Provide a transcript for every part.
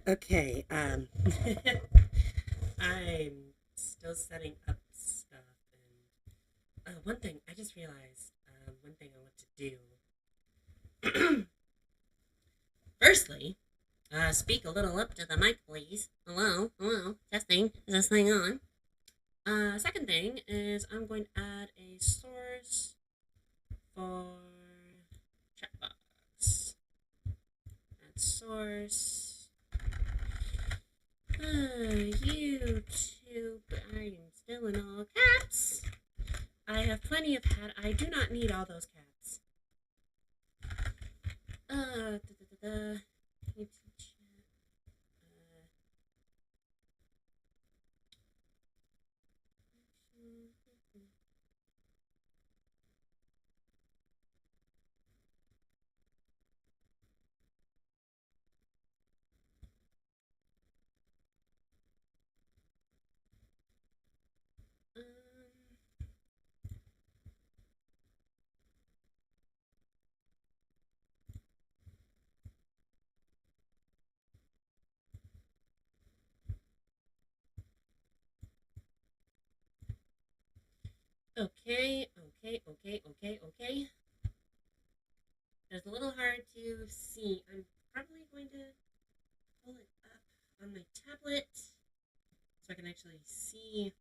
Okay, I'm still setting up stuff, and one thing I just realized, one thing I want to do. Firstly, speak a little up to the mic, please. Hello, hello, testing. Is this thing on? Second thing is I'm going to add a source for chatbox. Add source. YouTube. I am still in all caps. I have plenty of hat. I do not need all those caps. Da, da, da, da. YouTube chat. Okay. It's a little hard to see. I'm probably going to pull it up on my tablet so I can actually see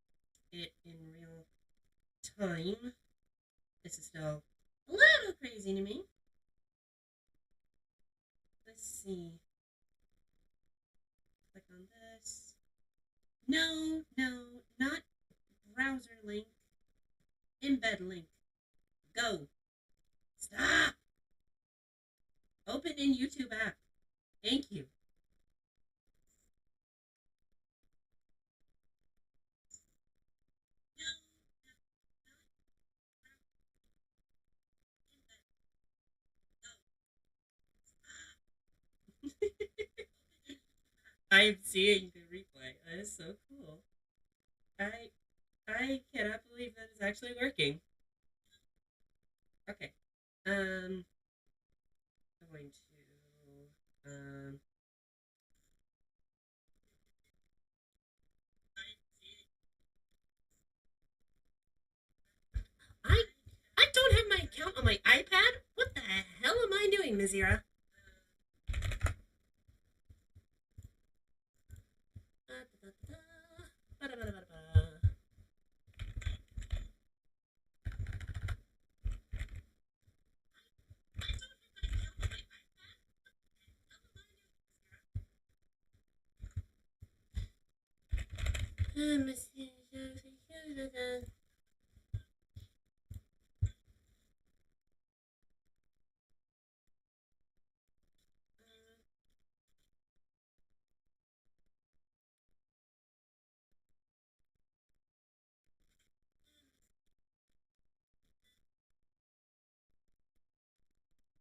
it in real time. This is still a little crazy to me. Let's see. Click on this. No, not browser link. Embed link. Go. Stop. Open in YouTube app. Thank you. I'm seeing the replay. That is so cool. I I cannot believe that is actually working. Okay. I'm going to I I don't have my account on my iPad. What the hell am I doing, Mizira?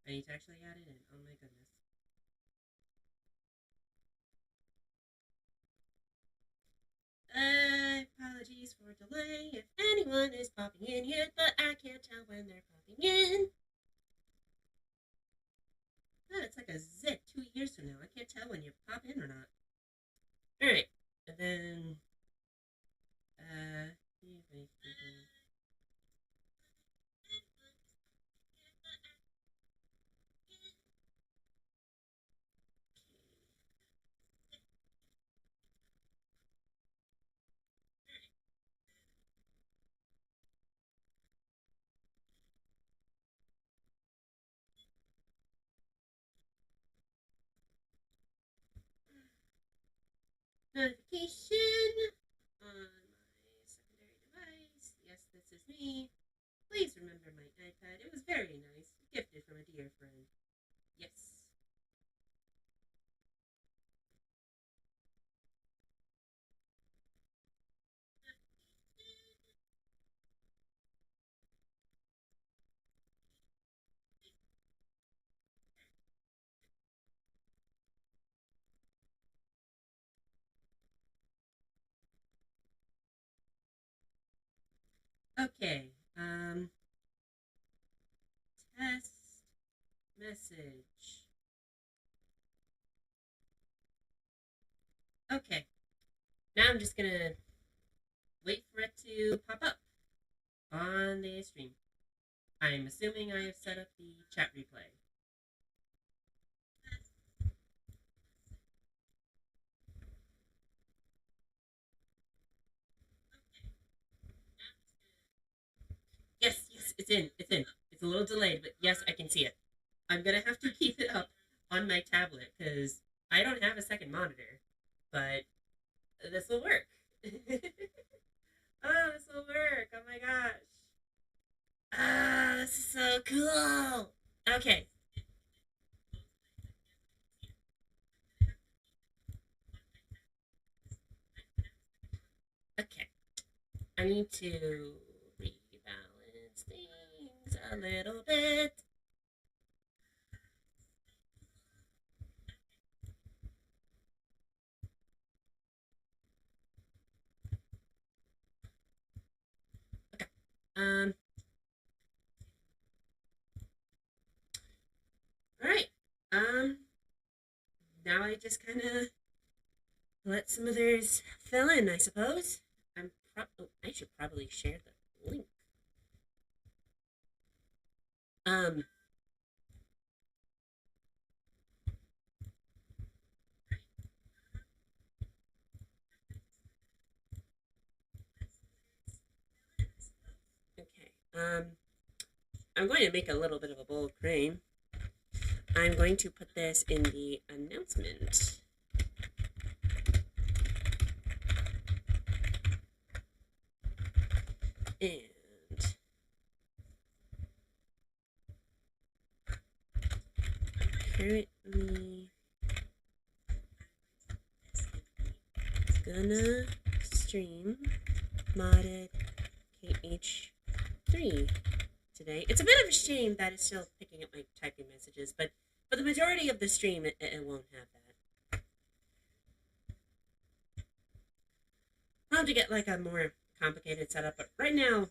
I need to actually add it in. Oh my goodness. Apologies for delay if anyone is popping in here, but I can't tell when they're popping in. God, it's like a zit 2 years from now. I can't tell when you pop in or not. Alright. And then, uh, notification on my secondary device. Yes, this is me. Please remember my iPad. It was very nice. Gifted from a dear friend. Yes. Okay. Test message. Okay. Now I'm just gonna wait for it to pop up on the stream. I'm assuming I have set up the chat replay. Yes, it's in. It's in. It's a little delayed, but yes, I can see it. I'm gonna have to keep it up on my tablet because I don't have a second monitor, but this will work. Oh, this will work. Oh my gosh. Ah, this is so cool. Okay. Okay. I need to rebalance things a little bit. Okay. All right. Now I just kind of let some others fill in, I suppose. I should probably share the link. Um, okay. I'm going to make a little bit of a bold claim. I'm going to put this in the announcement. And I'm currently gonna stream modded KH3 today. It's a bit of a shame that it's still picking up my typing messages, but for the majority of the stream, it won't have that. I'll have to get like a more complicated setup, but right now,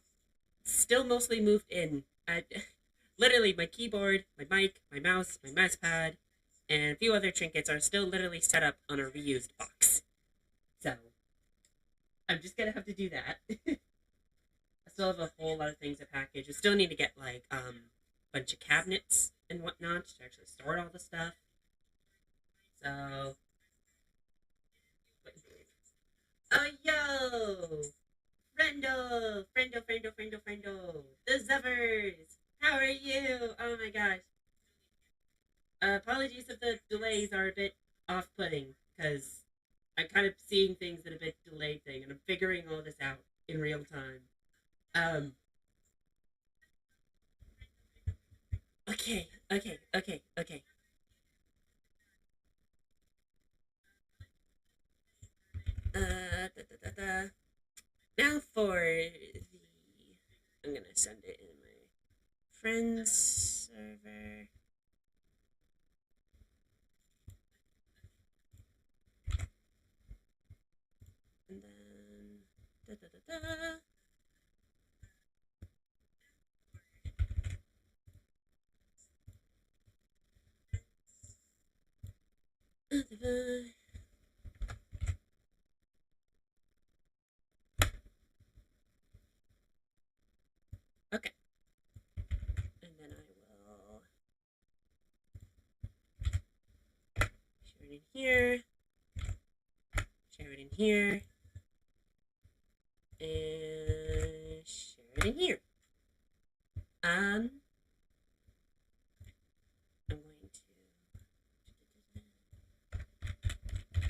still mostly moved in. Literally, my keyboard, my mic, my mouse pad, and a few other trinkets are still literally set up on a reused box. So, I'm just gonna have to do that. I still have a whole lot of things to package. I still need to get like a bunch of cabinets and whatnot to actually store all the stuff. So, oh yo, friendo, the Zevers. How are you? Oh my gosh. Apologies if the delays are a bit off-putting because I'm kind of seeing things in a bit delayed thing, and I'm figuring all this out in real time. Um, okay. Now for the, I'm gonna send it in my friends server. And then, okay. And then I will share it in here, share it in here, and share it in here. I'm going to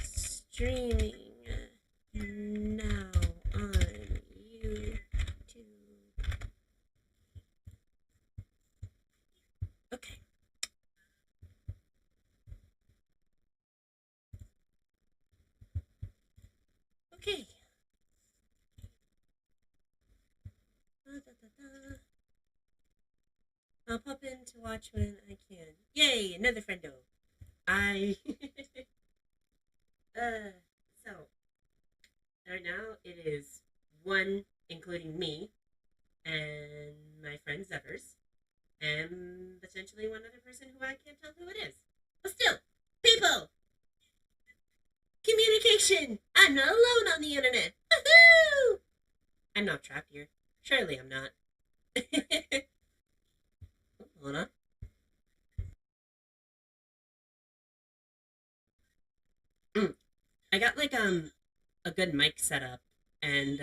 streaming now on YouTube. Okay. Okay. I'll pop in to watch when I can. Yay, another friendo. I so right now it is one, including me and my friend Zevers, and potentially one other person who I can't tell who it is. But still, people, communication celebration! I'm not alone on the internet! Woohoo! I'm not trapped here. Surely I'm not. Hold on. I got like a good mic setup and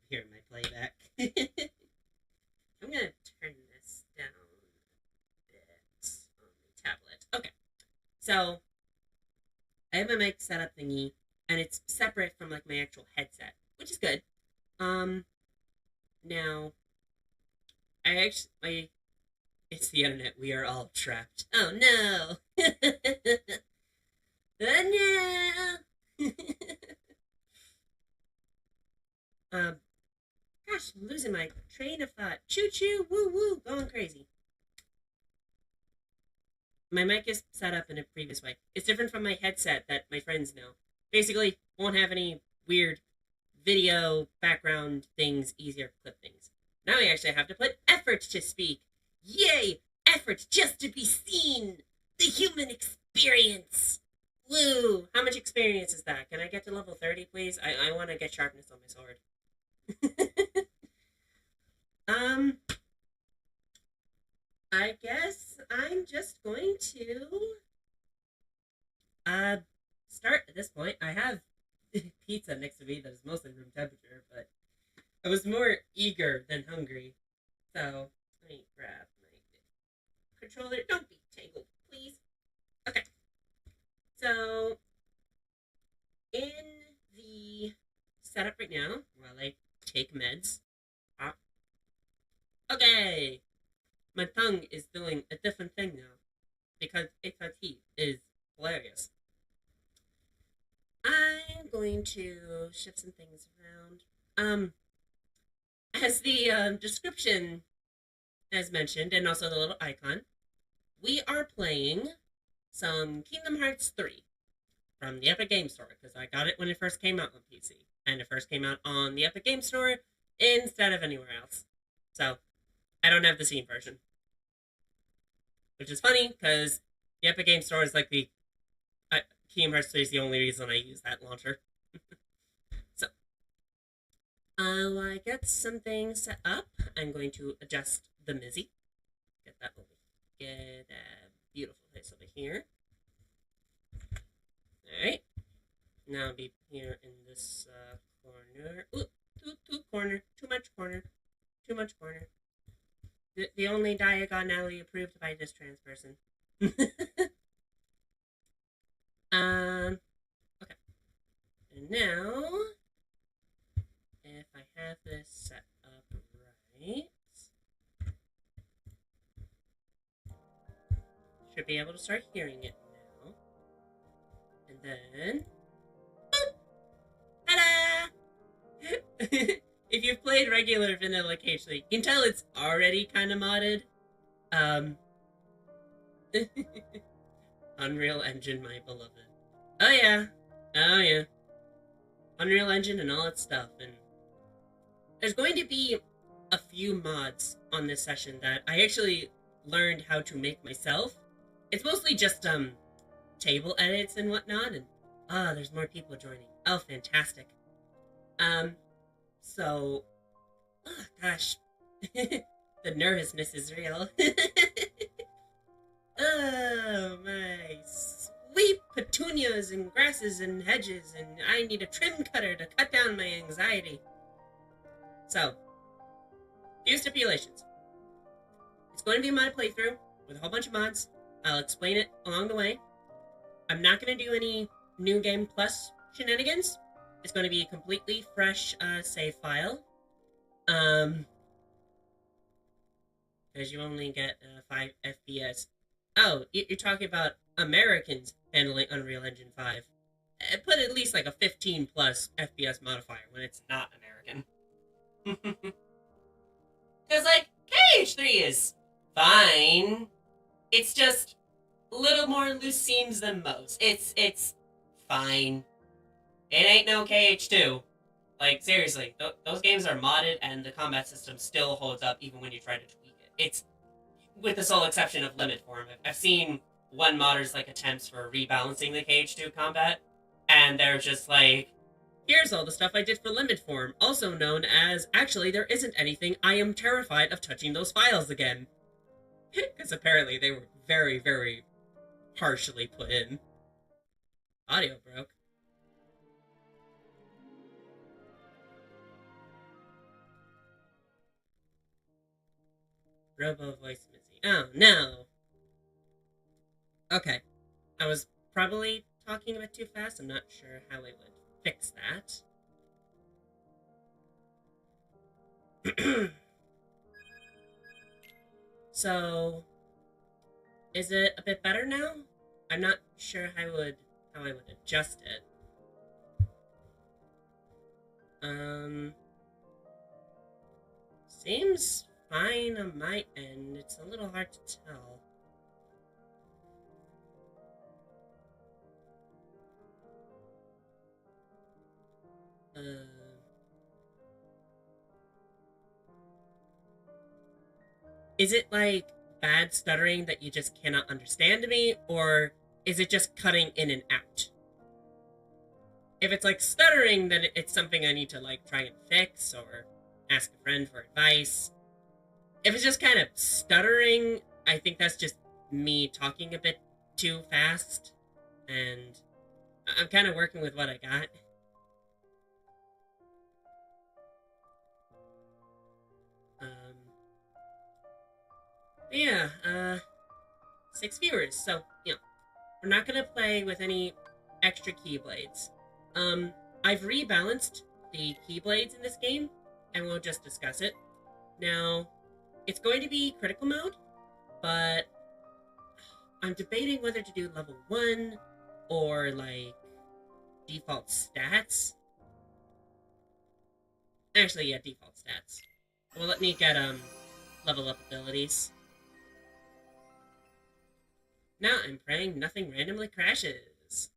here in my playback. I'm gonna turn this down a bit on the tablet. Okay. So I have my mic setup thingy and it's separate from like my actual headset, which is good. Now it's the internet. We are all trapped. Oh no! Oh no! um, gosh, I'm losing my train of thought. Choo choo, woo woo, going crazy. My mic is set up in a previous way. It's different from my headset that my friends know. Basically, won't have any weird video background things, easier to clip things. Now I actually have to put effort to speak. Yay! Effort just to be seen! The human experience! Woo! How much experience is that? Can I get to level 30, please? I want to get sharpness on my sword. I guess I'm just going to start at this point. I have pizza next to me that is mostly room temperature, but I was more eager than hungry. So let me grab my controller. Don't be tangled, please. Okay. So in the setup right now, while I take meds. Okay. My tongue is doing a different thing now because HRT is hilarious. I'm going to shift some things around. As the description as mentioned, and also the little icon, we are playing some Kingdom Hearts 3 from the Epic Game Store because I got it when it first came out on PC, and it first came out on the Epic Game Store instead of anywhere else. So I don't have the Steam version, which is funny because the Epic Game Store is like the Kingdom Hearts 3 is the only reason I use that launcher. So, while I get some things set up, I'm going to adjust the Mizzy. Get that over. Get a beautiful place over here. All right. Now I'll be here in this corner. Ooh, too corner. Too much corner. Too much corner. The only diagonally approved by this trans person. Okay. And now, if I have this set up right, should be able to start hearing it now. And then, boop! Ta-da! If you've played regular vanilla KH3, you can tell it's already kind of modded. Unreal Engine, my beloved. Oh yeah. Oh yeah. Unreal Engine and all its stuff. And there's going to be a few mods on this session that I actually learned how to make myself. It's mostly just table edits and whatnot, and there's more people joining. Oh, fantastic. So, oh gosh, the nervousness is real. Oh my sweet petunias and grasses and hedges, and I need a trim cutter to cut down my anxiety. So, few stipulations. It's going to be my playthrough with a whole bunch of mods. I'll explain it along the way. I'm not going to do any New Game Plus shenanigans. It's going to be a completely fresh save file. Because you only get 5 FPS. Oh, you're talking about Americans handling Unreal Engine 5. Put at least like a 15 plus FPS modifier when it's not American. Because, like, KH3 is fine. It's just a little more loose seams than most. It's fine. It ain't no KH2. Like, seriously, those games are modded and the combat system still holds up even when you try to tweak it. It's, with the sole exception of limit form. I've seen one modder's like attempts for rebalancing the KH2 combat, and they're just like, here's all the stuff I did for limit form, also known as, actually there isn't anything, I am terrified of touching those files again. Because apparently they were very, very harshly put in. Audio broke. Robo voice Mizzy. Oh, no. Okay. I was probably talking a bit too fast. I'm not sure how I would fix that. So, is it a bit better now? I'm not sure how I would adjust it. Seems fine on my end. It's a little hard to tell. Is it like bad stuttering that you just cannot understand me, or is it just cutting in and out? If it's like stuttering, then it's something I need to like try and fix or ask a friend for advice. If it's just kind of stuttering, I think that's just me talking a bit too fast, and I'm kind of working with what I got. Yeah, 6 viewers, so, you know, we're not gonna play with any extra keyblades. I've rebalanced the keyblades in this game, and we'll just discuss it. Now, it's going to be critical mode, but I'm debating whether to do level 1 or, like, default stats. Actually, yeah, default stats. Well, let me get, level up abilities. Now I'm praying nothing randomly crashes.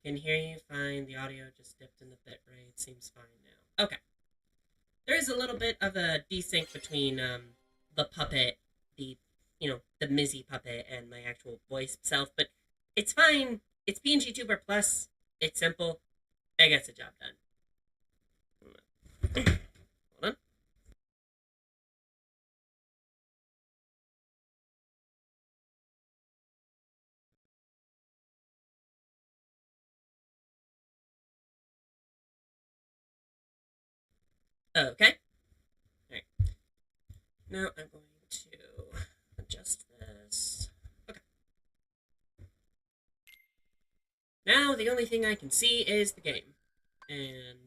Can hear you fine. The audio just dipped in the bitrate. Seems fine now. Okay. There is a little bit of a desync between the puppet, the Mizzy puppet, and my actual voice self, but it's fine. It's PNG Tuber Plus. It's simple. It gets the job done. Hold on. Okay. Alright. Now I'm going to adjust this. Okay. Now the only thing I can see is the game. And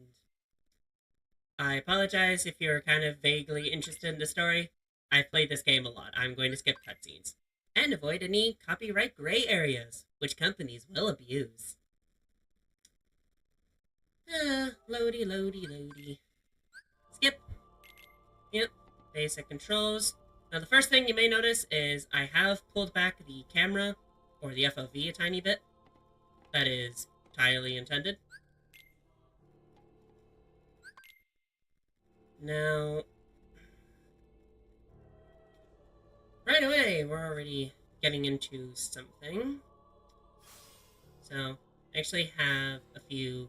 I apologize if you're kind of vaguely interested in the story. I've played this game a lot. I'm going to skip cutscenes. And avoid any copyright gray areas, which companies will abuse. Loady, loady, loady. Skip. Yep, basic controls. Now the first thing you may notice is I have pulled back the camera, or the FOV, a tiny bit. That is entirely intended. Now, right away, we're already getting into something. So, I actually have a few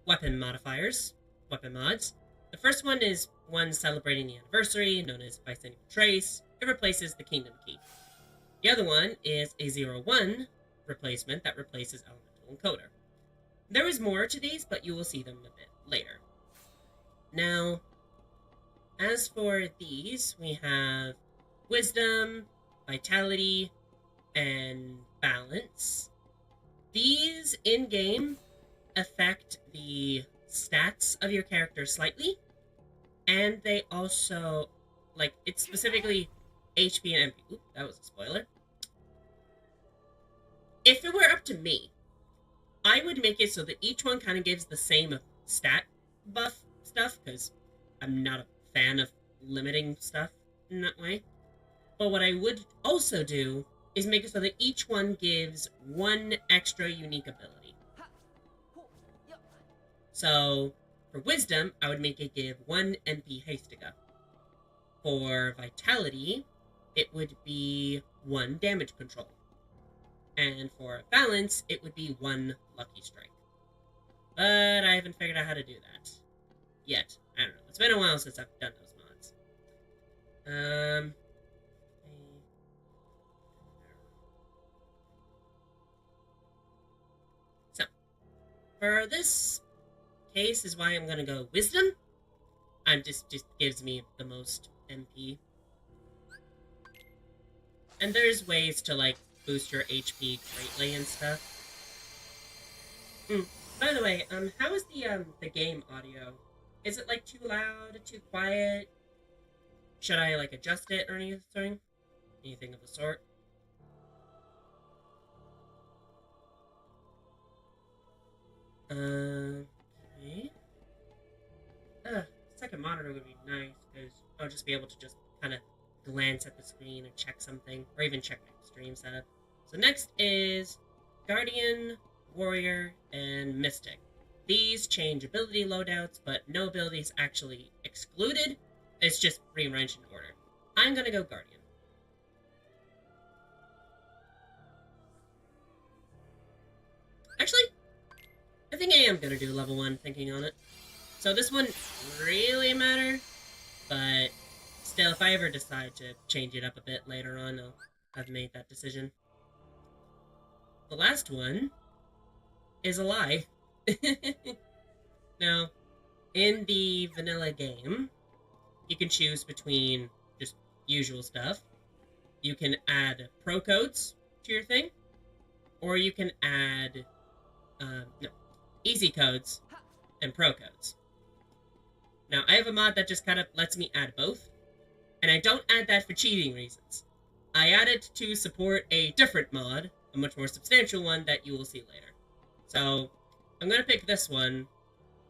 weapon modifiers, weapon mods. The first one is one celebrating the anniversary, known as Bicentennial Trace. It replaces the Kingdom Key. The other one is a 0-1 replacement that replaces Elemental Encoder. There is more to these, but you will see them a bit later. Now, as for these, we have Wisdom, Vitality, and Balance. These, in-game, affect the stats of your character slightly, and they also, like, it's specifically HP and MP. Oop, that was a spoiler. If it were up to me, I would make it so that each one kind of gives the same stat buff stuff, because I'm not a fan of limiting stuff in that way. But what I would also do is make it so that each one gives one extra unique ability. So, for Wisdom, I would make it give 1 MP Hastiga. For Vitality, it would be 1 damage control. And for balance, it would be 1 lucky strike. But I haven't figured out how to do that yet. I don't know. It's been a while since I've done those mods. So, for this case is why I'm gonna go Wisdom. Just gives me the most MP. And there's ways to, like, boost your HP greatly and stuff. By the way, how is the game audio? Is it, like, too loud, too quiet? Should I, like, adjust it or anything? Anything of the sort? Okay. Second monitor would be nice, because I'll just be able to just kind of glance at the screen and check something, or even check my stream setup. So next is Guardian, Warrior, and Mystic. These change ability loadouts, but no ability is actually excluded. It's just rearranged in order. I'm gonna go Guardian. Actually, I think I am gonna do level 1, thinking on it. So this wouldn't really matter, but still, if I ever decide to change it up a bit later on, I've made that decision. The last one is a lie. Now, in the vanilla game, you can choose between just usual stuff. You can add pro codes to your thing, or you can add easy codes and pro codes. Now, I have a mod that just kind of lets me add both, and I don't add that for cheating reasons. I add it to support a different mod, a much more substantial one that you will see later. So, I'm going to pick this one.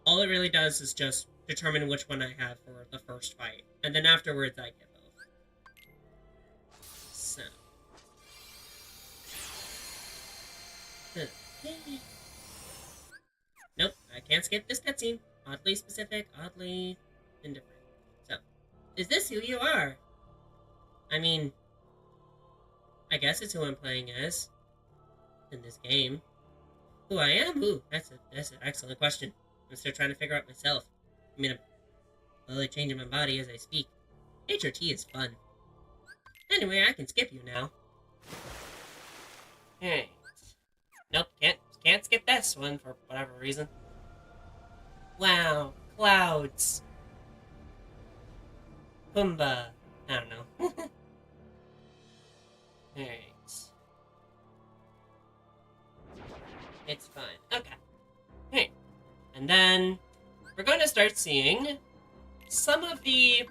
All it really does is just determine which one I have for the first fight, and then afterwards I get both. So. Okay. Nope, I can't skip this cutscene. Oddly specific, oddly indifferent. So, is this who you are? I mean, I guess it's who I'm playing as in this game. Who I am? Ooh, that's an excellent question. I'm still trying to figure out myself. I mean, I'm slowly changing my body as I speak. KH3 is fun. Anyway, I can skip you now. Alright. Nope, can't skip this one for whatever reason. Wow, clouds. Pumbaa. I don't know. Alright. It's fine. Okay. Hey. And then we're going to start seeing some of the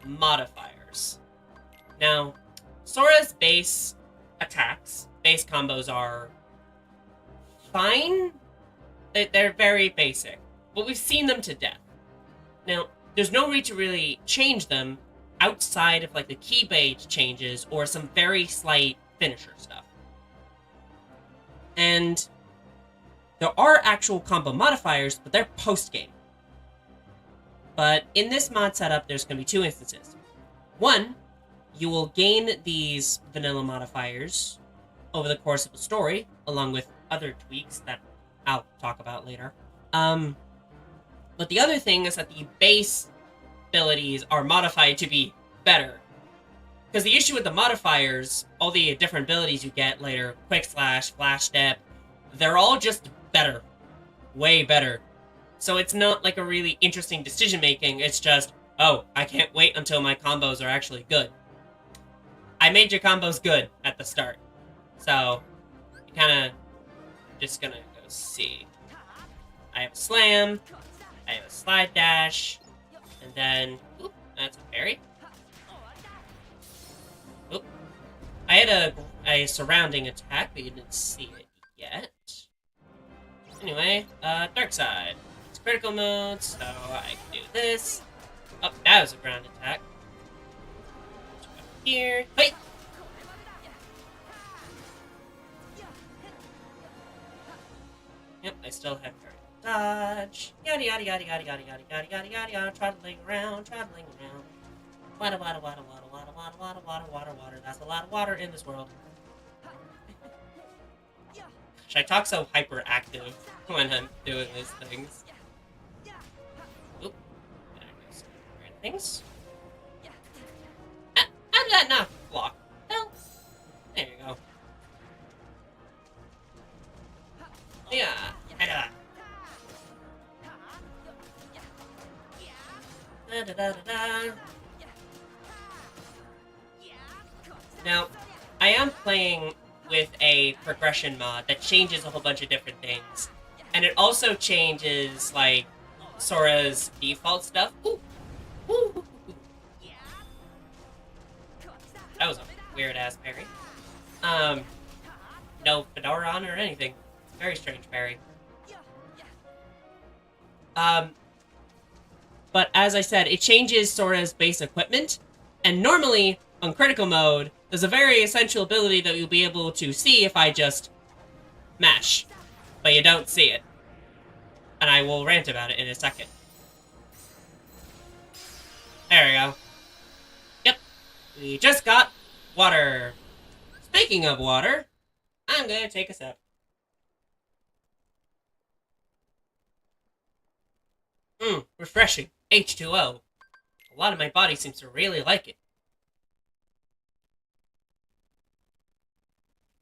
modifiers. Now, Sora's base attacks, base combos are fine. They're very basic, but we've seen them to death. Now, there's no need to really change them outside of like the keyblade changes or some very slight finisher stuff. And there are actual combo modifiers, but they're post-game. But in this mod setup, there's going to be 2 instances. One, you will gain these vanilla modifiers over the course of the story, along with other tweaks that I'll talk about later. But the other thing is that the base abilities are modified to be better. Because the issue with the modifiers, all the different abilities you get later, Quick Slash, Flash Step, they're all just better. Way better. So it's not like a really interesting decision making, it's just, oh, I can't wait until my combos are actually good. I made your combos good at the start. So, you kinda just gonna go see. I have a slam, I have a slide dash, and then, oop, that's a parry. Oop. I had a surrounding attack, but you didn't see it yet. Anyway, dark side. It's critical mode, so I can do this. Oh, that was a ground attack. Here. Hey! Yep, I still have dodge. Yada yada yada yada yada yada yada yada yada yada. Trotting around, trotting around. Water, water, water, water, water, water, water, water, water, water. That's a lot of water in this world. Gosh, I talk so hyperactive when I'm doing these things. Oop. Weird things. How did that not block? Well, there you go. Yeah. Da, da, da, da, da. Now, I am playing with a progression mod that changes a whole bunch of different things. And it also changes, like, Sora's default stuff. Ooh. Ooh. That was a weird-ass parry. No fedora on or anything. Very strange parry. But as I said, it changes Sora's base equipment. And normally, on critical mode, there's a very essential ability that you'll be able to see if I just mash. But you don't see it. And I will rant about it in a second. There we go. Yep. We just got water. Speaking of water, I'm gonna take a sip. Refreshing. H2O. A lot of my body seems to really like it.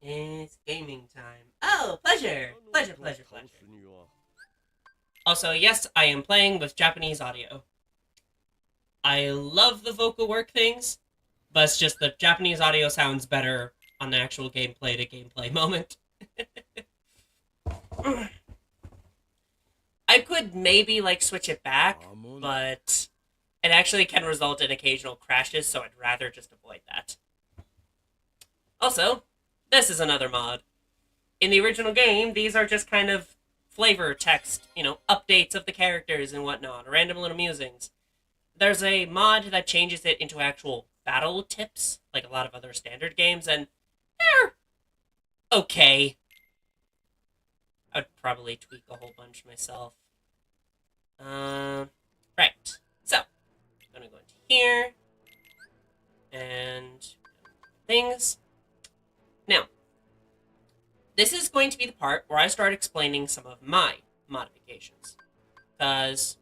It's gaming time. Oh, pleasure! Pleasure, pleasure, pleasure. Also, yes, I am playing with Japanese audio. I love the vocal work things, but it's just the Japanese audio sounds better on the actual gameplay to gameplay moment. I could maybe, like, switch it back, but it actually can result in occasional crashes, so I'd rather just avoid that. Also, this is another mod. In the original game, these are just kind of flavor text, you know, updates of the characters and whatnot, random little musings. There's a mod that changes it into actual battle tips, like a lot of other standard games, and they're okay. I'd probably tweak a whole bunch myself. Right. So, I'm gonna go into here, and things. Now, this is going to be the part where I start explaining some of my modifications. Because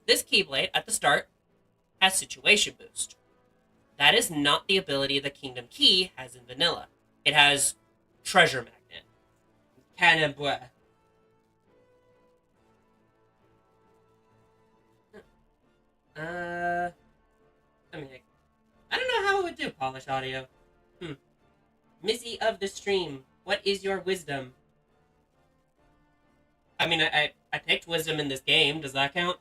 this Keyblade, at the start, has Situation Boost. That is not the ability the Kingdom Key has in Vanilla. It has Treasure Magnet. Canaboué. I mean, I don't know how it would do Polish Audio. Missy of the stream, what is your wisdom? I mean, I picked wisdom in this game. Does that count?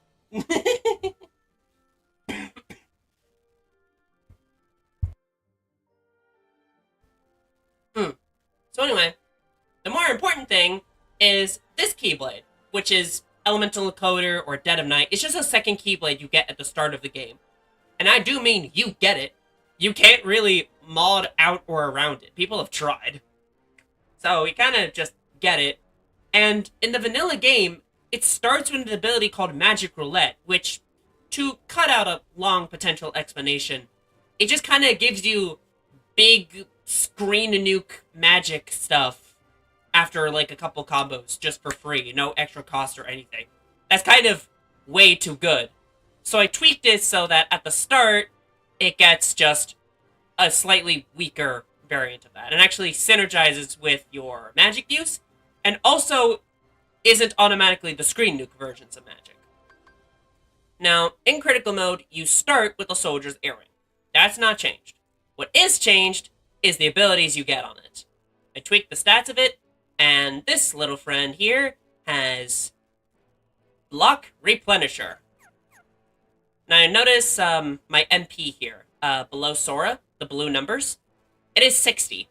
So anyway, the more important thing is this Keyblade, which is Elemental Encoder or Dead of Night. It's just a second Keyblade you get at the start of the game. And I do mean you get it. You can't really mod out or around it. People have tried. So we kind of just get it. And in the vanilla game, it starts with an ability called Magic Roulette, which, to cut out a long potential explanation, it just kind of gives you big screen nuke magic stuff after like a couple combos just for free, no extra cost or anything. That's kind of way too good. So I tweaked it so that at the start, it gets just a slightly weaker variant of that, and actually synergizes with your magic use, and also isn't automatically the screen nuke versions of magic. Now, in critical mode, you start with the soldier's earring. That's not changed. What is changed is the abilities you get on it. I tweaked the stats of it, and this little friend here has Block Replenisher. Now, notice my MP here, below Sora, the blue numbers. It is 60.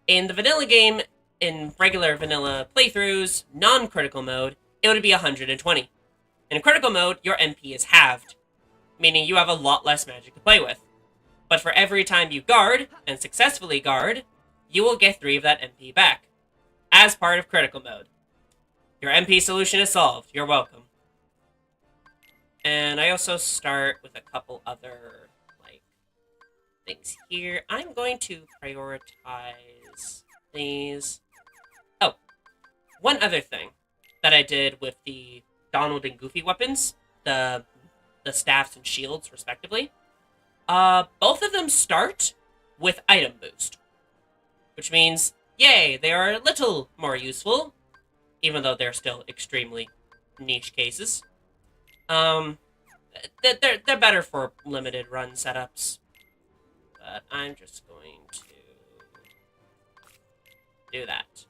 In the vanilla game, in regular vanilla playthroughs, non-critical mode, it would be 120. In critical mode, your MP is halved, meaning you have a lot less magic to play with. But for every time you guard, and successfully guard, you will get 3 of that MP back, as part of critical mode. Your MP solution is solved. You're welcome. And I also start with a couple other, like, things here. I'm going to prioritize these. Oh, one other thing that I did with the Donald and Goofy weapons, the staffs and shields, respectively. Both of them start with item boost, which means, yay, they are a little more useful, even though they're still extremely niche cases. They're better for limited run setups, but I'm just going to do that.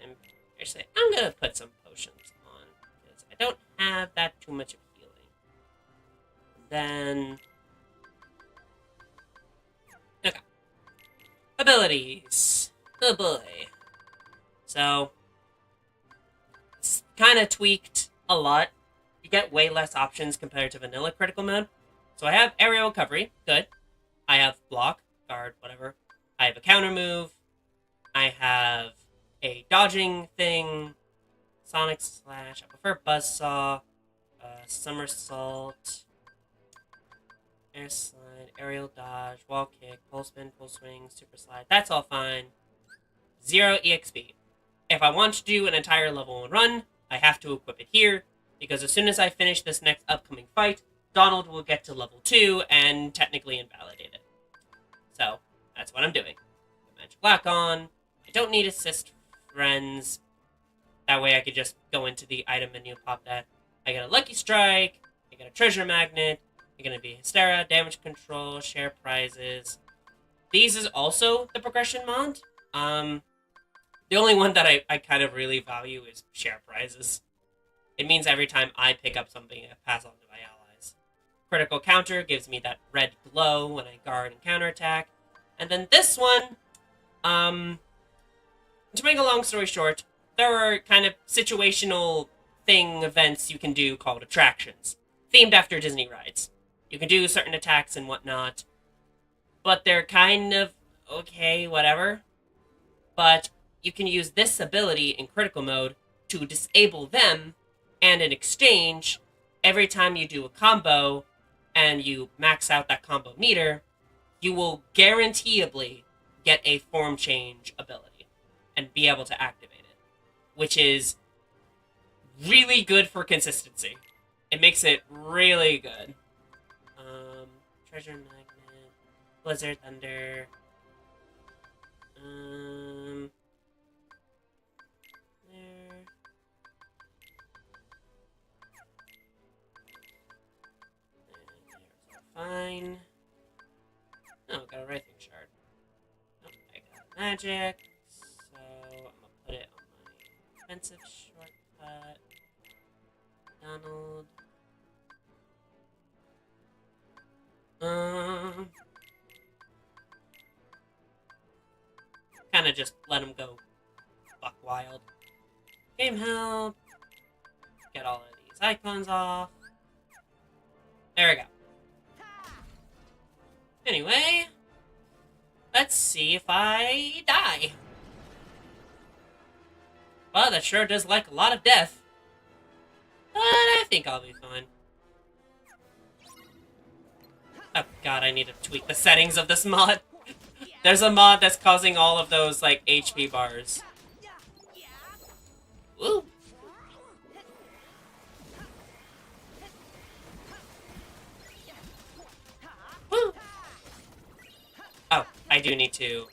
And actually, I'm gonna put some potions on because I don't have that too much of healing. Then, okay, abilities. Oh boy. So it's kind of tweaked a lot. You get way less options compared to vanilla critical mode. So I have aerial recovery, good. I have block, guard, whatever. I have a counter move. I have a dodging thing. Sonic Slash. I prefer Buzzsaw. Somersault. Air Slide. Aerial Dodge. Wall Kick. Pole Spin. Pole Swing. Super Slide. That's all fine. 0 EXP. If I want to do an entire level 1 run, I have to equip it here, because as soon as I finish this next upcoming fight, Donald will get to level 2 and technically invalidate it. So, that's what I'm doing. Put Magic Lock on. I don't need Assist Friends. That way I could just go into the item menu, pop that. I get a Lucky Strike. I get a Treasure Magnet. I get to be Hystera, Damage Control, Share Prizes. These is also the progression mod. The only one that I kind of really value is Share Prizes. It means every time I pick up something, I pass on to my allies. Critical Counter gives me that red glow when I guard and counterattack. And then this one, to make a long story short, there are kind of situational events you can do called attractions, themed after Disney rides. You can do certain attacks and whatnot, but they're kind of okay, whatever. But you can use this ability in critical mode to disable them, and in exchange, every time you do a combo and you max out that combo meter, you will guaranteeably get a form change ability and be able to activate it, which is really good for consistency. It makes it really good. Treasure Magnet, Blizzard Thunder, there. Fine. Oh, got a Writhing Shard. Nope, I got magic, so I'm gonna put it on my defensive shortcut. Donald. Kind of just let him go buck wild. Game help. Get all of these icons off. There we go. Anyway, let's see if I die. Well, that sure does like a lot of death. But I think I'll be fine. Oh god, I need to tweak the settings of this mod. There's a mod that's causing all of those, like, HP bars. Woo! Woo! Oh, I do need to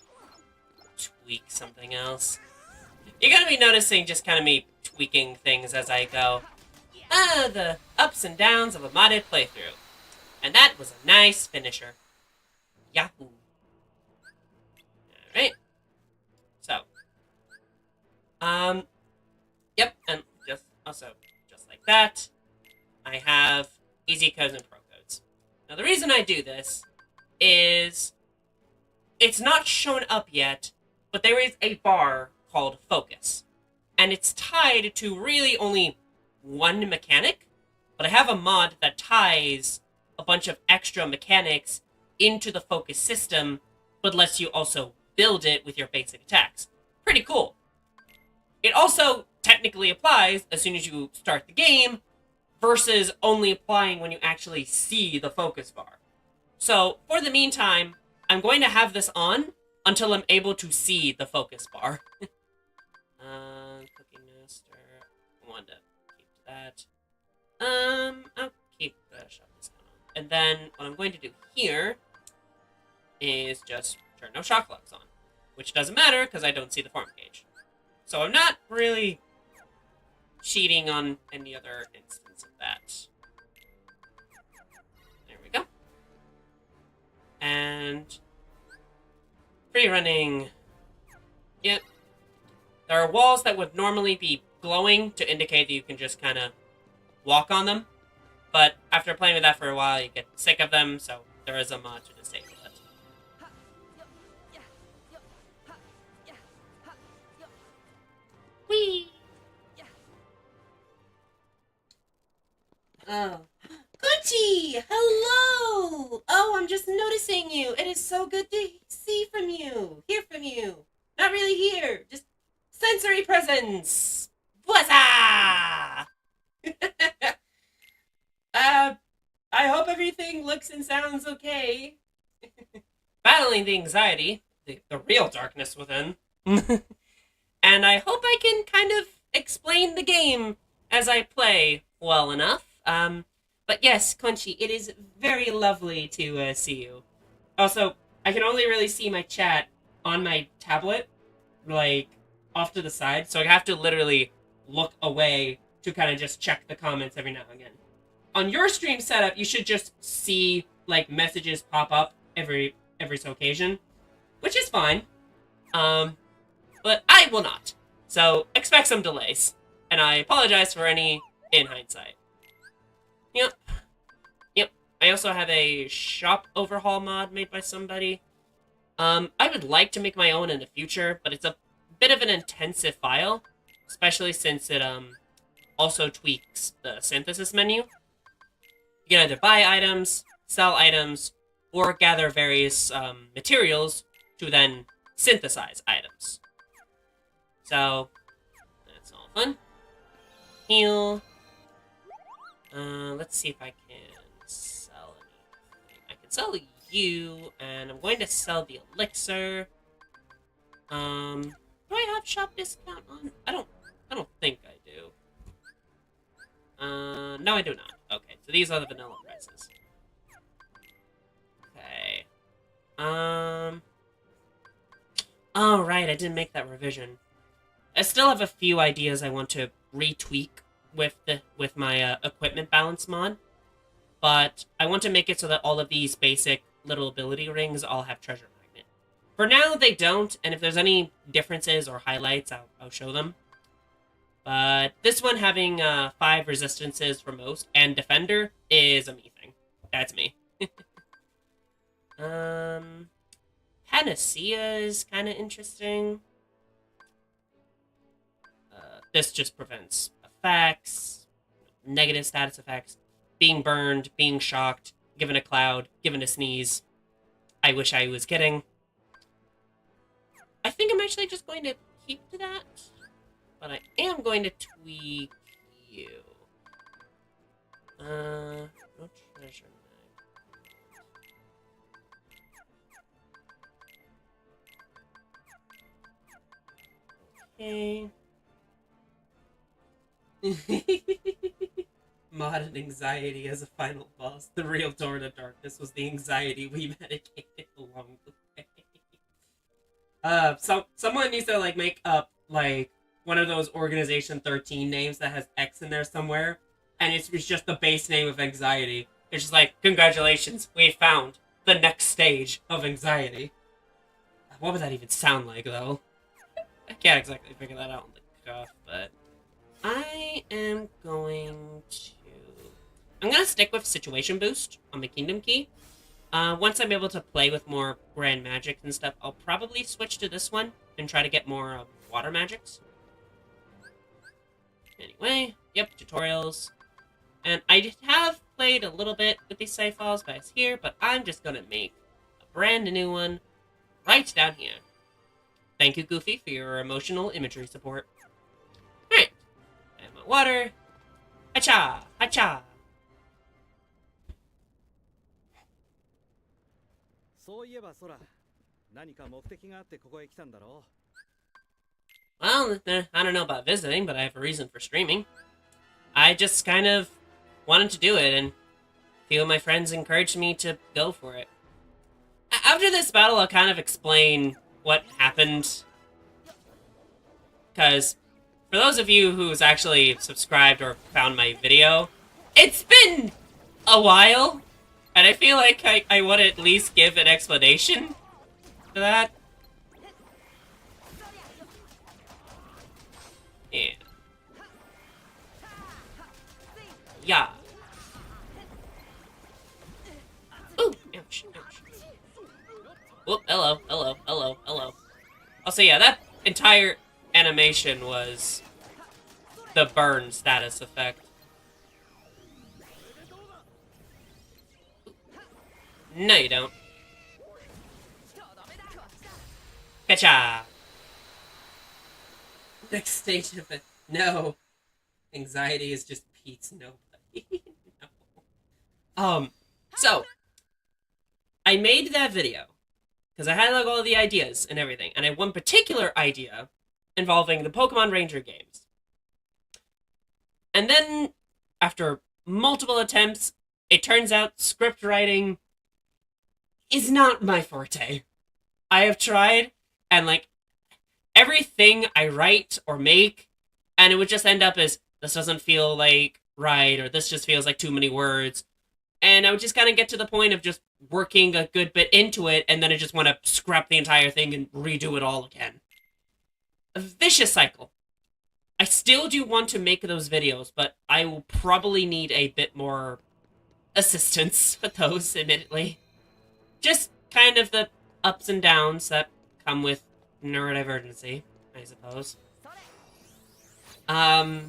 tweak something else. You're gonna be noticing just kind of me tweaking things as I go. The ups and downs of a modded playthrough. And that was a nice finisher. Yahoo! Alright. So. Yep, and just like that, I have easy codes and pro codes. Now the reason I do this is it's not shown up yet, but there is a bar called focus. And it's tied to really only one mechanic, but I have a mod that ties a bunch of extra mechanics into the focus system, but lets you also build it with your basic attacks. Pretty cool. It also technically applies as soon as you start the game, versus only applying when you actually see the focus bar. So, for the meantime, I'm going to have this on until I'm able to see the focus bar. Cookie Master. I wanted to keep that. I'll keep the shop discount on. And then what I'm going to do here is just turn no shock locks on. Which doesn't matter because I don't see the farm cage. So I'm not really cheating on any other instance of that. There we go. And free running. Yep. There are walls that would normally be glowing to indicate that you can just kind of walk on them. But after playing with that for a while, you get sick of them, so there is a mod to disable it. Whee! Oh. Gucci! Hello! Oh, I'm just noticing you. It is so good to see from you. Hear from you. Not really hear. Just sensory presence. Bwazza! I hope everything looks and sounds okay. Battling the anxiety, the real darkness within. And I hope I can kind of explain the game as I play well enough. But yes, Conchi, it is very lovely to see you. Also, I can only really see my chat on my tablet, like, off to the side, so I have to literally look away to kind of just check the comments every now and again. On your stream setup, you should just see, like, messages pop up every so occasion, which is fine. But I will not. So, expect some delays. And I apologize for any in hindsight. Yep. I also have a shop overhaul mod made by somebody. I would like to make my own in the future, but it's a bit of an intensive file, especially since it also tweaks the synthesis menu. You can either buy items, sell items, or gather various materials to then synthesize items. So, that's all fun. Heal. Let's see if I can sell anything. I can sell you, and I'm going to sell the elixir. Do I have shop discount on? I don't think I do. No, I do not. Okay, so these are the vanilla prices. Okay. Oh, right, I didn't make that revision. I still have a few ideas I want to retweak with my equipment balance mod, but I want to make it so that all of these basic little ability rings all have treasure magnet. For now, they don't, and if there's any differences or highlights, I'll show them. But this one having 5 resistances for most and defender is a me thing. That's me. Panacea is kind of interesting. This just prevents effects, negative status effects, being burned, being shocked, given a cloud, given a sneeze. I wish I was kidding. I think I'm actually just going to keep to that, but I am going to tweak you. No treasure mag. Okay. Mod anxiety as a final boss. The real door to darkness was the anxiety we medicated along the way. So someone needs to like make up like one of those Organization 13 names that has X in there somewhere, and it's just the base name of anxiety. It's just like, congratulations, we found the next stage of anxiety. What would that even sound like though? I can't exactly figure that out on the cuff, but I am going to... I'm going to stick with Situation Boost on the Kingdom Key. Once I'm able to play with more Grand Magics and stuff, I'll probably switch to this one and try to get more Water Magics. Anyway, yep, tutorials. And I have played a little bit with these save files guys here, but I'm just going to make a brand new one right down here. Thank you, Goofy, for your emotional imagery support. Alright. And my water. Hacha! Hacha! Well, I don't know about visiting, but I have a reason for streaming. I just kind of wanted to do it, and a few of my friends encouraged me to go for it. After this battle, I'll kind of explain what happened. Because for those of you who's actually subscribed or found my video, it's been a while, and I feel like I want to at least give an explanation to that. Yeah. Yeah. Ooh, ouch, ouch. Whoop, hello, hello, hello, hello. Also, yeah, that entire animation was the burn status effect. No, you don't. Gotcha! Next stage of it. No. Anxiety is just Pete's nobody. No. So, I made that video because I had like all the ideas and everything, and I had one particular idea involving the Pokemon Ranger games. And then, after multiple attempts, it turns out script writing is not my forte. I have tried, and like, everything I write or make, and it would just end up as, this doesn't feel like right, or this just feels like too many words. And I would just kind of get to the point of just working a good bit into it, and then I just want to scrap the entire thing and redo it all again. A vicious cycle. I still do want to make those videos, but I will probably need a bit more assistance with those, admittedly. Just kind of the ups and downs that come with neurodivergency, I suppose. But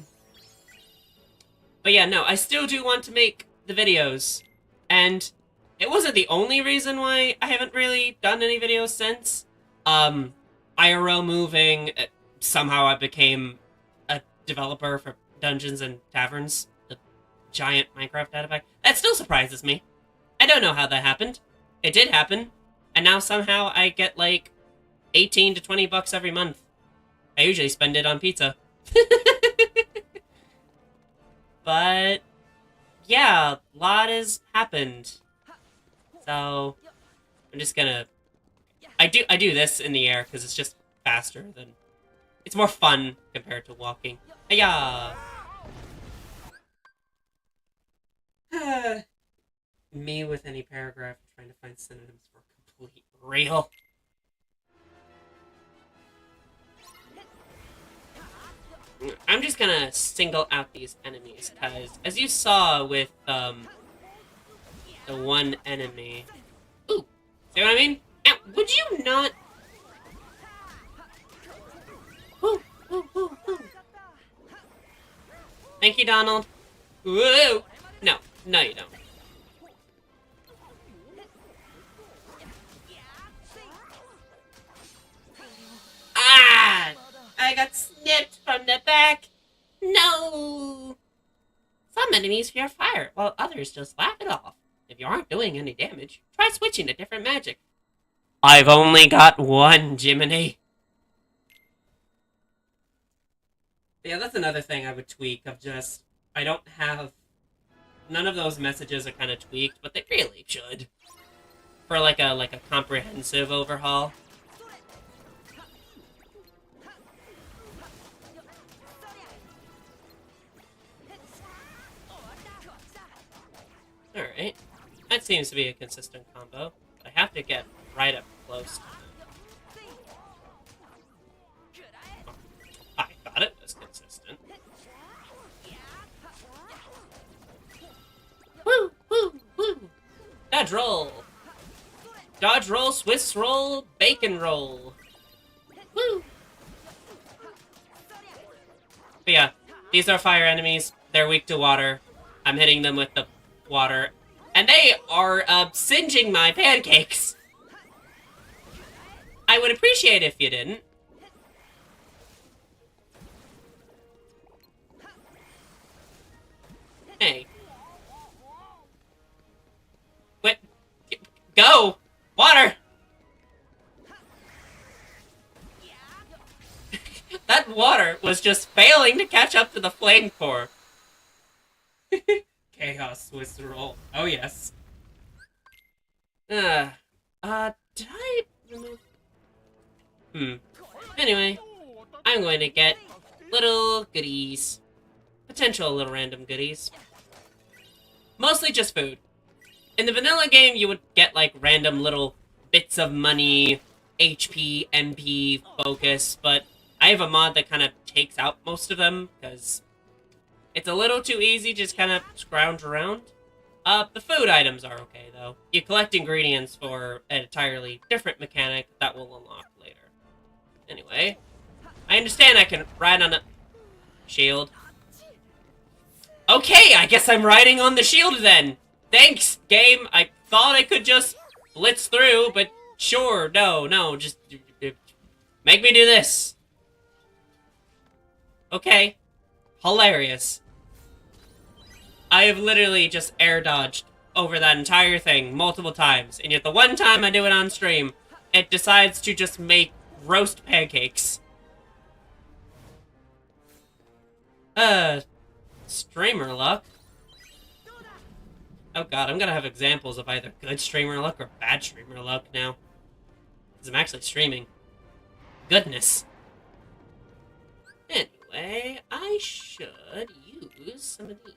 yeah, no, I still do want to make the videos, and it wasn't the only reason why I haven't really done any videos since. IRL moving, somehow I became a developer for Dungeons and Taverns, the giant Minecraft data pack. That still surprises me. I don't know how that happened. It did happen, and now somehow I get like 18 to 20 bucks every month. I usually spend it on pizza. But yeah, a lot has happened. So I'm just gonna I do this in the air because it's just faster than, it's more fun compared to walking. Hiya! Me with any paragraph trying to find synonyms for complete real. I'm just gonna single out these enemies, because as you saw with, the one enemy... Ooh! See what I mean? Ow, would you not... Ooh, ooh, ooh, ooh. Thank you, Donald. Whoa! No, no you don't. Ah! I got snipped from the back. No! Some enemies fear fire, while others just laugh it off. If you aren't doing any damage, try switching to different magic. I've only got one, Jiminy. Yeah, that's another thing I would tweak, of just, I don't have... None of those messages are kind of tweaked, but they really should. For like a comprehensive overhaul. Alright. That seems to be a consistent combo. I have to get right up close. I thought it was consistent. Woo! Woo! Woo! Dodge roll! Dodge roll, Swiss roll, bacon roll! Woo! But yeah, these are fire enemies. They're weak to water. I'm hitting them with the water, and they are singeing my pancakes. I would appreciate if you didn't. Hey. What? Go! Water! That water was just failing to catch up to the flame core. Chaos Wizard. Oh yes. Did I remove... Anyway, I'm going to get little goodies. Potential little random goodies. Mostly just food. In the vanilla game, you would get, like, random little bits of money, HP, MP, focus, but I have a mod that kind of takes out most of them, because it's a little too easy just kind of scrounge around. The food items are okay, though. You collect ingredients for an entirely different mechanic that will unlock later. Anyway, I understand I can ride on a shield. Okay, I guess I'm riding on the shield then! Thanks, game! I thought I could just blitz through, but sure, no, just make me do this. Okay. Hilarious. I have literally just air dodged over that entire thing multiple times, and yet the one time I do it on stream, it decides to just make roast pancakes. Streamer luck? Oh god, I'm gonna have examples of either good streamer luck or bad streamer luck now. Because I'm actually streaming. Goodness. Anyway, I should use some of these.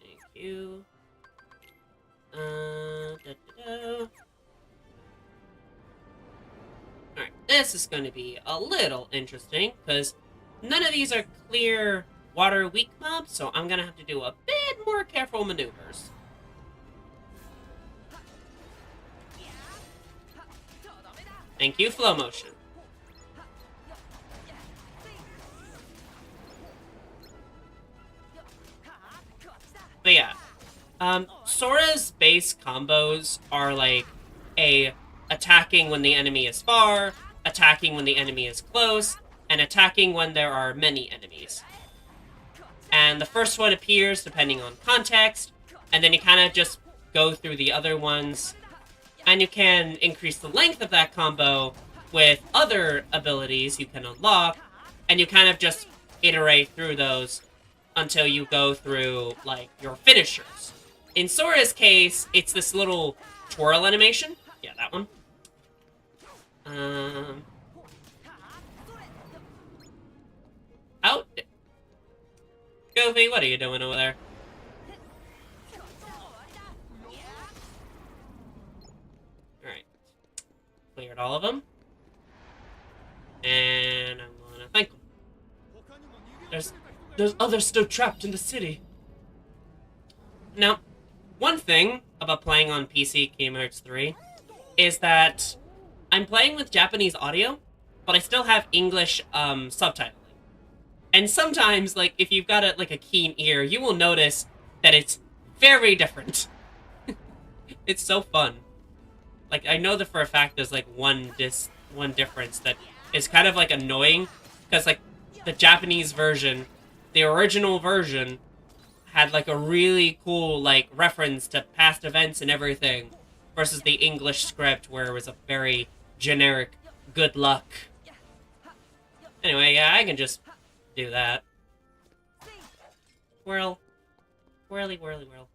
Thank you. Alright, this is going to be a little interesting, because none of these are clear water weak mobs, so I'm going to have to do a bit more careful maneuvers. Thank you, flow motion. But yeah, Sora's base combos are like attacking when the enemy is far, attacking when the enemy is close, and attacking when there are many enemies. And the first one appears depending on context, and then you kind of just go through the other ones, and you can increase the length of that combo with other abilities you can unlock, and you kind of just iterate through those until you go through, like, your finishers. In Sora's case, it's this little twirl animation. Yeah, that one. Out. Goofy, what are you doing over there? Alright. Cleared all of them. And I'm gonna thank them. There's others still trapped in the city. Now, one thing about playing on PC KH3 is that I'm playing with Japanese audio, but I still have English subtitling. And sometimes, like, if you've got a keen ear, you will notice that it's very different. It's so fun. Like, I know that for a fact there's, like, one difference that is kind of, like, annoying, because, like, the Japanese version, the original version, had, like, a really cool, like, reference to past events and everything, versus the English script, where it was a very generic good luck. Anyway, yeah, I can just do that. Whirl. Whirly, whirly, whirl.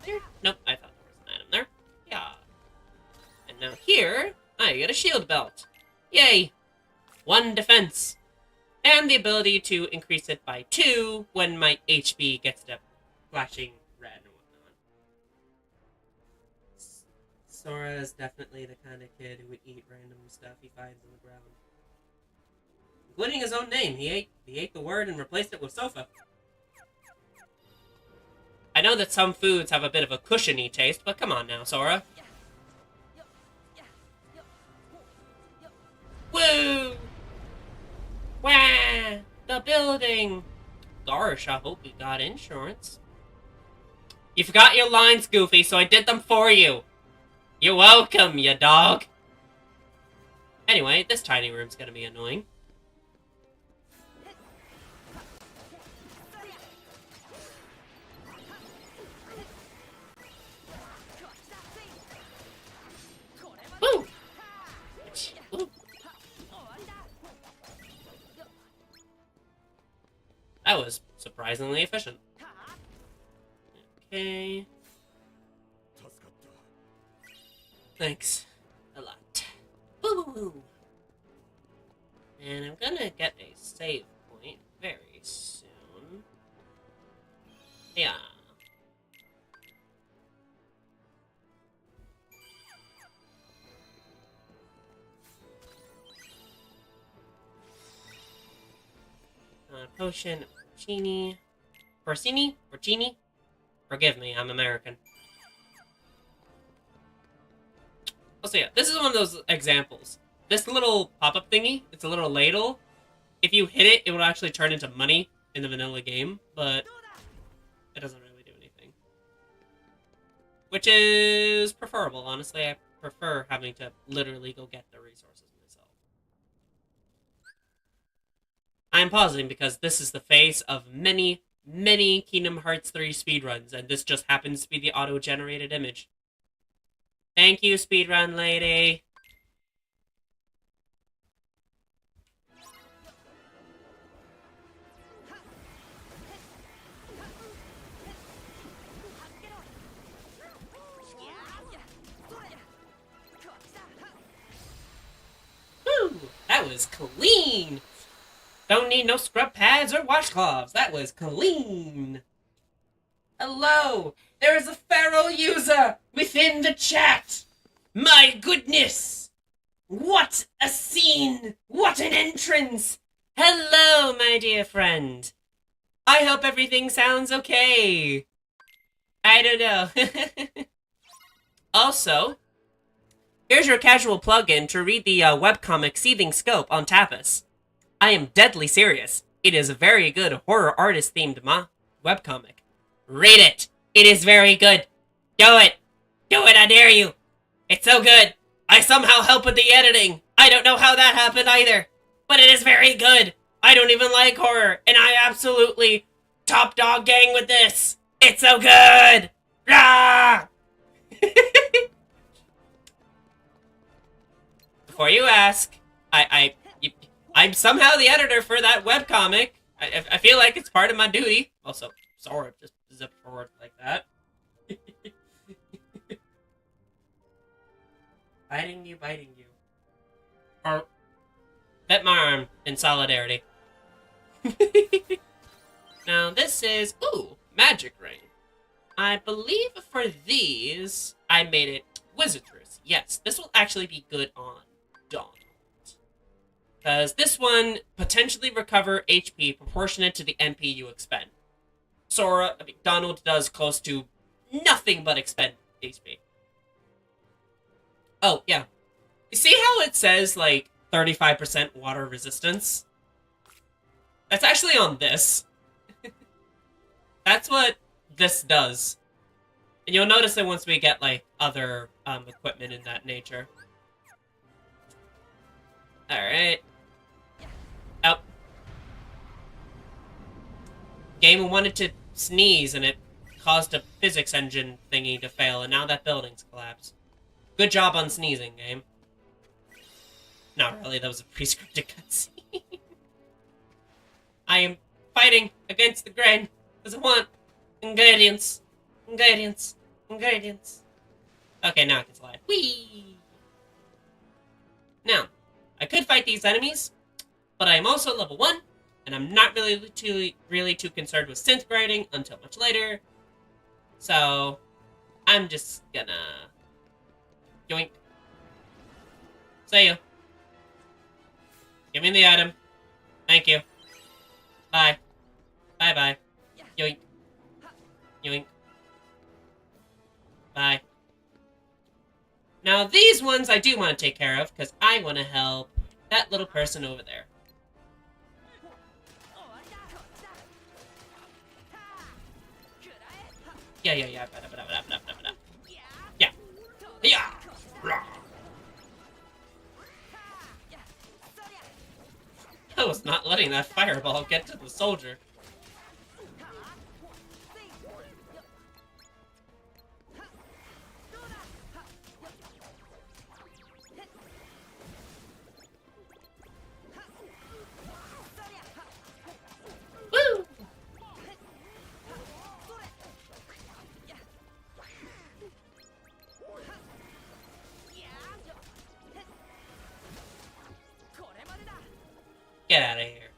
Here? Nope, I thought there was an item there. Yeah. And now here, I get a shield belt. Yay! 1 defense. And the ability to increase it by 2 when my HP gets to flashing red and whatnot. Sora is definitely the kind of kid who would eat random stuff he finds on the ground. Including his own name. He ate the word and replaced it with sofa. I know that some foods have a bit of a cushiony taste, but come on now, Sora. Woo! Wah! The building! Gosh, I hope you got insurance. You forgot your lines, Goofy, so I did them for you. You're welcome, you dog. Anyway, this tiny room's gonna be annoying. surprisingly efficient. Okay. Thanks a lot. Woo! And I'm gonna get a save point very soon. Yeah. Potion, Porcini. Porcini? Forgive me, I'm American. So yeah, this is one of those examples. This little pop-up thingy, it's a little ladle. If you hit it, it will actually turn into money in the vanilla game, but it doesn't really do anything. Which is preferable, honestly. I prefer having to literally go get the resources myself. I'm pausing because this is the face of many, many Kingdom Hearts 3 speedruns, and this just happens to be the auto-generated image. Thank you, speedrun lady. Woo! That was clean! Don't need no scrub pads or washcloths. That was clean. Hello! There is a Pharaoh user within the chat! My goodness! What a scene! What an entrance! Hello, my dear friend. I hope everything sounds okay. I don't know. Also, here's your casual plug-in to read the webcomic Seething Scope on Tapas. I am deadly serious. It is a very good horror artist-themed webcomic. Read it! It is very good! Do it! Do it, I dare you! It's so good! I somehow help with the editing! I don't know how that happened either! But it is very good! I don't even like horror, and I absolutely top dog gang with this! It's so good! Ah! Before you ask, I'm somehow the editor for that webcomic. I feel like it's part of my duty. Also, Sora just zipped forward like that. Biting you. Or, bet my arm in solidarity. Now this is, ooh, magic ring. I believe for these, I made it Wizardress. Yes, this will actually be good on Donald. Because this one, potentially recover HP proportionate to the MP you expend. Donald does close to nothing but expend HP. Oh, yeah. You see how it says, like, 35% water resistance? That's actually on this. That's what this does. And you'll notice it once we get, like, other equipment in that nature. Alright. Oh. Game wanted to sneeze and it caused a physics engine thingy to fail, and now that building's collapsed. Good job on sneezing, game. Not really, that was a pre-scripted cutscene. I am fighting against the grain because I want ingredients. Ingredients. Ingredients. Okay, now I can slide. Whee! Now, I could fight these enemies, but I am also level 1, and I'm not really too concerned with synth grinding until much later. So, I'm just gonna yoink. See you. Give me the item. Thank you. Bye. Bye-bye. Yoink. Yoink. Bye. Now, these ones I do want to take care of, because I want to help that little person over there. Yeah. Yeah. I was not letting that fireball get to the soldier. Woo! Get out of here.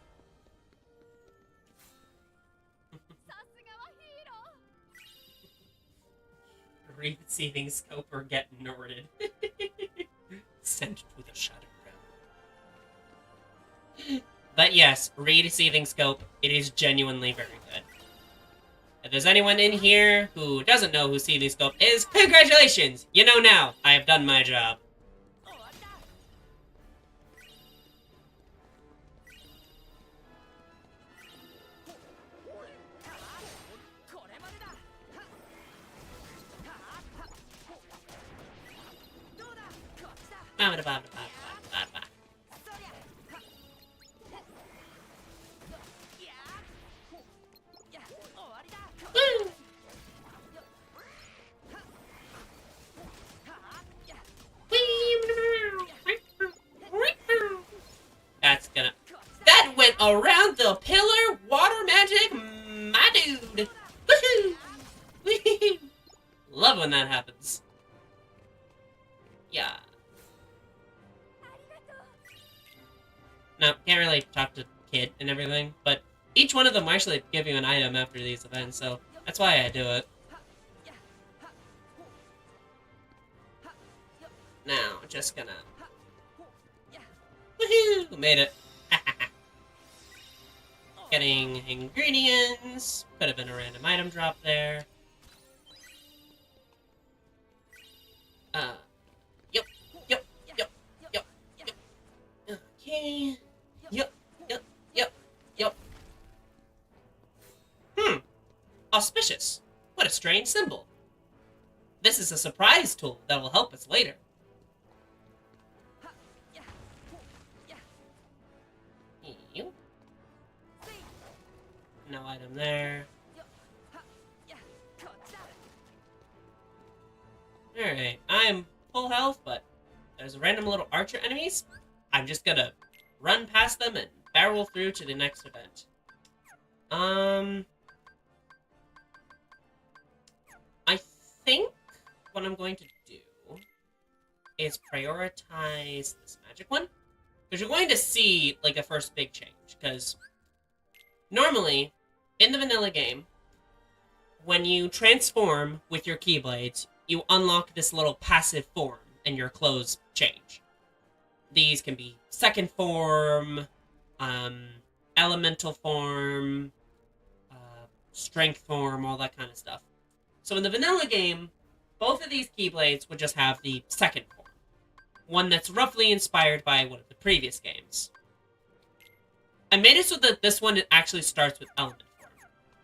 Receiving scope or get nerded. Sent to the Shadow Realm. But yes, receiving scope, it is genuinely very good. If there's anyone in here who doesn't know who receiving scope is, congratulations! You know now, I have done my job. That's gonna... That went around the pillar! Water magic, my dude! Woohoo! Woohoo! Love when that happens. Yeah. Now, can't really talk to Kid and everything, but each one of them actually give you an item after these events, so that's why I do it. Now, just gonna... Woohoo! Made it. Getting ingredients. Could have been a random item drop there. Yep. Okay. Yep. Auspicious. What a strange symbol. This is a surprise tool that will help us later. No item there. Alright, I'm full health, but there's random little archer enemies. I'm just gonna run past them and barrel through to the next event. I think what I'm going to do is prioritize this magic one. Because you're going to see, like, a first big change. Because normally, in the vanilla game, when you transform with your Keyblades, you unlock this little passive form, and your clothes change. These can be second form, elemental form, strength form, all that kind of stuff. So in the vanilla game, both of these Keyblades would just have the second form. One that's roughly inspired by one of the previous games. I made it so that this one actually starts with element form.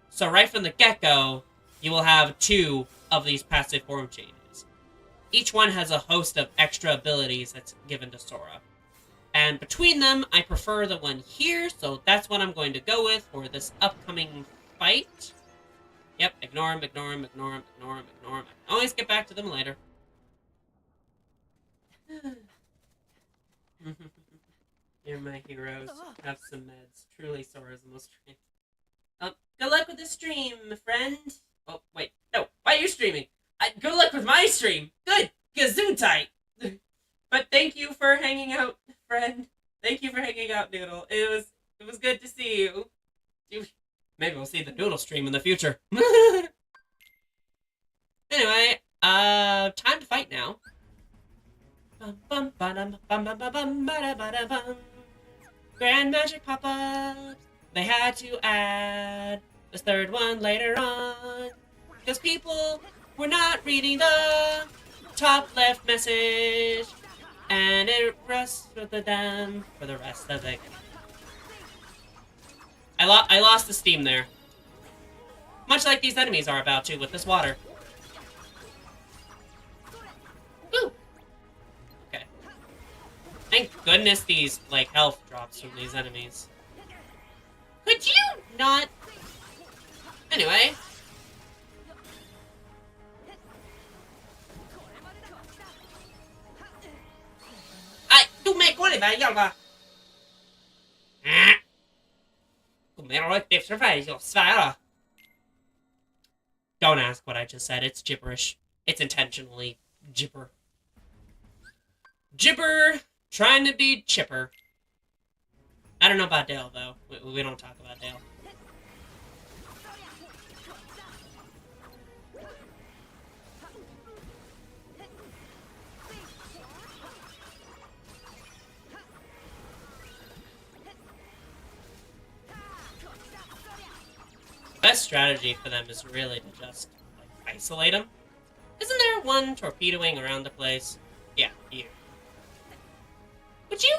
So right from the get-go, you will have 2 of these passive form changes. Each one has a host of extra abilities that's given to Sora. And between them, I prefer the one here, so that's what I'm going to go with for this upcoming fight. Yep, ignore him. I can always get back to them later. You're my heroes. Have some meds. Truly, Sora's the most trained. Good luck with the stream, friend. Oh, wait. No, why are you streaming? Good luck with my stream. Good. Gesundheit. But thank you for hanging out, friend. Thank you for hanging out, Noodle. It was good to see you. Maybe we'll see the Noodle stream in the future. Anyway, time to fight now. Grand magic pop-ups. They had to add this third one later on. Because people were not reading the top left message. And it rests with them for the rest of the game. I lost the steam there. Much like these enemies are about to with this water. Woo! Okay. Thank goodness these, like, health drops from these enemies. Could you not? Anyway. Tu me cuore vai jobba. Don't ask what I just said. It's gibberish. It's intentionally gibber. Gibber, trying to be chipper. I don't know about Dale, though. We don't talk about Dale. The best strategy for them is really to just like, isolate them. Isn't there one torpedoing around the place? Yeah, you. Would you?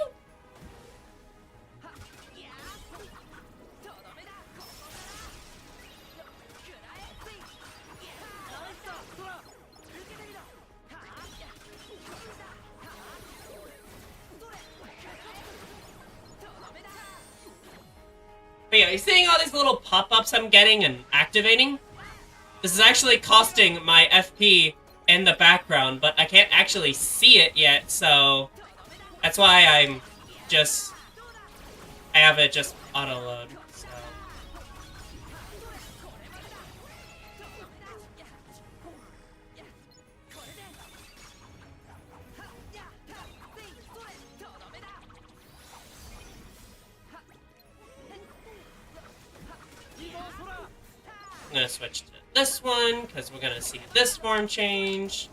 But yeah, you seeing all these little pop-ups I'm getting and activating? This is actually costing my FP in the background, but I can't actually see it yet, so that's why I have it just auto-load, so. I'm gonna switch to this one, because we're gonna see this form change.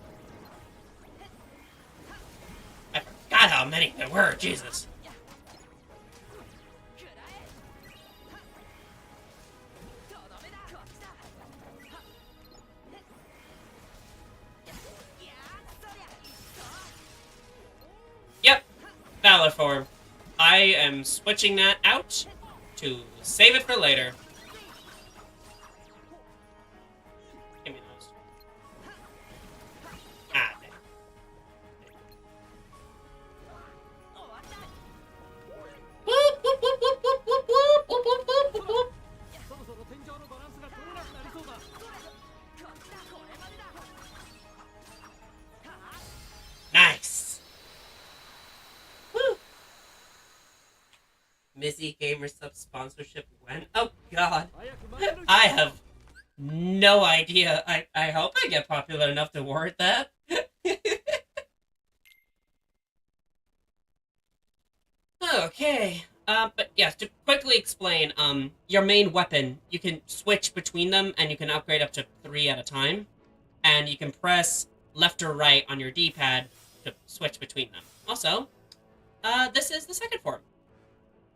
I forgot how many there were, Jesus. Yep, Valor form. I am switching that out to save it for later. Give me those. Ah, damn. Nice. Woo. MiziraGamez sub sponsorship when? Oh god. I have no idea. I hope I get popular enough to warrant that. Okay. But yes, to quickly explain, your main weapon, you can switch between them and you can upgrade up to 3 at a time. And you can press left or right on your D-pad to switch between them. Also, this is the second form.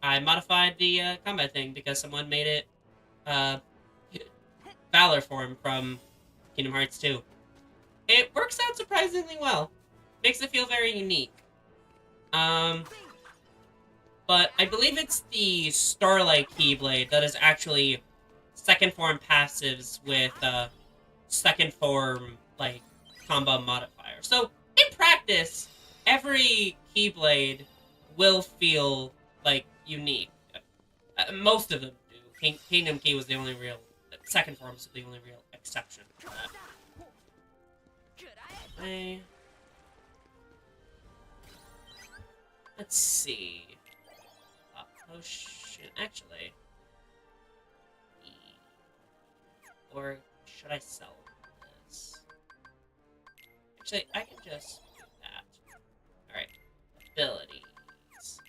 I modified the combat thing because someone made it Valor form from Kingdom Hearts 2. It works out surprisingly well. Makes it feel very unique. But I believe it's the Starlight Keyblade that is actually second form passives with second form like combo modifier. So in practice, every Keyblade will feel like unique. Most of them do. Kingdom Key was the only real second form is the only real exception to that. Okay. Let's see. Potion, actually. Or should I sell this? Actually, I can just do that. Alright. Abilities.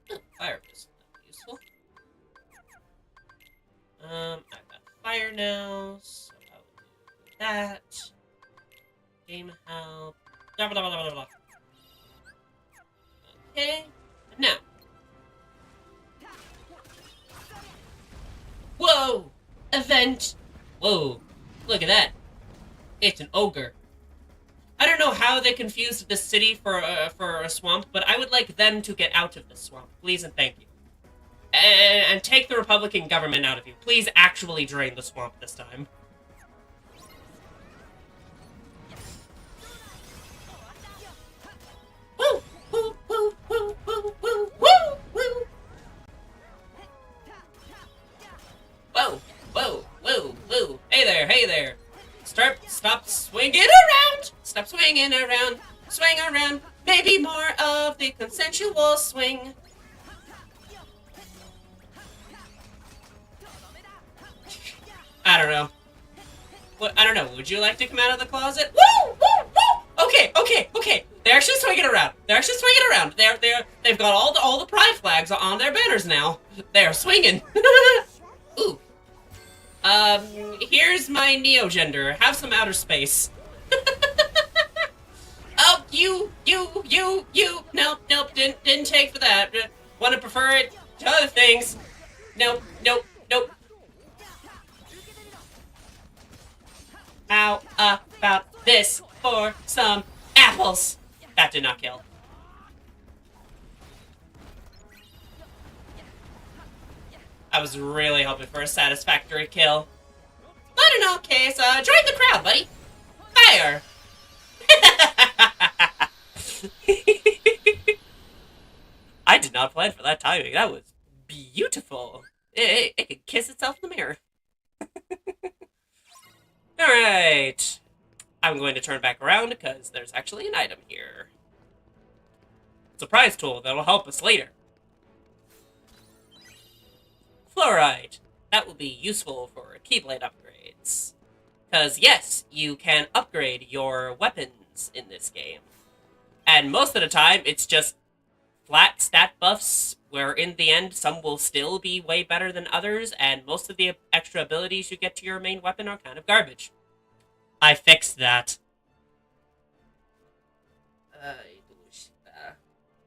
Oh, fire was useful. I've got fire now, so I will do that. Game help. Blah, blah, blah, blah, blah. Okay. Now. Whoa! Event! Whoa. Look at that. It's an ogre. I don't know how they confused the city for a swamp, but I would like them to get out of the swamp. Please and thank you. And take the Republican government out of you. Please actually drain the swamp this time. Woo! Woo! Woo! Woo! Woo! Woo! Woo! Woo! Whoa! Whoa! Whoa! Whoa! Hey there! Hey there! Stop swinging around! Stop swinging around! Swing around! Maybe more of the consensual swing. I don't know. What? I don't know. Would you like to come out of the closet? Woo! Woo! Woo! Okay. They're actually swinging around. They've got all the pride flags on their banners now. They're swinging. Ooh. Here's my neo-gender. Have some outer space. Oh, you. Nope, didn't take for that. Want to prefer it to other things. Nope. How about this for some apples? That did not kill. I was really hoping for a satisfactory kill. But in all case, join the crowd, buddy. Fire! I did not plan for that timing. That was beautiful. It could kiss itself in the mirror. Alright. I'm going to turn back around because there's actually an item here. It's a prize tool that will help us later. Fluoride. That will be useful for Keyblade upgrades. Because, yes, you can upgrade your weapons in this game. And most of the time, it's just flat stat buffs, where in the end, some will still be way better than others, and most of the extra abilities you get to your main weapon are kind of garbage. I fixed that.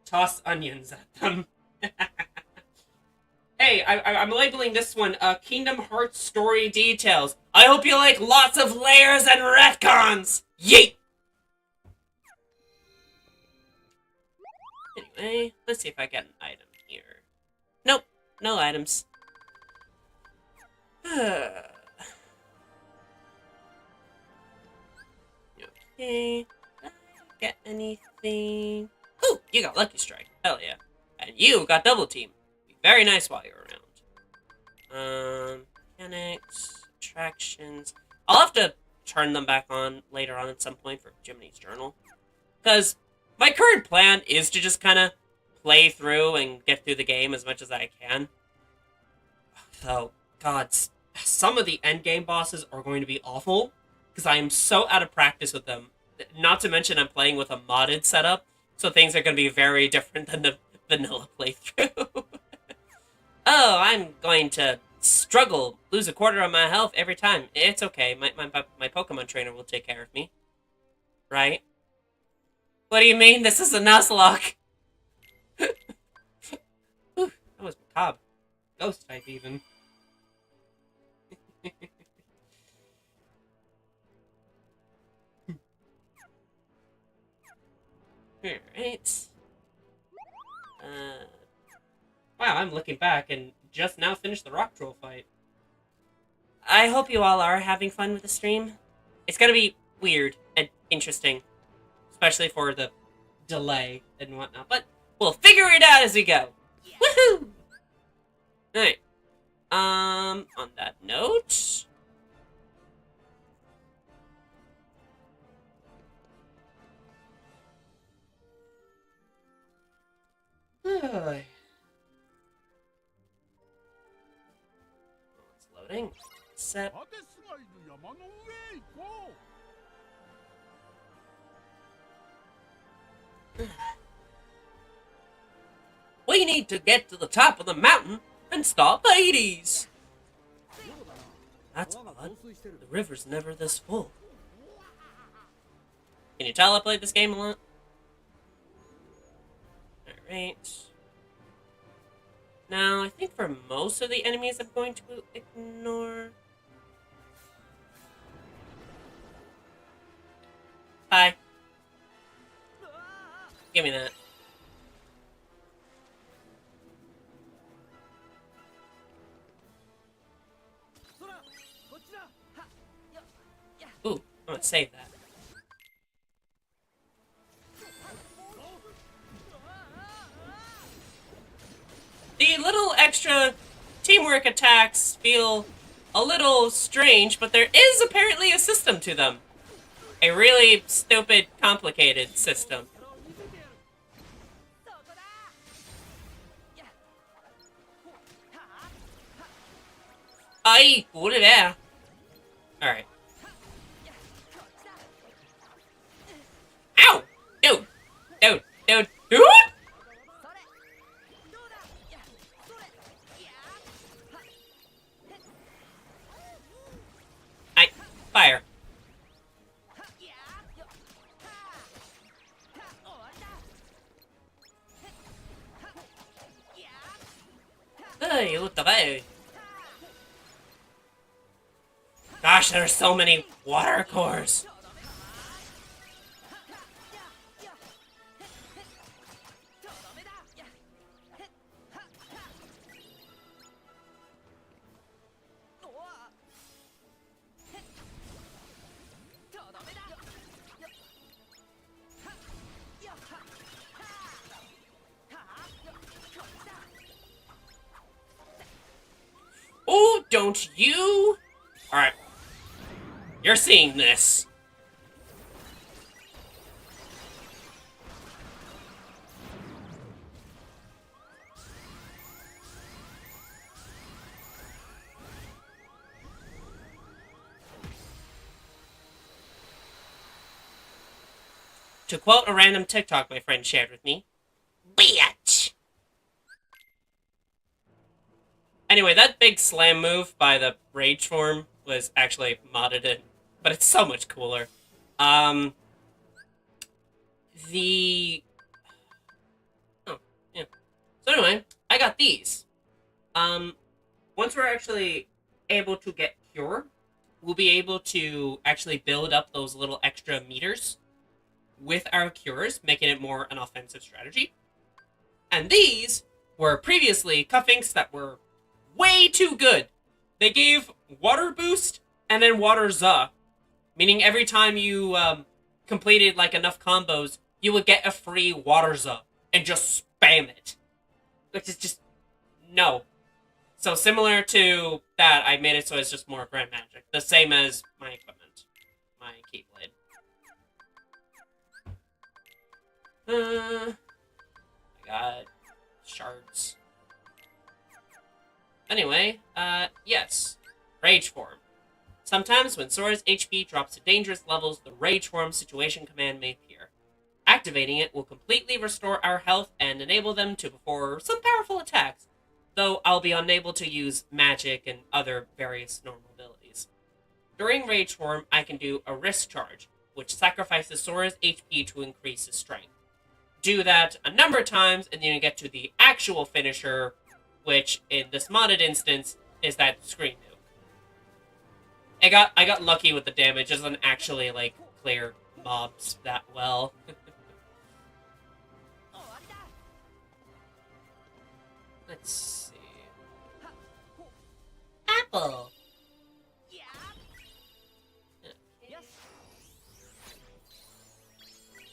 Toss onions at them. Hey, I'm labeling this one, Kingdom Hearts Story Details. I hope you like lots of layers and retcons! Yeet! Anyway, let's see if I get an item here. Nope, no items. Okay, did I get anything? Ooh, you got Lucky Strike. Hell yeah. And you got Double Team. Be very nice while you're around. Mechanics, attractions. I'll have to turn them back on later on at some point for Jiminy's Journal. Because my current plan is to just kind of play through and get through the game as much as I can. Though, God, some of the endgame bosses are going to be awful, because I am so out of practice with them. Not to mention I'm playing with a modded setup, so things are going to be very different than the vanilla playthrough. Oh, I'm going to struggle, lose a quarter of my health every time. It's okay, my Pokemon trainer will take care of me. Right? What do you mean this is a Nuzlocke? Whew, that was macabre. Ghost type, even. Alright. Wow, I'm looking back and just now finished the rock troll fight. I hope you all are having fun with the stream. It's gonna be weird and interesting. Especially for the delay and whatnot. But we'll figure it out as we go. Woohoo! Alright. On that note... It's loading. Set. We need to get to the top of the mountain and stop Hades. That's odd. The river's never this full. Can you tell I played this game a lot? Alright. Now, I think for most of the enemies I'm going to ignore... Hi. Give me that. Ooh, I'm gonna save that. The little extra teamwork attacks feel a little strange, but there is apparently a system to them. A really stupid, complicated system. Ay, over there. Alright. gosh, there are so many water cores. Oh, don't you? Alright. You're seeing this. To quote a random TikTok my friend shared with me, bitch! Anyway, that big slam move by the Rage form was actually modded in, but it's so much cooler. Oh, yeah. So anyway, I got these. Once we're actually able to get Cure, we'll be able to actually build up those little extra meters with our Cures, making it more an offensive strategy. And these were previously cufflinks that were way too good. They gave water boost and then water za, meaning every time you completed like enough combos, you would get a free water za and just spam it, which is just no. So similar to that, I made it so it's just more grand magic, the same as my equipment, my keyblade. I got shards. Anyway, yes. Rage form. Sometimes when Sora's HP drops to dangerous levels, the Rage form situation command may appear. Activating it will completely restore our health and enable them to perform some powerful attacks, though I'll be unable to use magic and other various normal abilities. During Rage form, I can do a risk charge, which sacrifices Sora's HP to increase his strength. Do that a number of times, and then you get to the actual finisher, which in this modded instance is that screen nuke. I got lucky with the damage. It doesn't actually like clear mobs that well. Let's see. Apple.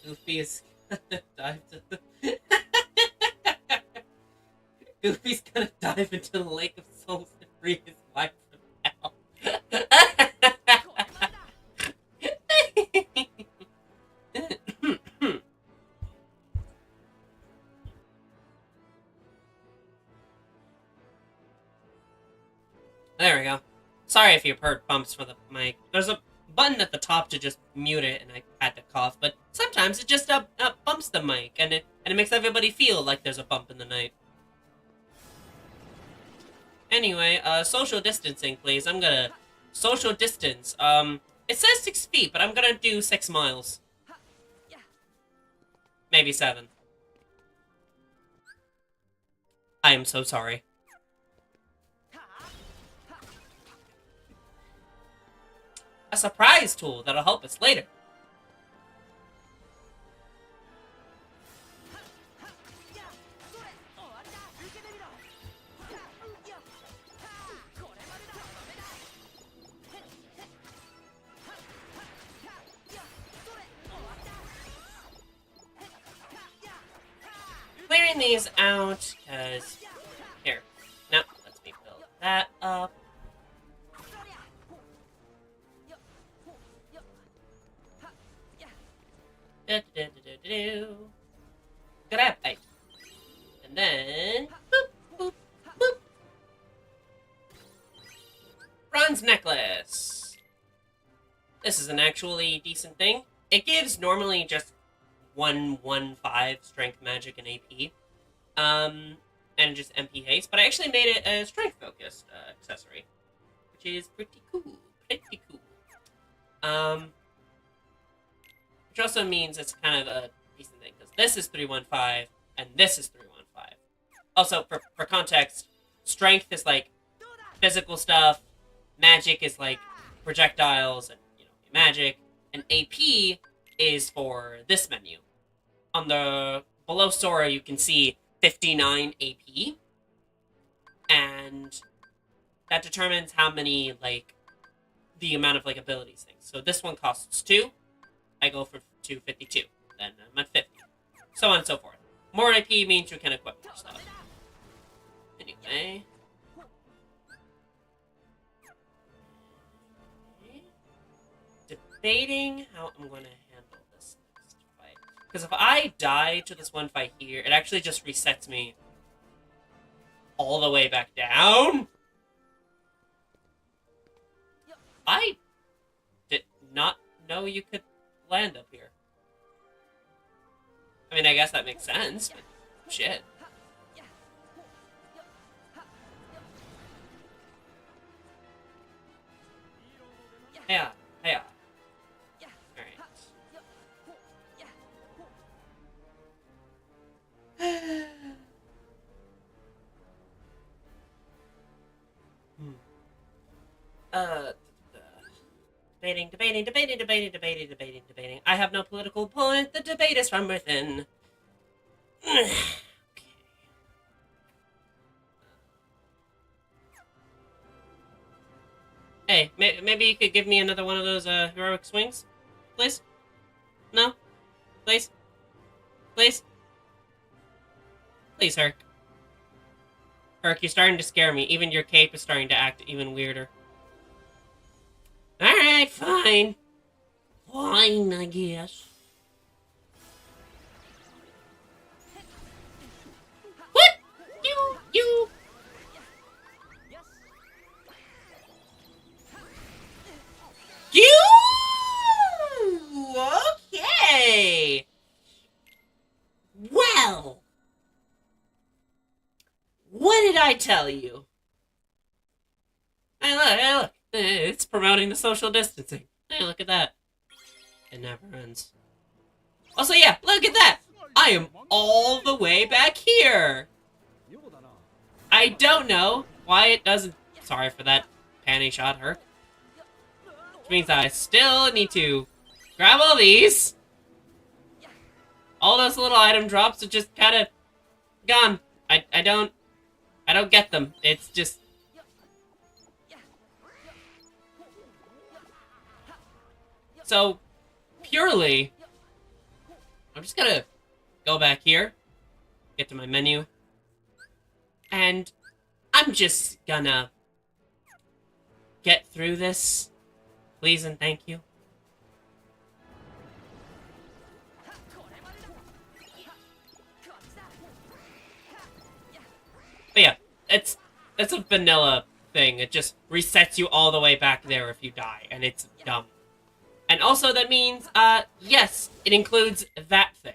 Goofy is gonna dive to the Goofy's gonna dive into the lake of souls and free his wife from hell. There we go. Sorry if you've heard bumps for the mic. There's a button at the top to just mute it, and I had to cough, but sometimes it just bumps the mic, and it makes everybody feel like there's a bump in the night. Anyway, social distancing, please. I'm gonna social distance. It says 6 feet, but I'm gonna do 6 miles. Maybe 7. I am so sorry. A surprise tool that'll help us later. Clearing these out, because... Here. No, let's me build that up. Grab it. And then... Boop, boop, boop. Bronze necklace. This is an actually decent thing. It gives normally just 115 strength, magic, and AP. And just MP haste, but I actually made it a strength focused accessory, which is pretty cool. Pretty cool. Which also means it's kind of a decent thing, because this is 315, and this is 315. Also, for context, strength is like physical stuff, magic is like projectiles and magic, and AP is for this menu. On the below Sora, you can see 59 AP, and that determines how many the amount of abilities things. So this one costs 2. I go for 252. Then I'm at 50. So on and so forth. More AP means you can equip more stuff. Anyway. Debating how I'm going to handle this next fight. Because if I die to this one fight here, it actually just resets me all the way back down. I did not know you could land up here. I mean, I guess that makes sense, but shit. Yeah, yeah. Alright. Debating. I have no political opponent. The debate is from within. Okay. Hey, maybe you could give me another one of those heroic swings, please? No? Please? Please? Please, Herc. Herc, you're starting to scare me. Even your cape is starting to act even weirder. Alright, fine. Fine, I guess. What? You. Okay. Well. What did I tell you? Hey, look. It's promoting the social distancing. Hey, look at that. It never ends. Also, yeah, look at that! I am all the way back here! I don't know why it doesn't... Sorry for that panty shot, Herc. Which means that I still need to grab all these. All those little item drops are just kind of gone. I don't get them. It's just... So, purely, I'm just gonna go back here, get to my menu, and I'm just gonna get through this, please and thank you. But yeah, it's a vanilla thing. It just resets you all the way back there if you die, and it's dumb. And also that means, yes, it includes that thing.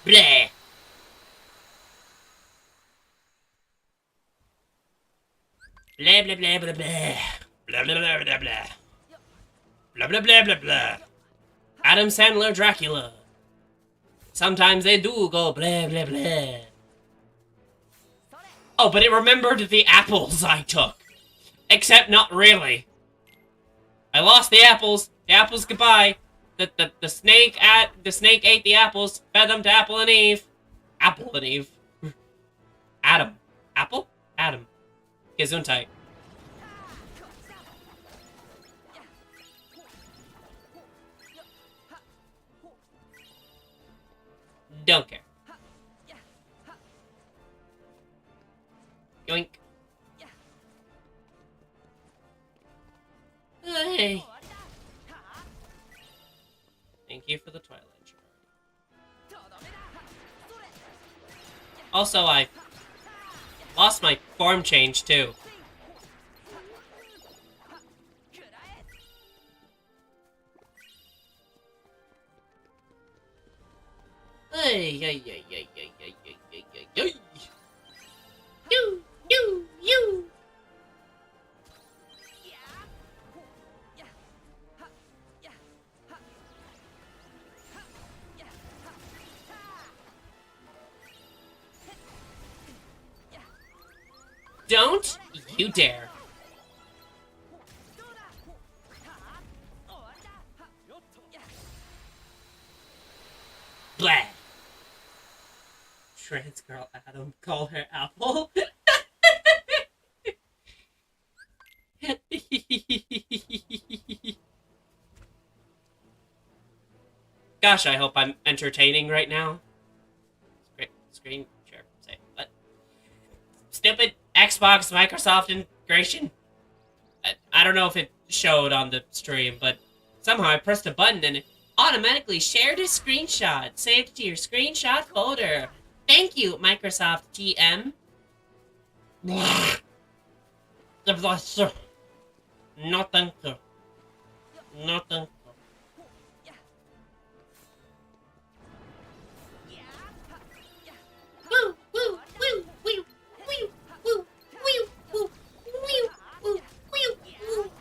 Bleh. Blah, blah, blah, blah, blah. Blah, blah, blah, blah, blah. Blah, blah, blah, blah, blah. Adam Sandler Dracula. Sometimes they do go blah, blah, blah. Oh, but it remembered the apples I took. Except not really. I lost the apples. The apples goodbye. The snake ate the apples, fed them to Apple and Eve. Apple and Eve. Adam. Apple? Adam. Gesundheit. Don't care. Yoink. Hey. Thank you for the Twilight Shard. Also, I lost my form change, too. Hey, You. Don't you dare. Blah. Trans girl Adam, call her Apple. Gosh, I hope I'm entertaining right now. Great screen share. Say what? Stupid Xbox Microsoft integration. I don't know if it showed on the stream, but somehow I pressed a button and it automatically shared a screenshot. Saved to your screenshot folder. Thank you, Microsoft GM. No thank you. No thank you. Woo, woo, woo, woo, woo, woo, woo, woo, woo, woo, woo.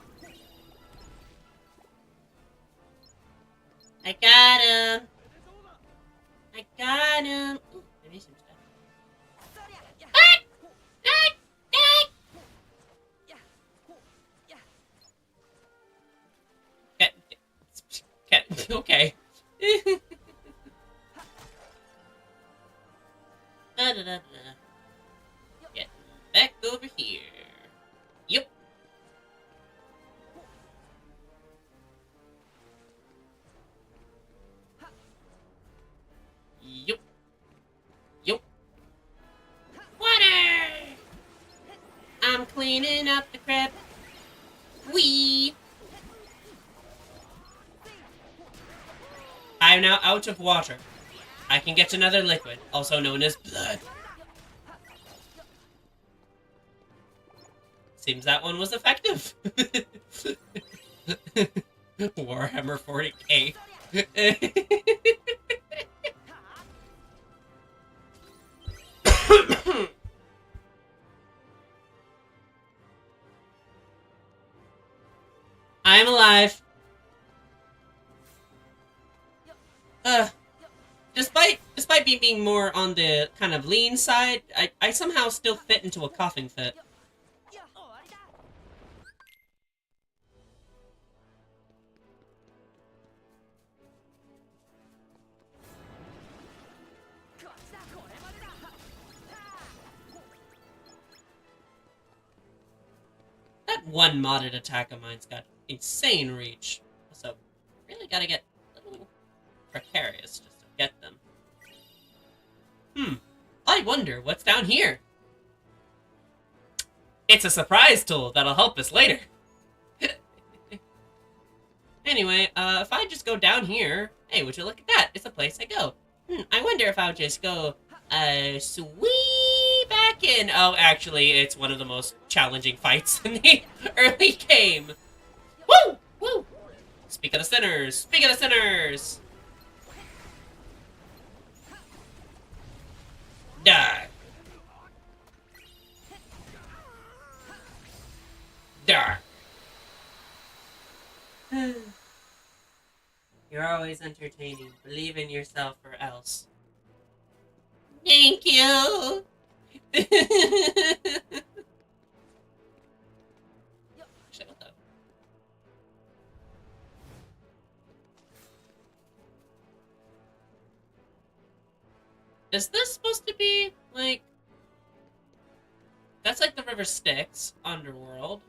I got him. I got him. Ooh, I made some stuff. Ah! Ah! Ah! Okay. Get back over here. Yep. Yup. Yup. Water! I'm cleaning up the crap. Wee! I'm now out of water. I can get another liquid, also known as blood. Seems that one was effective. Warhammer 40k. I'm alive. Despite me being more on the kind of lean side, I somehow still fit into a coughing fit. That one modded attack of mine's got insane reach. So, really gotta get a little precarious just to get them. I wonder what's down here. It's a surprise tool that'll help us later. Anyway, if I just go down here... Hey, would you look at that? It's a place I go. I wonder if I'll just go, sweep back in. Oh, actually, it's one of the most challenging fights in the early game. Woo! Woo! Speak of the sinners! Speak of the sinners! Die! Die! You're always entertaining. Believe in yourself or else. Thank you! Shit, what the? Is this supposed to be, like... That's like the River Styx, Underworld,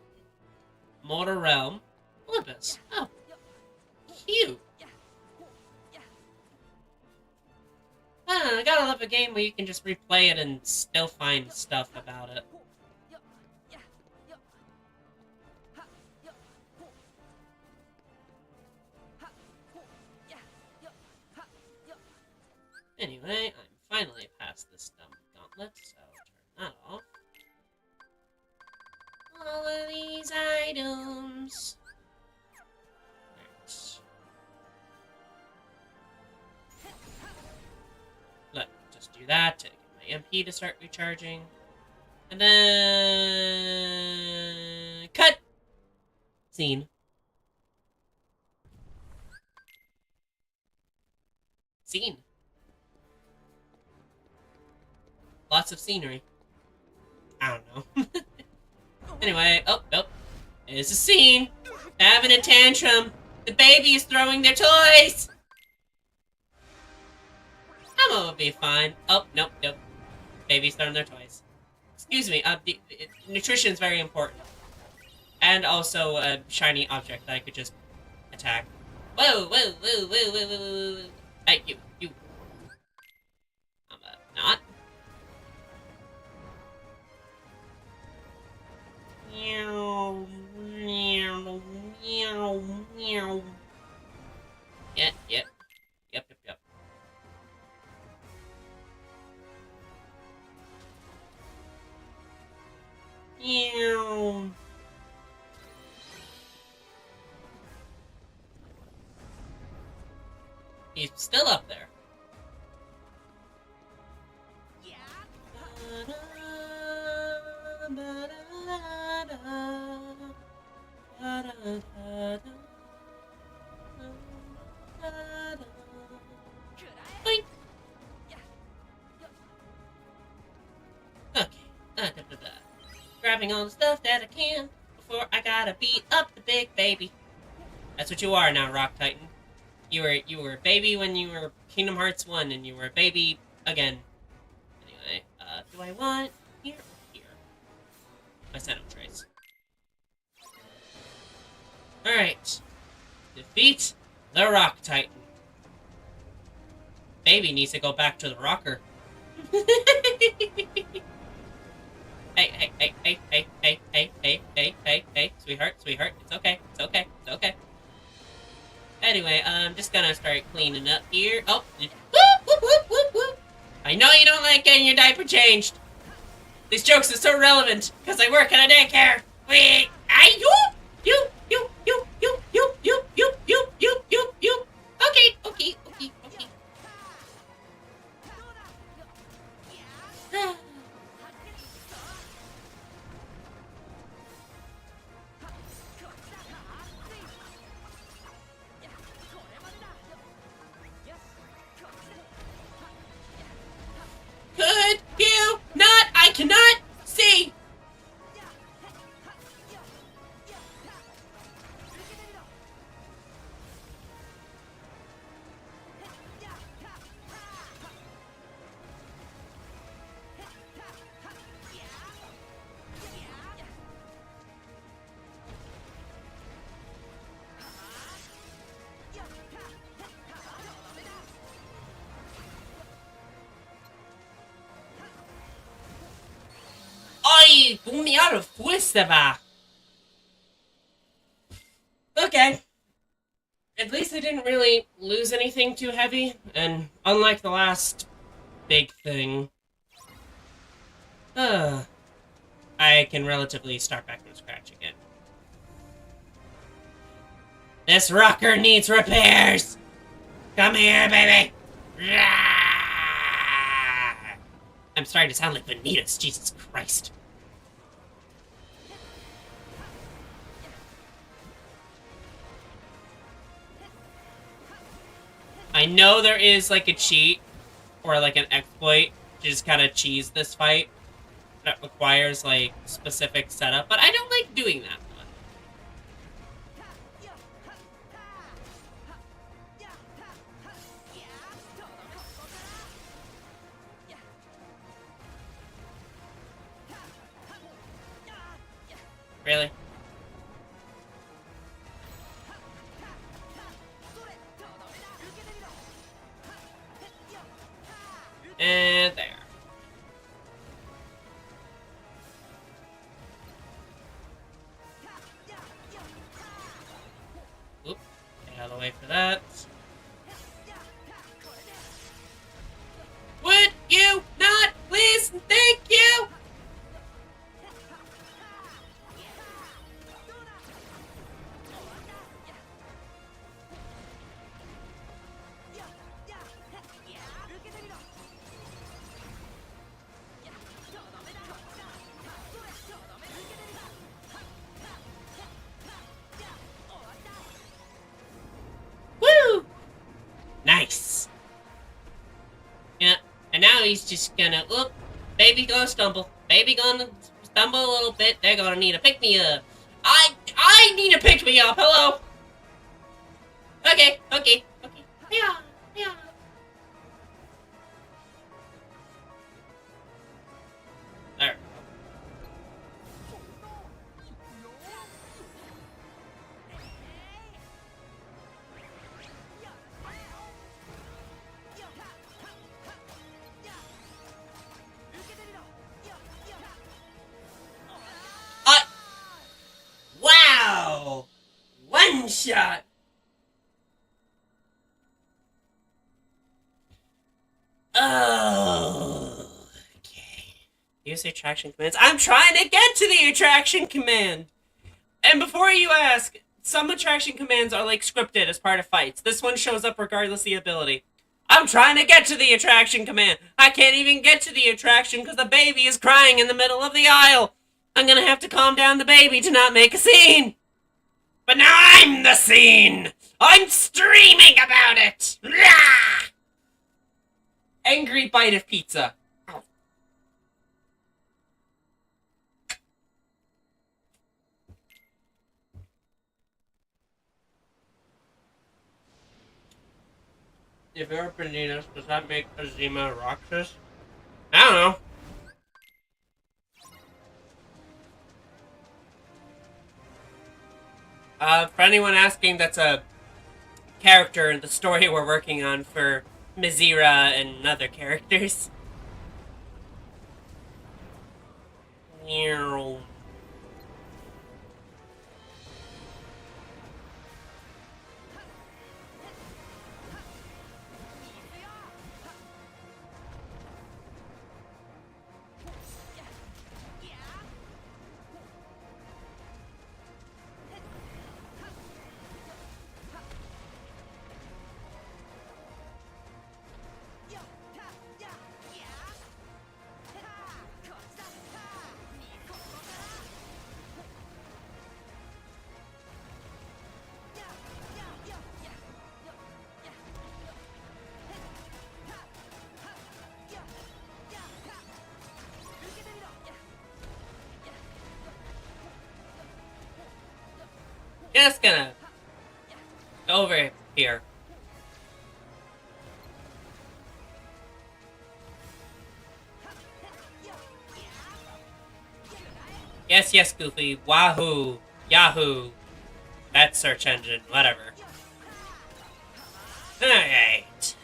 Mortal Realm, Olympus. Oh. Cute. I gotta love a game where you can just replay it and still find stuff about it. Anyway, I'm finally past this dumb gauntlet, so turn that off. All of these items. Right. Let me just do that to get my MP to start recharging. And then... Cut! Scene. Scene. Lots of scenery. I don't know. Anyway, oh, there's a scene. Having a tantrum. The baby is throwing their toys. Emma will be fine. Oh, nope. Baby's throwing their toys. Excuse me, nutrition is very important. And also a shiny object that I could just attack. Whoa. Hey, you. Not. Meow. Yep. Meow. He's still up there. Boink. Okay. Grabbing all the stuff that I can before I gotta beat up the big baby. That's what you are now, Rock Titan. You were a baby when you were Kingdom Hearts 1, and you were a baby again. Anyway, do I want here or here? My setup trace. Alright. Defeat the Rock Titan. Baby needs to go back to the rocker. Hey, sweetheart, it's okay. Anyway, I'm just gonna start cleaning up here. Oh, whoop. I know you don't like getting your diaper changed. These jokes are so relevant, because I work at a daycare. Wait, you. Okay. Could you not? I cannot see. Ay, puñado fuese va. Okay. At least I didn't really lose anything too heavy, and unlike the last big thing, I can relatively start back from scratch again. This rocker needs repairs! Come here, baby! I'm starting to sound like Vanitas, Jesus Christ. I know there is like a cheat or like an exploit to just kind of cheese this fight that requires like specific setup, but I don't like doing that one. Really? And there. Oop. Get out of the way for that. Would you not please? Thank you! Nice. Yeah, and now he's just gonna, baby gonna stumble. Baby gonna stumble a little bit, they're gonna need a pick-me-up. I need a pick-me-up, hello! Okay. Yeah. There. Wow! One shot! Oh, okay. Use the attraction commands. I'm trying to get to the attraction command! And before you ask, some attraction commands are like scripted as part of fights. This one shows up regardless of the ability. I'm trying to get to the attraction command. I can't even get to the attraction because the baby is crying in the middle of the aisle. I'm gonna have to calm down the baby to not make a scene. But now I'm the scene! I'm streaming about it! Blah! Angry bite of pizza. If you're Beninas, does that make Azima Roxas? I don't know. For anyone asking, that's a character in the story we're working on for Mizira and other characters. Just gonna go over here. Yes, Goofy. Wahoo. Yahoo. That search engine. Whatever. Alright.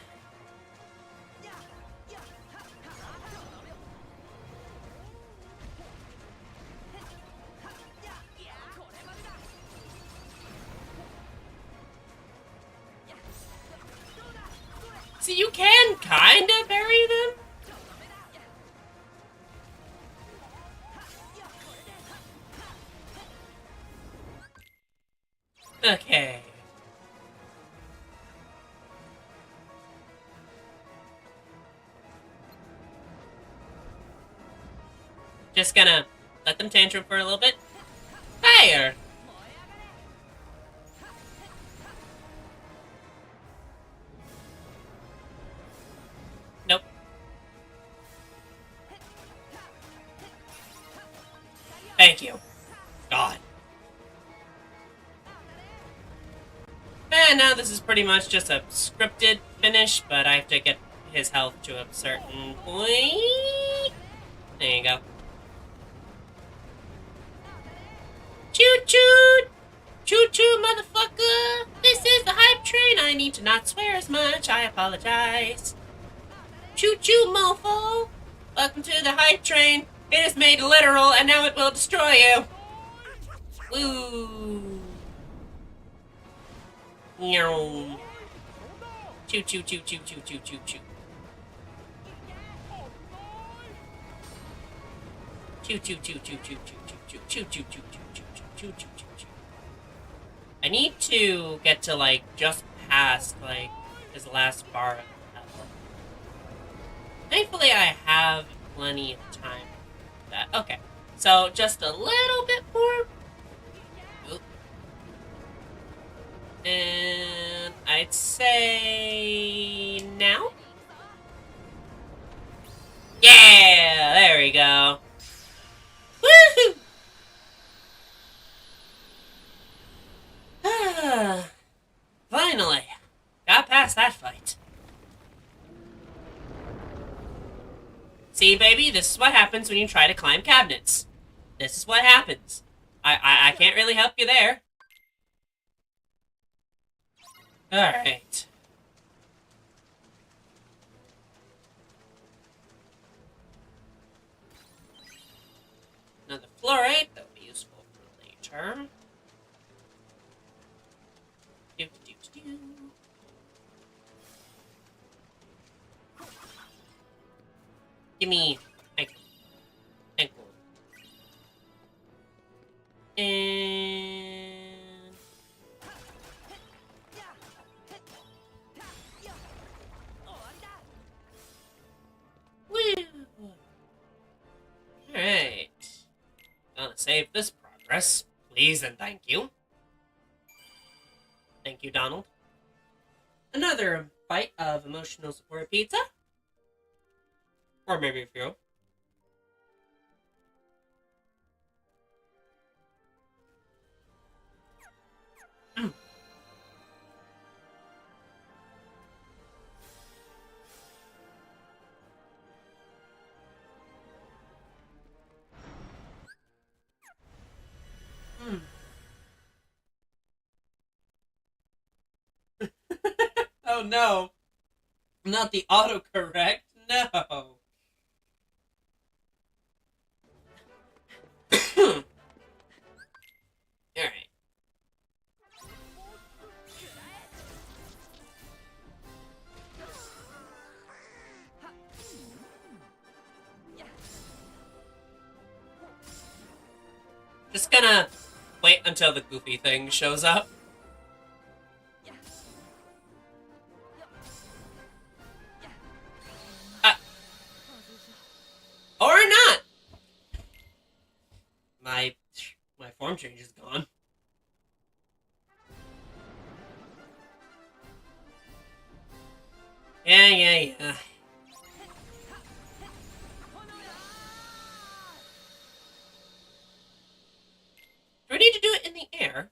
So you can kinda bury them? Okay. Just gonna let them tantrum for a little bit. Fire! Nope. Thank you. God. And now this is pretty much just a scripted finish, but I have to get his health to a certain point. There you go. Choo-choo! Choo-choo, motherfucker! This is the hype train. I need to not swear as much. I apologize. Choo-choo, mofo! Welcome to the hype train. It is made literal, and now it will destroy you. Woo! Meow. Choo-choo. I need to get to, like, just past, like, his last bar of health. Thankfully, I have plenty of time for that. Okay, so just a little bit more. Oop. And I'd say now. Yeah, there we go. Woo! past that fight. See, baby, this is what happens when you try to climb cabinets. This is what happens. I can't really help you there. Alright. Another fluorite, that'll be useful for later. Do. Give me ankle. And woo! Alright. Gonna save this progress, please and thank you. Thank you, Donald. Another bite of emotional support pizza. Or maybe a few. Oh no. Not the autocorrect. No. Alright. Just gonna wait until the goofy thing shows up. Or not! My form change is gone. Yeah. Do we need to do it in the air?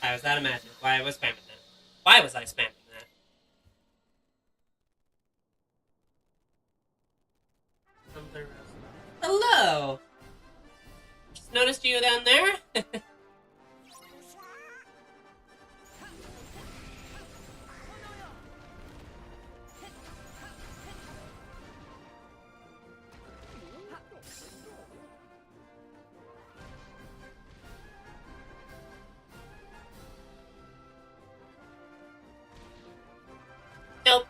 Why was that imagined? Why was spamming that? Why was I spamming that? Hello! Just noticed you down there. Nope.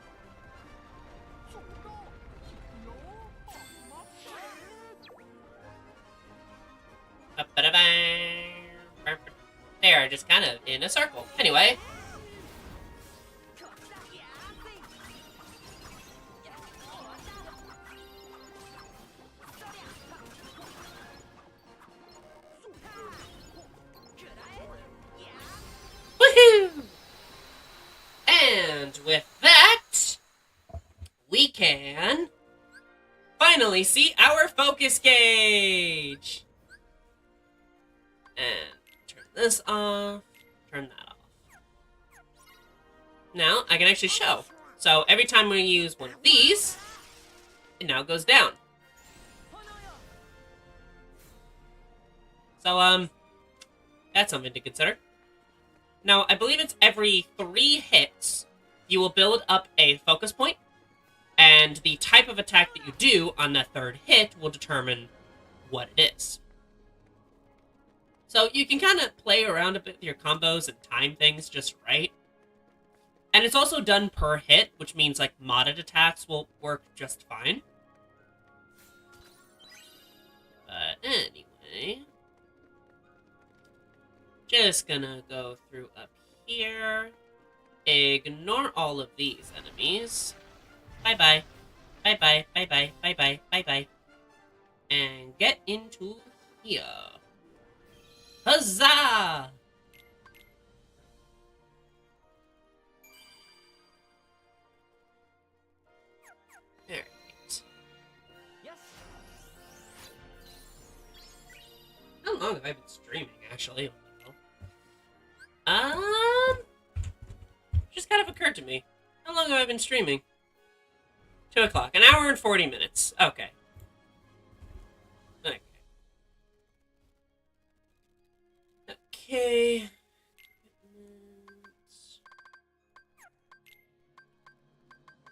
There, just kind of in a circle. Anyway. Woohoo! And with that, we can finally see our focus gauge. And turn this off, turn that off. Now, I can actually show. So, every time we use one of these, it now goes down. So, that's something to consider. Now, I believe it's every 3 hits, you will build up a focus point, and the type of attack that you do on that 3rd hit will determine what it is. So you can kind of play around a bit with your combos and time things just right. And it's also done per hit, which means like modded attacks will work just fine. But anyway, just gonna go through up here. Ignore all of these enemies. Bye-bye. Bye-bye. Bye-bye. Bye-bye. Bye-bye. And get into here. Huzzah! long have I been streaming, actually? Um, just kind of occurred to me. How long have I been streaming? 2 o'clock. An hour and 40 minutes. Okay. Okay. Okay.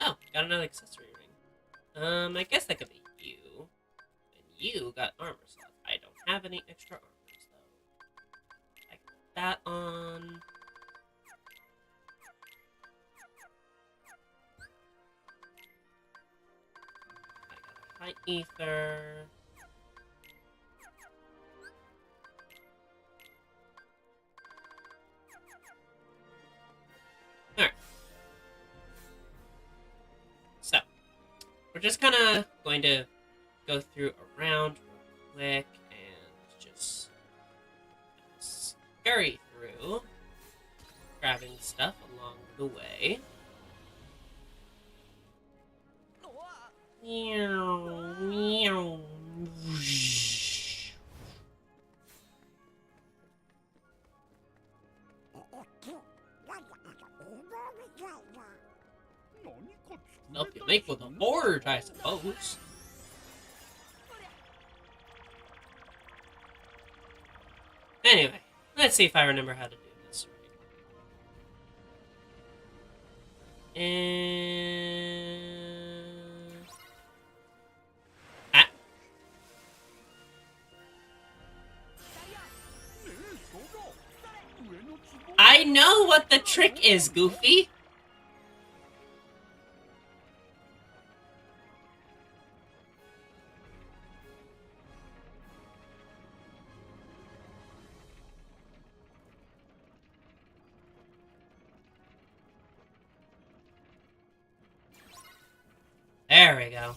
Oh, got another accessory ring. I guess that could be you. And you got armor stuff. I don't have any extra armors, though. I can put that on. I got a high ether. Alright. So, we're just kind of going to go through a round real quick and just scurry through, grabbing stuff along the way. Meow, meow. Stuff you make with a board, I suppose. Anyway, let's see if I remember how to do this right. And... Ah. I know what the trick is, Goofy! There we go.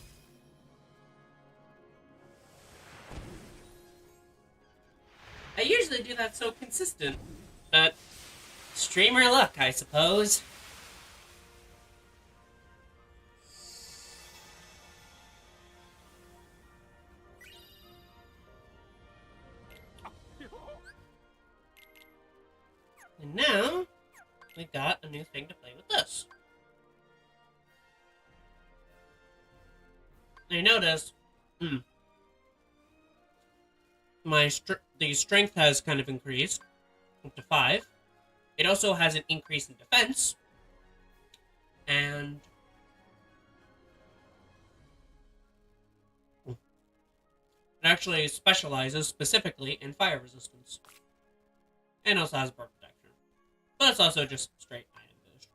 I usually do that so consistent, but streamer luck, I suppose. And now, we got a new thing to play with this. I notice, the strength has kind of increased up to 5. It also has an increase in defense, and it actually specializes specifically in fire resistance, and also has burn protection. But it's also just straight item boost.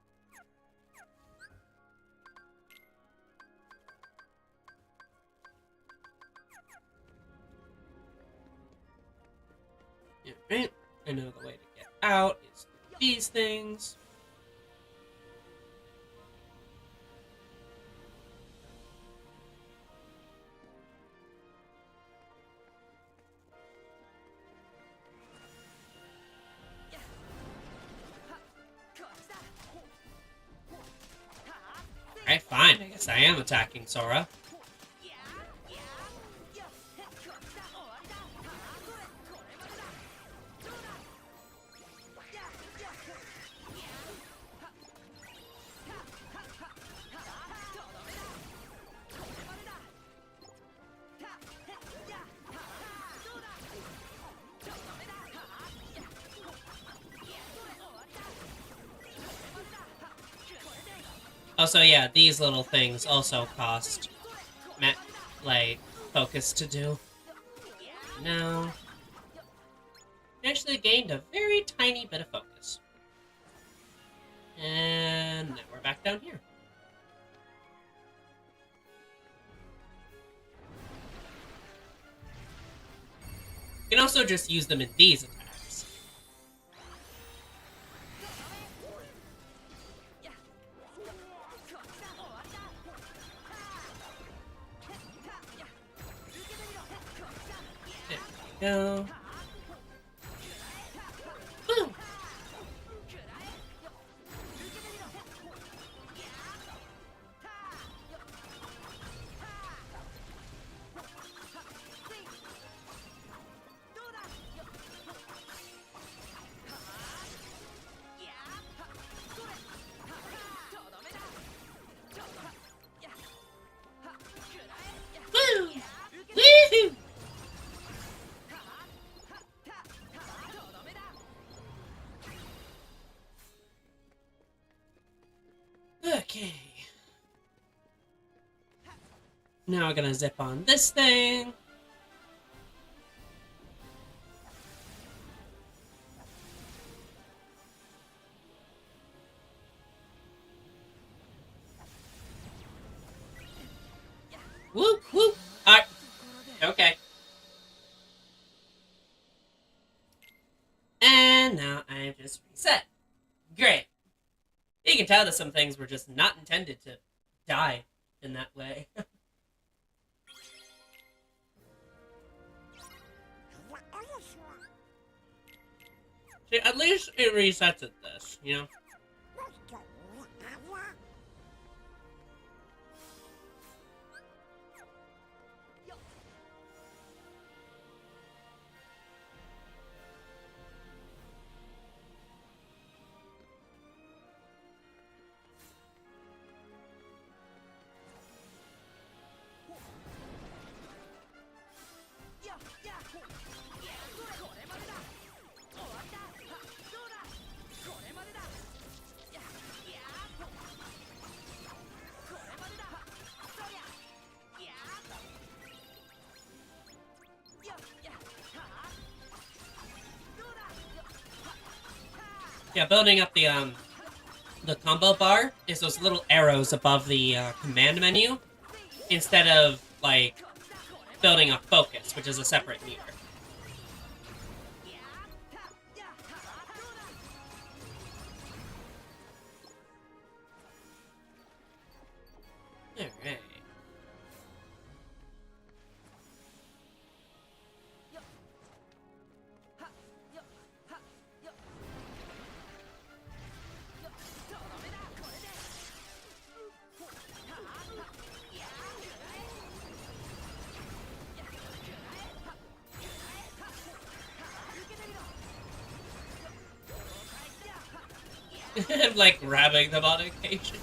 Alright, I know the way to get out is these things. Alright, fine. I guess I am attacking Sora. Also, yeah, these little things also cost, like, focus to do. Now, I actually gained a very tiny bit of focus. And now we're back down here. You can also just use them in these attacks. Go. Boom. Okay. Now we're gonna zip on this thing. Whoop, whoop. Alright. Okay. And now I've just reset. Great. You can tell that some things were just not intended to die in that way. See, at least it resets at this, you know? Yeah, building up the combo bar is those little arrows above the command menu instead of, like, building a focus, which is a separate meter. Alright. I'm like grabbing them on occasion.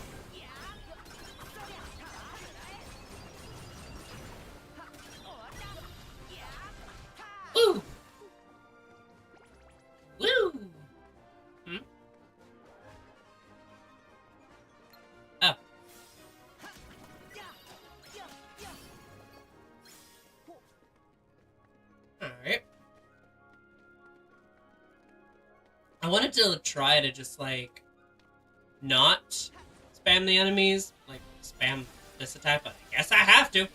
Ooh! Woo! Hmm? Oh. Alright. I wanted to try to just, like, not spam the enemies, like, spam this attack, but I guess I have to.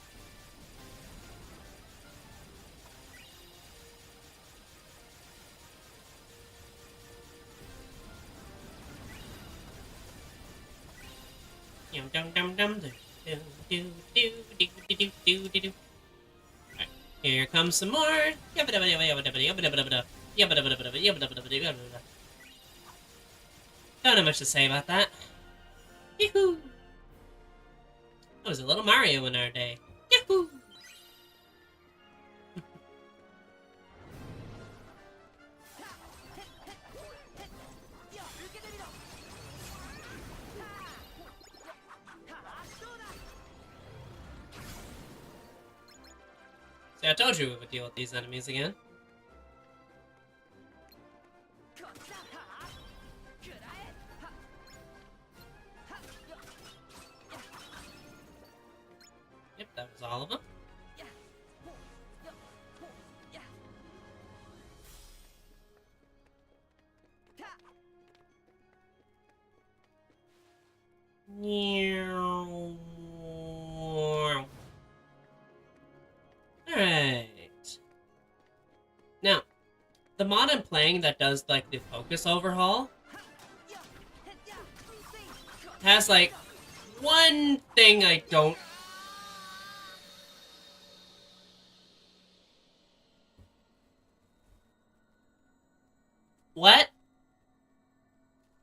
Right, here comes some more. Don't have much to say about that. Yahoo! That was a little Mario in our day. Yahoo! See, I told you we would deal with these enemies again. Yep, that was all of them. Alright. Now, the mod I'm playing that does, like, the focus overhaul has, like, one thing I don't... What?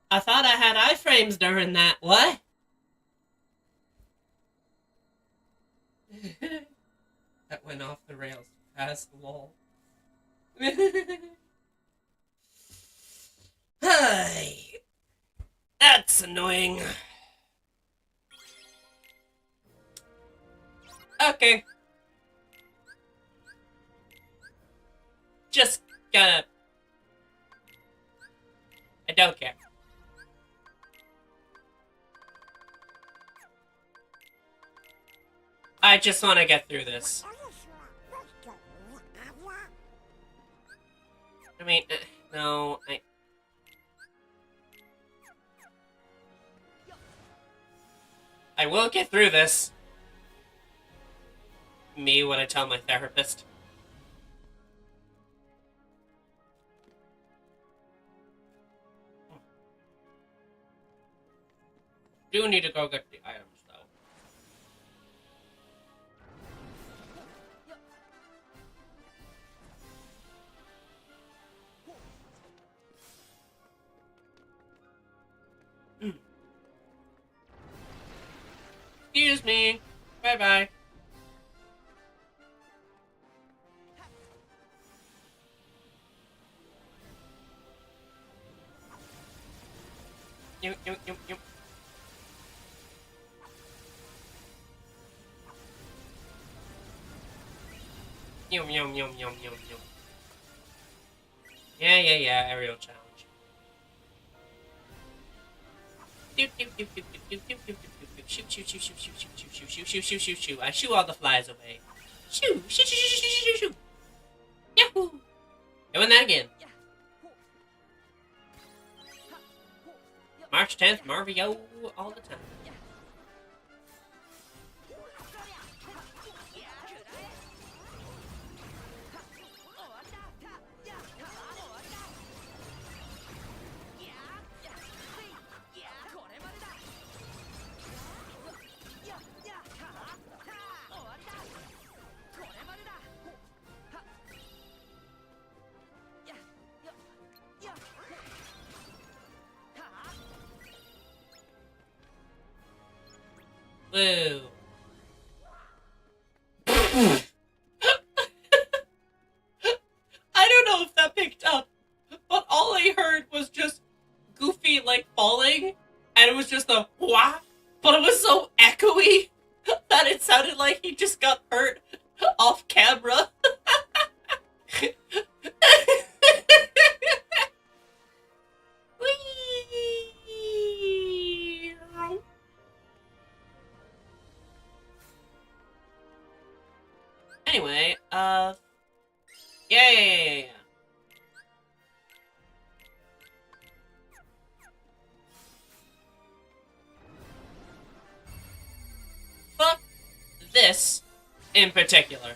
I thought I had iframes during that. What? That went off the rails past the wall. Hi. That's annoying. Okay. Just gotta... I don't care. I just want to get through this. I mean, no, I will get through this. Me, what I tell my therapist. Do need to go get the items, though. Excuse me. Bye-bye. Yum, yum, yum, yum. Yum, yum, yum, yum, yum, yum. Yeah, aerial challenge. Shoot, shoot, shoot, shoot, shoot, shoot, shoot, shoot, shoot, shoot, shoot, shoot, shoot. I shoo all the flies away. Shoo, shoot, shoot, shoot, shoot, shoot, shoot. Yahoo! Doing that again. March 10th, Mario, all the time. Woo. I don't know if that picked up, but all I heard was just Goofy, like, falling, and it was just a wah, but it was so echoey that it sounded like he just got hurt off camera. Anyway, yeah. Fuck this in particular.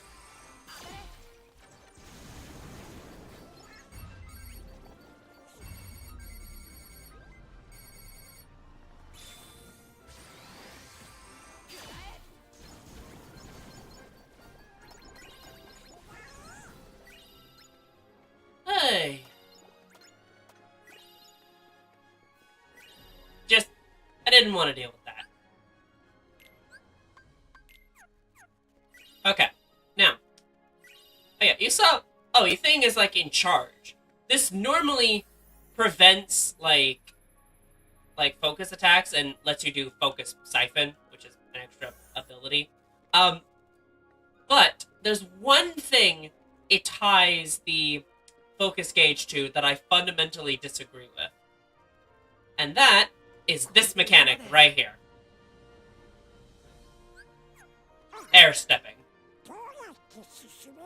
Hey. Just, I didn't want to deal with that. Okay, now. Oh yeah, you saw, oh, your thing is, like, in charge. This normally prevents, like focus attacks and lets you do focus siphon, which is an extra ability. But there's one thing it ties the focus gauge to that I fundamentally disagree with. And that is this mechanic right here. Air stepping.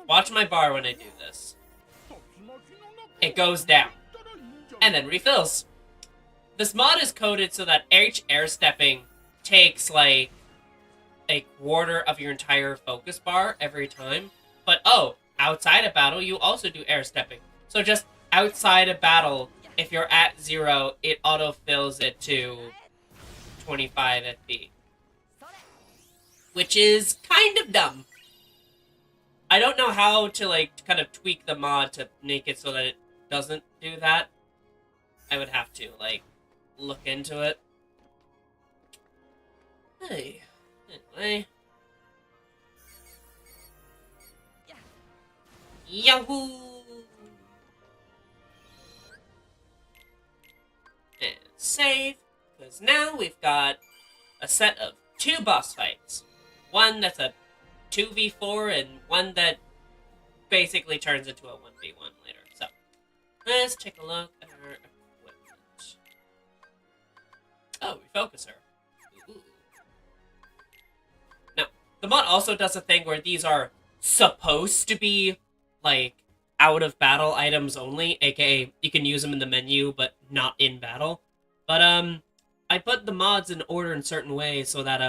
Watch my bar when I do this. It goes down. And then refills. This mod is coded so that each air stepping takes, like, a quarter of your entire focus bar every time. But, oh, outside of battle, you also do air stepping. So just outside of battle, if you're at 0, it auto-fills it to 25 FP. Which is kind of dumb. I don't know how to, like, kind of tweak the mod to make it so that it doesn't do that. I would have to, like, look into it. Hey. Anyway. Yahoo! And save, because now we've got a set of 2 boss fights. One that's a 2v4 and one that basically turns into a 1v1 later. So, let's take a look at our equipment. Oh, we focus her. Ooh. Now, The mod also does a thing where these are supposed to be, like, out-of-battle items only, aka you can use them in the menu, but not in battle. But, I put the mods in order in certain ways so that,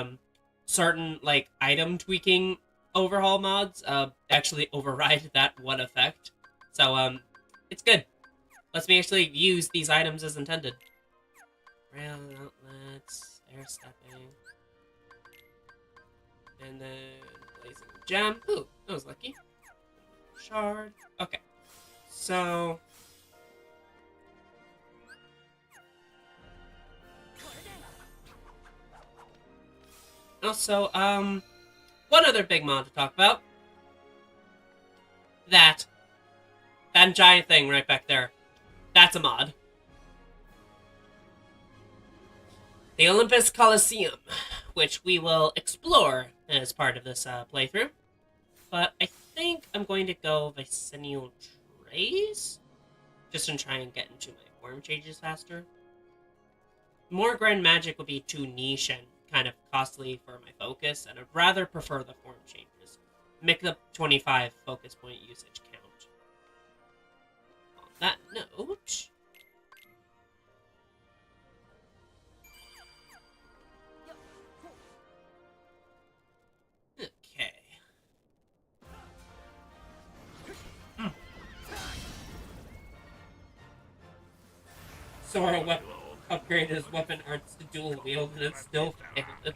certain, like, item tweaking overhaul mods, actually override that one effect. So, it's good. Lets me actually use these items as intended. Rail outlets, air stepping. And then blazing gem. Ooh, that was lucky. Shard. Okay. So also, one other big mod to talk about. That giant thing right back there. That's a mod. The Olympus Coliseum, which we will explore as part of this playthrough. But I think I'm going to go Vicenial Trays, just to try and get into my form changes faster. More Grand Magic would be too niche and kind of costly for my focus, and I'd rather prefer the form changes. Make the 25 focus point usage count. On that note... Okay. Sora upgraded his weapon arts to dual wield, and it still failed.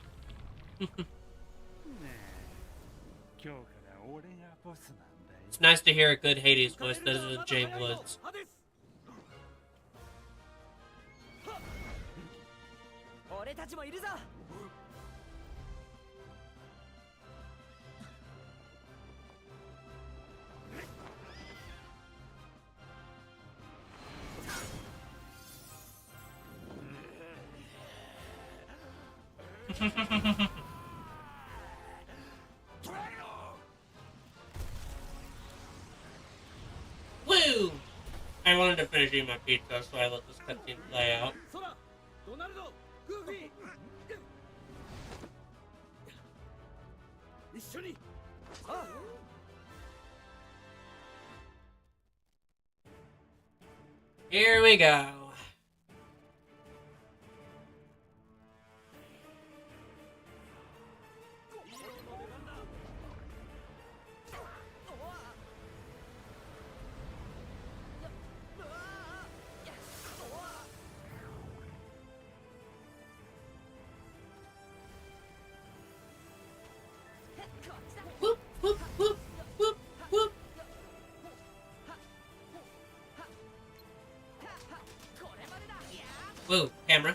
It's nice to hear a good Hades voice that isn't James Woods. Woo! I wanted to finish eating my pizza, so I let this cutscene play out. Here we go. Whoop, whoop, whoop, whoop, whoop. Woo, camera.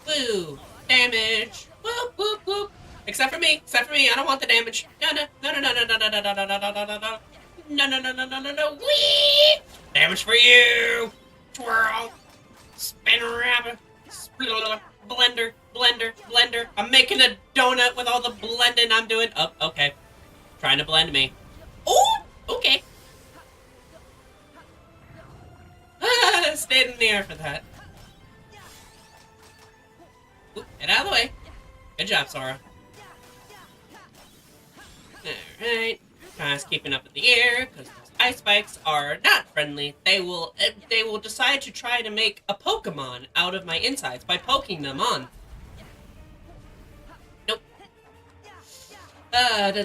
Woo, damage. Whoop, whoop, whoop. Except for me, I don't want the damage. No, no, no, no, no, no, no, no, no, no, no, no, no, no, no. No, no, no, no, no, no, no. Whee! Damage for you. Twirl. Spin around. Blender, blender, blender. I'm making a donut with all the blending I'm doing. Oh, okay. Trying to blend me. Oh, okay. Stayed in the air for that. Ooh, get out of the way. Good job, Sora. Alright. Just keeping up in the air, because those ice spikes are not friendly. They will decide to try to make a Pokemon out of my insides by poking them on. Nope. Thank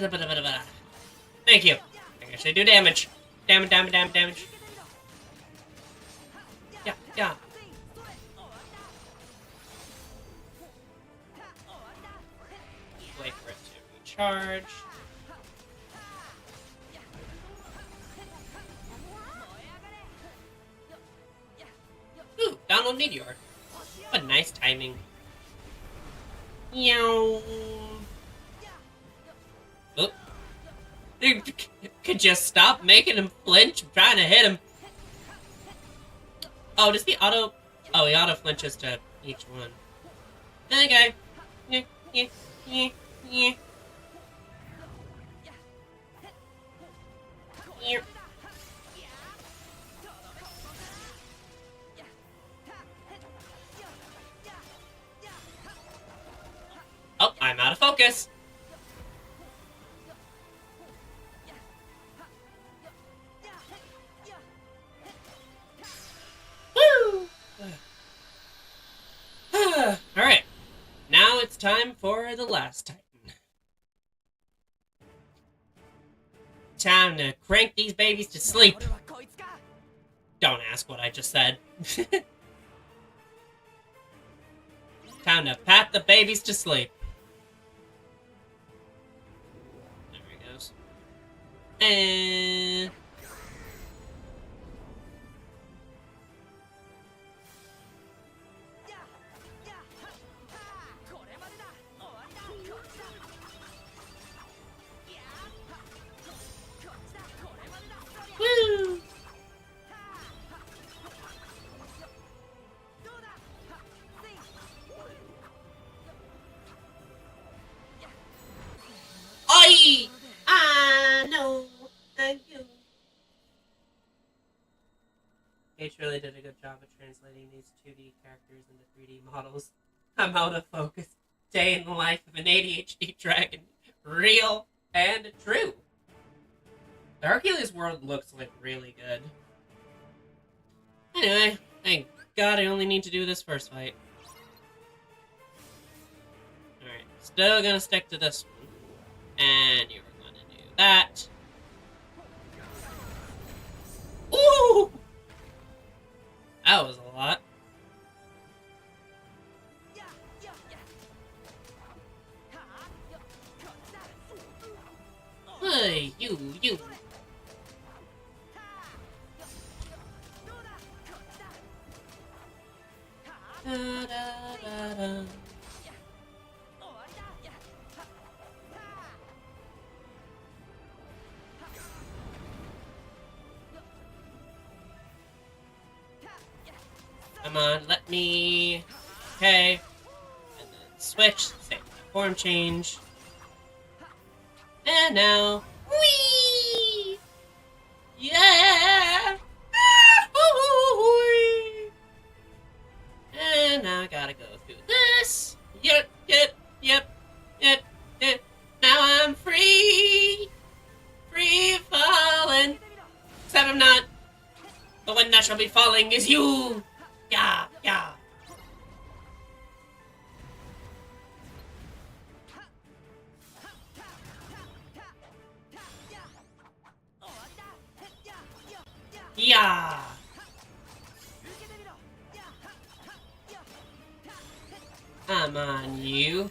you. I actually do damage. Damage. Yeah. Wait for it to recharge. Ooh, download Meteor. What nice timing. Yow. Oop. Could you stop making him flinch? I'm trying to hit him. Oh, does he auto... Oh, he auto flinches to each one. Okay. Yeah. Yeah. Oh, I'm out of focus. Woo! Alright. Now it's time for the last Titan. Time to crank these babies to sleep. Don't ask what I just said. Time to pat the babies to sleep. There he goes. And... woo! Oi! Ah, no. Thank you. KH really did a good job of translating these 2D characters into 3D models. I'm out of focus. Day in the life of an ADHD dragon. Real and true. The Hercules world looks like really good. Anyway, thank God I only need to do this first fight. Alright, still gonna stick to this one. And you're gonna do that. Ooh! That was a lot. Hey, you. Da, da, da, da. Come on, let me... Okay. And then switch, save that form change. And now... Whee! Yeah! And now I gotta go through this. Yep. Now I'm free! Free falling! Except I'm not. The one that shall be falling is you! Yeah. Yeah! Come on, you.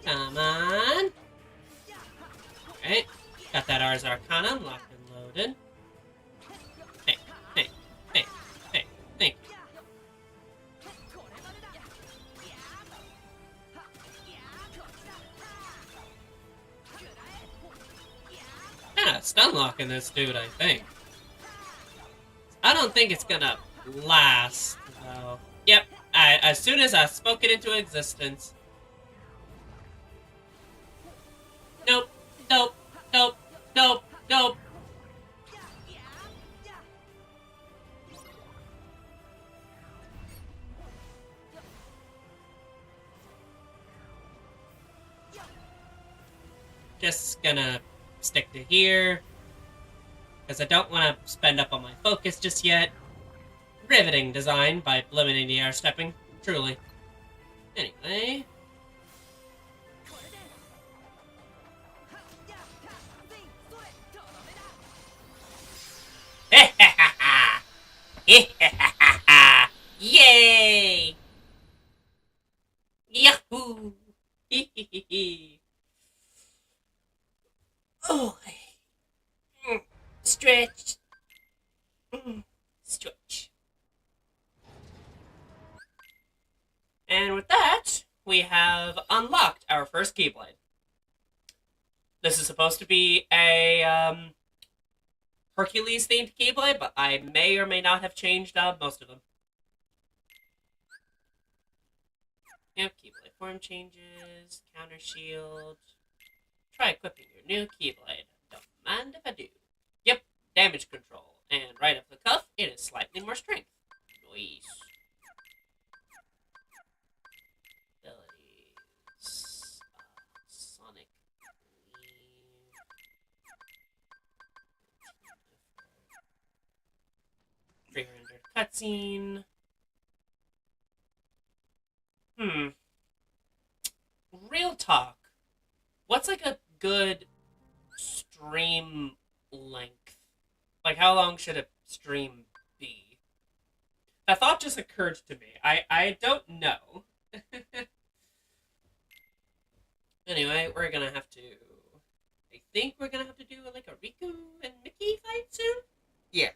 Come on. Alright. Got that Ars Arcana locked and loaded. Hey. Thank you. Yeah, stun locking this dude, I think. I don't think it's gonna last, though. Yep, as soon as I spoke it into existence. Nope. Just gonna stick to here. Because I don't want to spend up on my focus just yet. Riveting design by limiting the air stepping. Truly. Anyway. Yay! Yahoo! Oh, stretch. Stretch. And with that, we have unlocked our first Keyblade. This is supposed to be a Hercules themed Keyblade, but I may or may not have changed most of them. Yep, Keyblade form changes, counter shield. Try equipping your new Keyblade. Don't mind if I do. Yep, damage control. And right off the cuff, it is slightly more strength. Nice. Abilities. Sonic Weave. 300 cutscene. Real talk. What's like a good stream length? Like, how long should a stream be? That thought just occurred to me. I don't know. Anyway, we're gonna have to... I think we're gonna have to do like a Riku and Mickey fight soon? Yeah.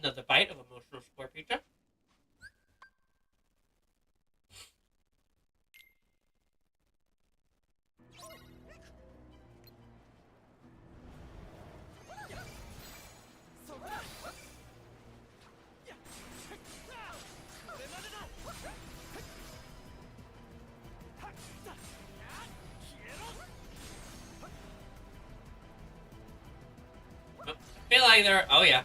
Another bite of emotional square pizza. Feel like they're... Oh, yeah.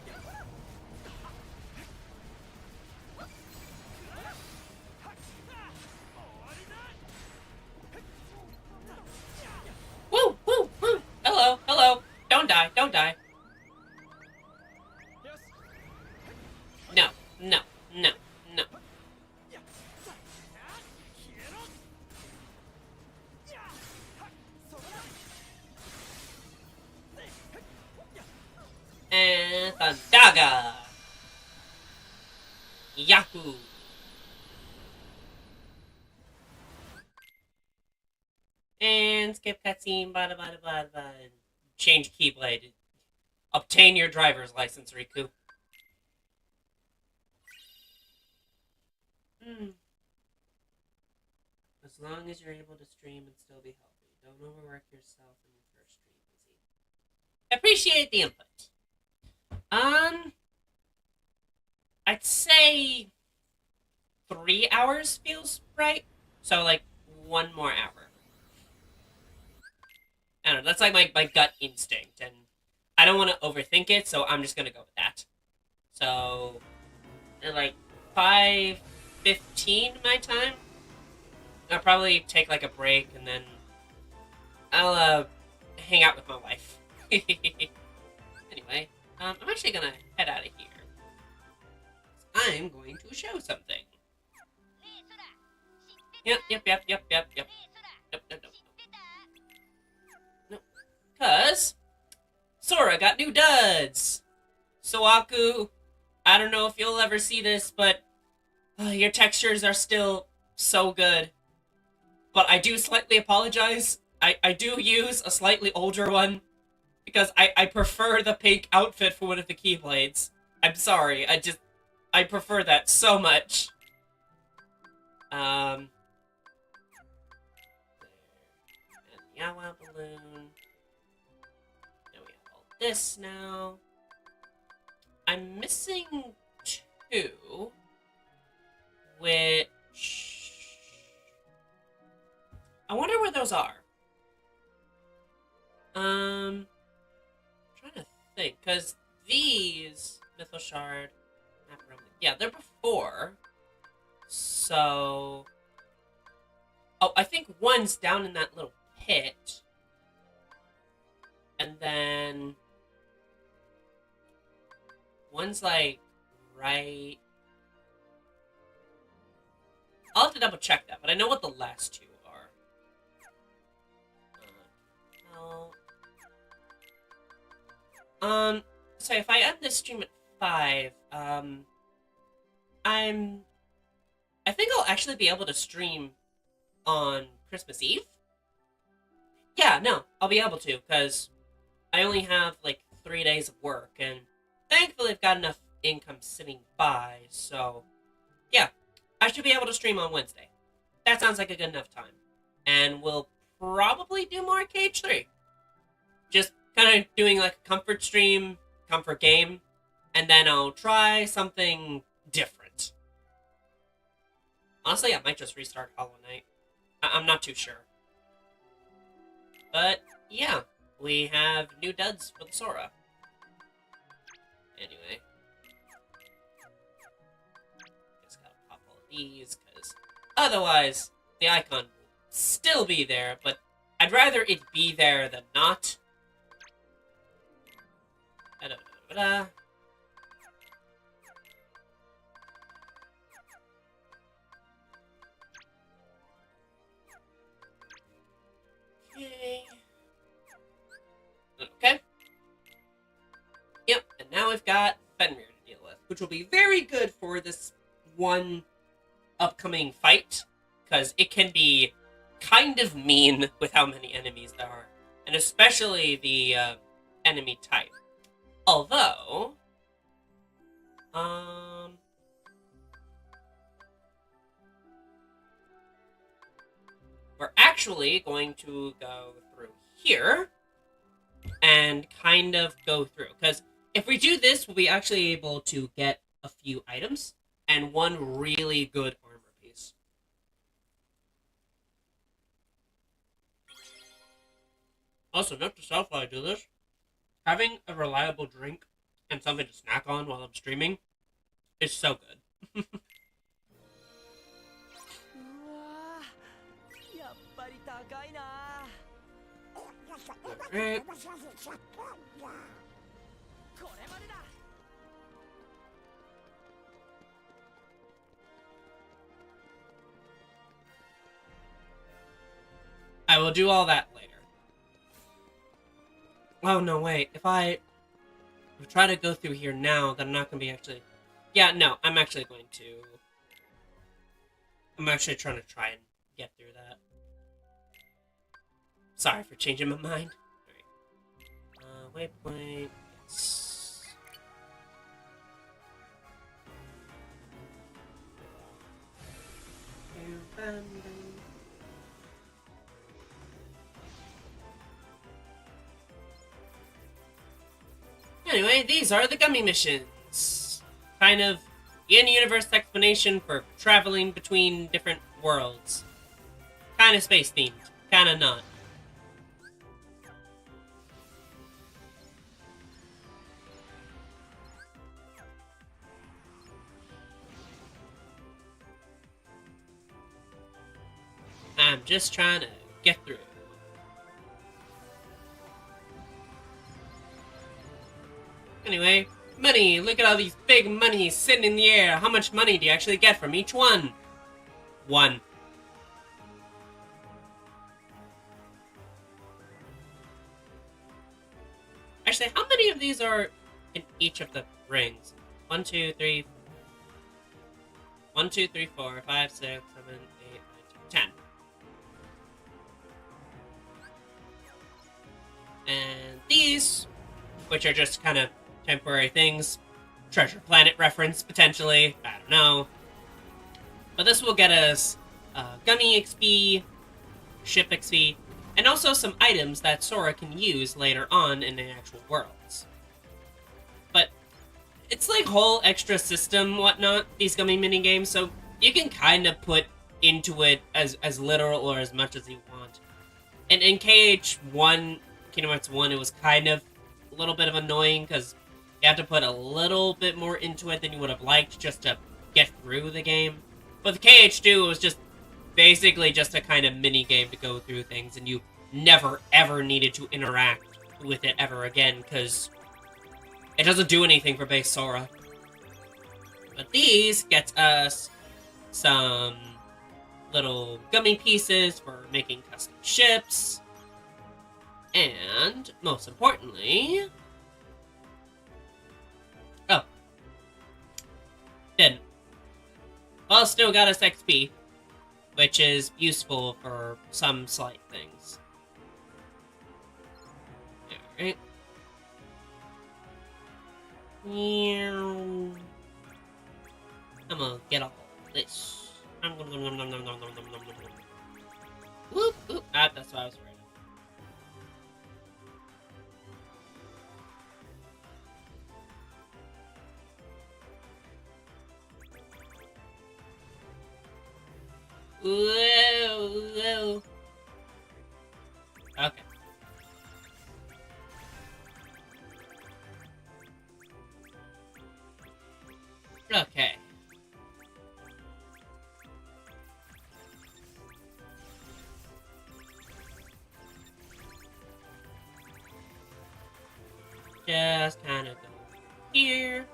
Woo! Woo! Woo! Hello! Hello! Don't die! Don't die! No! No! No! No! And Thundaga! Yahoo! And skip cutscene, bada bada bada bada. Change Keyblade. Obtain your driver's license, Riku. As long as you're able to stream and still be healthy. Don't overwork yourself in your first stream, Izzy. Appreciate the input. I'd say 3 hours feels right. So, like, 1 more hour. I don't know, that's like my gut instinct, and I don't want to overthink it, so I'm just gonna go with that. So, at like 5:15 my time, I'll probably take like a break, and then I'll hang out with my wife. Anyway, I'm actually gonna head out of here. I'm going to show something. Yep. Nope. Cause Sora got new duds. Soaku, I don't know if you'll ever see this, but your textures are still so good. But I do slightly apologize. I do use a slightly older one because I prefer the pink outfit for one of the Keyblades. I'm sorry, I prefer that so much. And the Yawa balloon. Now we have all this now. I'm missing 2, which I wonder where those are. Trying to think, because these Mythos Shard, yeah, they're before. So, oh, I think one's down in that little pit, and then one's like right. I'll have to double check that, but I know what the last 2 are. So if I end this stream at 5, I think I'll actually be able to stream on Christmas Eve. Yeah, no, I'll be able to, because I only have, like, 3 days of work, and thankfully I've got enough income sitting by, so, yeah, I should be able to stream on Wednesday. That sounds like a good enough time. And we'll probably do more KH3. Just kind of doing, like, a comfort stream, comfort game, and then I'll try something different. Honestly, I might just restart Hollow Knight. I'm not too sure. But, yeah, we have new duds for the Sora. Anyway. Just gotta pop all of these, because otherwise, the icon will still be there, but I'd rather it be there than not. Da-da-da-da-da. Okay. Yep, and now we've got Fenrir to deal with, which will be very good for this one upcoming fight, because it can be kind of mean with how many enemies there are, and especially the enemy type. Although, we're actually going to go through here and kind of go through, because if we do this, we'll be actually able to get a few items and one really good armor piece. Also, note to self while I do this, having a reliable drink and something to snack on while I'm streaming is so good. Alright. I will do all that later. Oh, no, wait. If I try to go through here now, then I'm not going to be actually... Yeah, no, I'm actually going to... I'm actually trying to try and get through that. Sorry for changing my mind. Alright. Waypoint. Yes. Anyway, these are the gummy missions. Kind of in-universe explanation for traveling between different worlds. Kind of space-themed. Kind of not. I'm just trying to get through. Anyway, money! Look at all these big monies sitting in the air. How much money do you actually get from each one? One. Actually, how many of these are in each of the rings? 1, 2, 3... 1, 2, 3, 4, 5, 6, 7, 8, 9, 10. And these, which are just kind of temporary things. Treasure Planet reference, potentially. I don't know. But this will get us Gummy XP, Ship XP, and also some items that Sora can use later on in the actual worlds. But it's like whole extra system, whatnot, these Gummy minigames, so you can kind of put into it as literal or as much as you want. And in KH1, Kingdom Hearts 1, it was kind of a little bit of annoying, because you have to put a little bit more into it than you would have liked just to get through the game. But the KH2, it was just basically just a kind of mini-game to go through things, and you never, ever needed to interact with it ever again, because it doesn't do anything for base Sora. But these gets us some little gummy pieces for making custom ships. And, most importantly... Oh. Didn't. Well, still got us XP, which is useful for some slight things. Alright. I'm gonna get all this. Whoop, whoop. Ah, that's what I was afraid of. Whoa. Okay. Okay. Just kind of go here.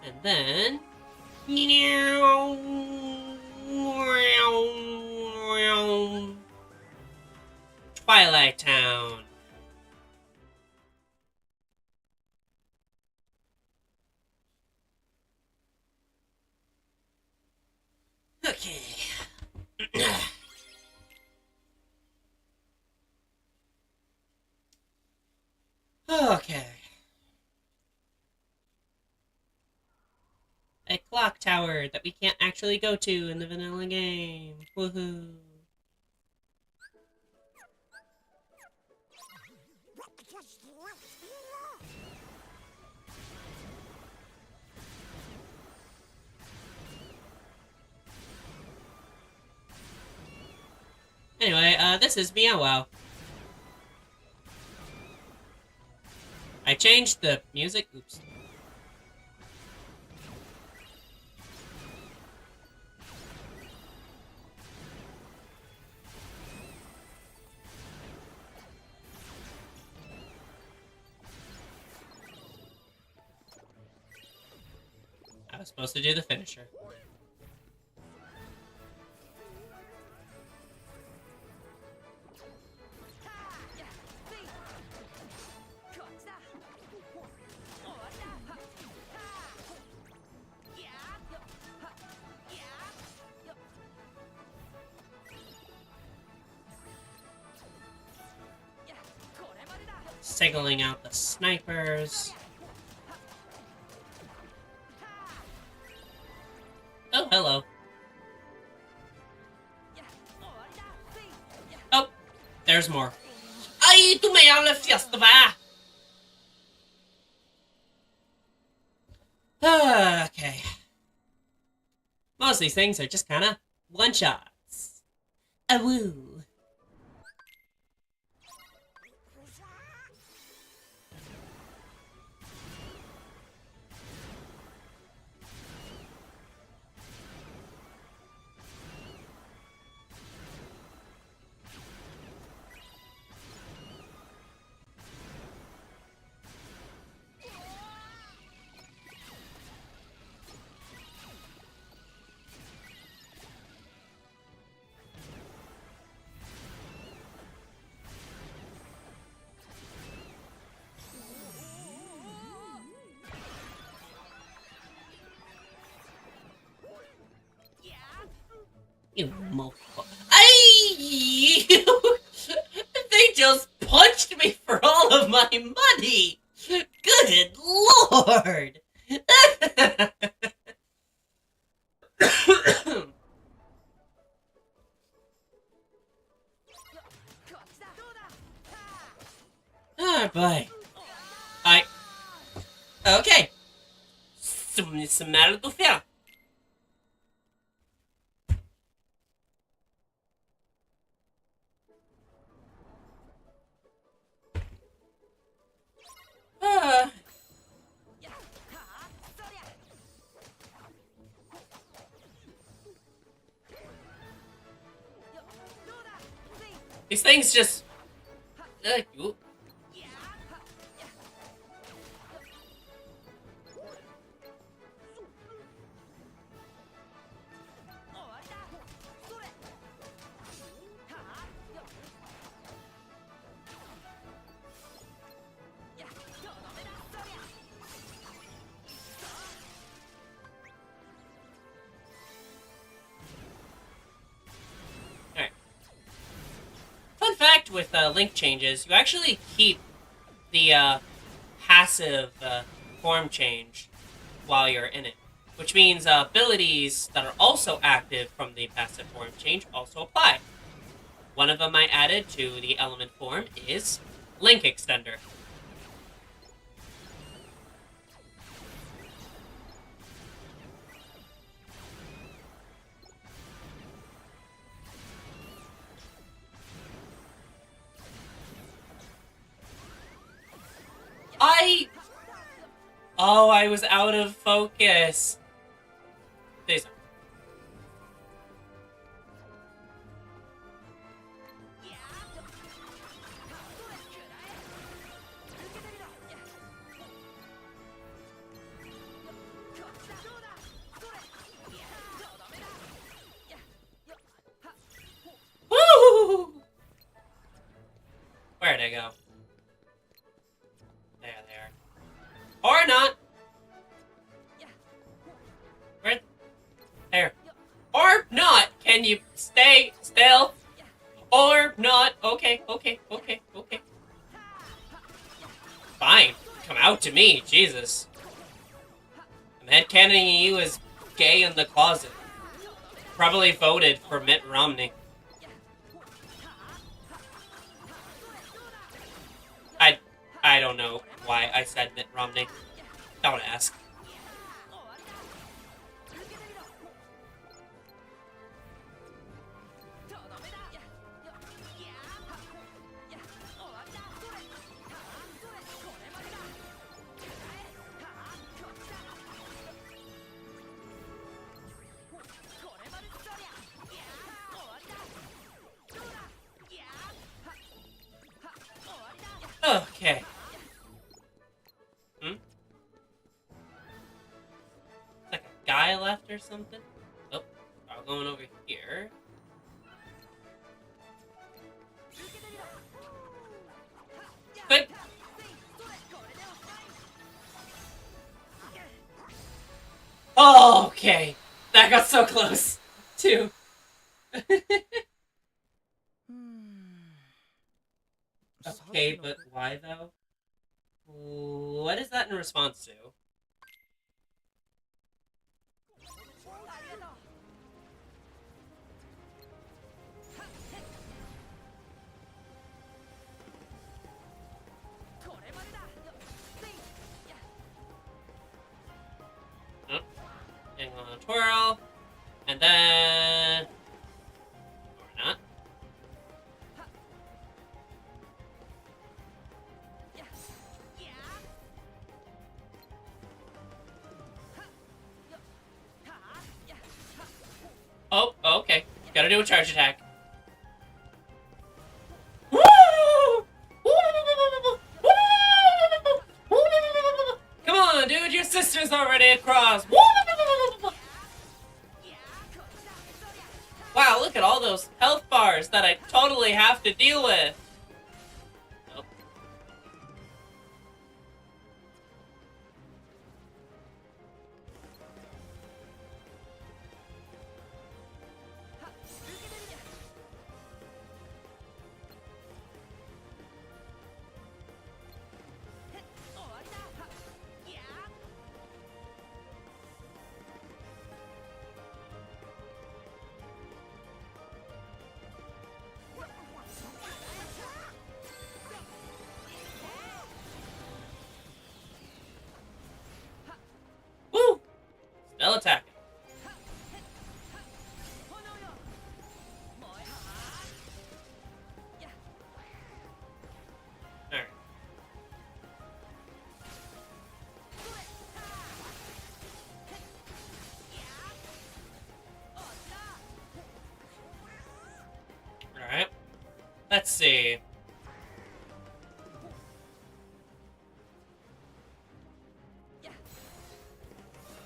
And then... Twilight Town. Okay. Okay. A clock tower that we can't actually go to in the vanilla game. Woohoo. Anyway, this is Meow Wow. I changed the music. Oops. I was supposed to do the finisher. Signaling out the snipers. Oh, hello. Oh, there's more. Ay, tu me hablas fiesta, va! Okay. Most of these things are just kind of one-shots. Awoo. You mofo. Ay! They just punched me for all of my money! Good lord! Oh boy. Okay. Some matter to faire. These things just... ooh. Fun fact with link changes, you actually keep the passive form change while you're in it. Which means abilities that are also active from the passive form change also apply. One of them I added to the element form is Link Extender. Oh, I was out of focus. Please. Woo! Where'd I go? There they are. Or not. Where? There. Or not. Can you stay still? Or not. Okay, okay, okay, okay. Fine. Come out to me, Jesus. I'm headcanoning you as gay in the closet. Probably voted for Mitt Romney. I don't know why I said Mitt Romney. Don't ask. Okay. Like a guy left or something? Oh, I'm going over here. Quick! Oh, okay. That got so close, too. Okay, but why though? What is that in response to? Oh, hang on, twirl, and then or not. Oh, okay. Gotta do a charge attack. Come on, dude, your sister's already across. Wow, look at all those health bars that I totally have to deal with. Oh. Woo! Still attacking. Alright. Alright. Let's see.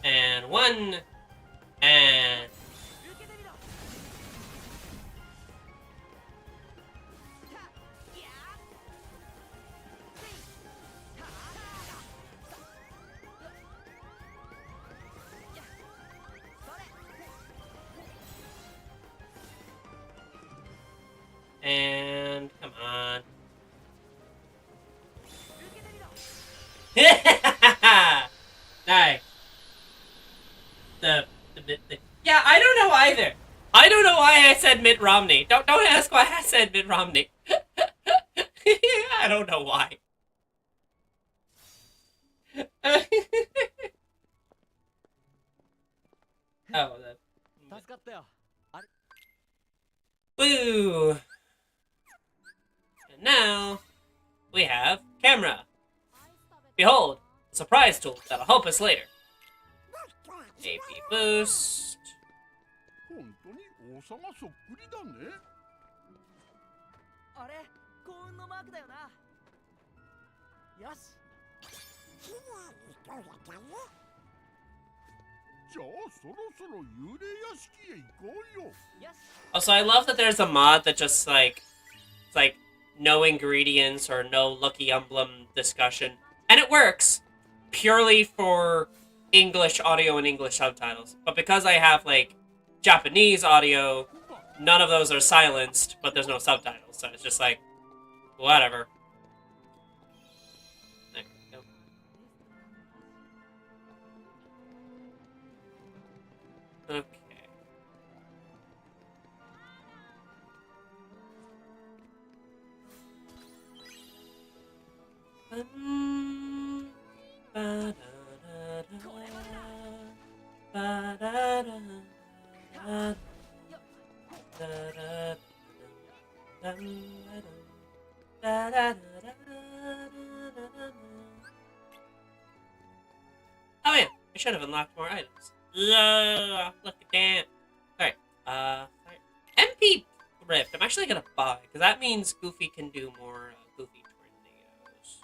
And one. And... And... Come on. Nice. Yeah, I don't know either. I don't know why I said Mitt Romney. Don't ask why I said Mitt Romney. I don't know why. Oh, that. Woo! And now we have camera. Behold, the surprise tool that'll help us later. AP boost. 本当に王様そっくりだね。あれ、幸運のマークだよな。よし。じゃあそろそろ幽霊屋敷へ行こうよ。よし。 Also, I love that there's a mod that just like, it's like no ingredients or no lucky emblem discussion, and it works purely for English audio and English subtitles. But because I have like Japanese audio, none of those are silenced, but there's no subtitles, so it's just like whatever. There we go. Okay. Oh yeah, I should have unlocked more items. Look at that. Alright, MP Rift, I'm actually gonna buy, because that means Goofy can do more Goofy tornadoes.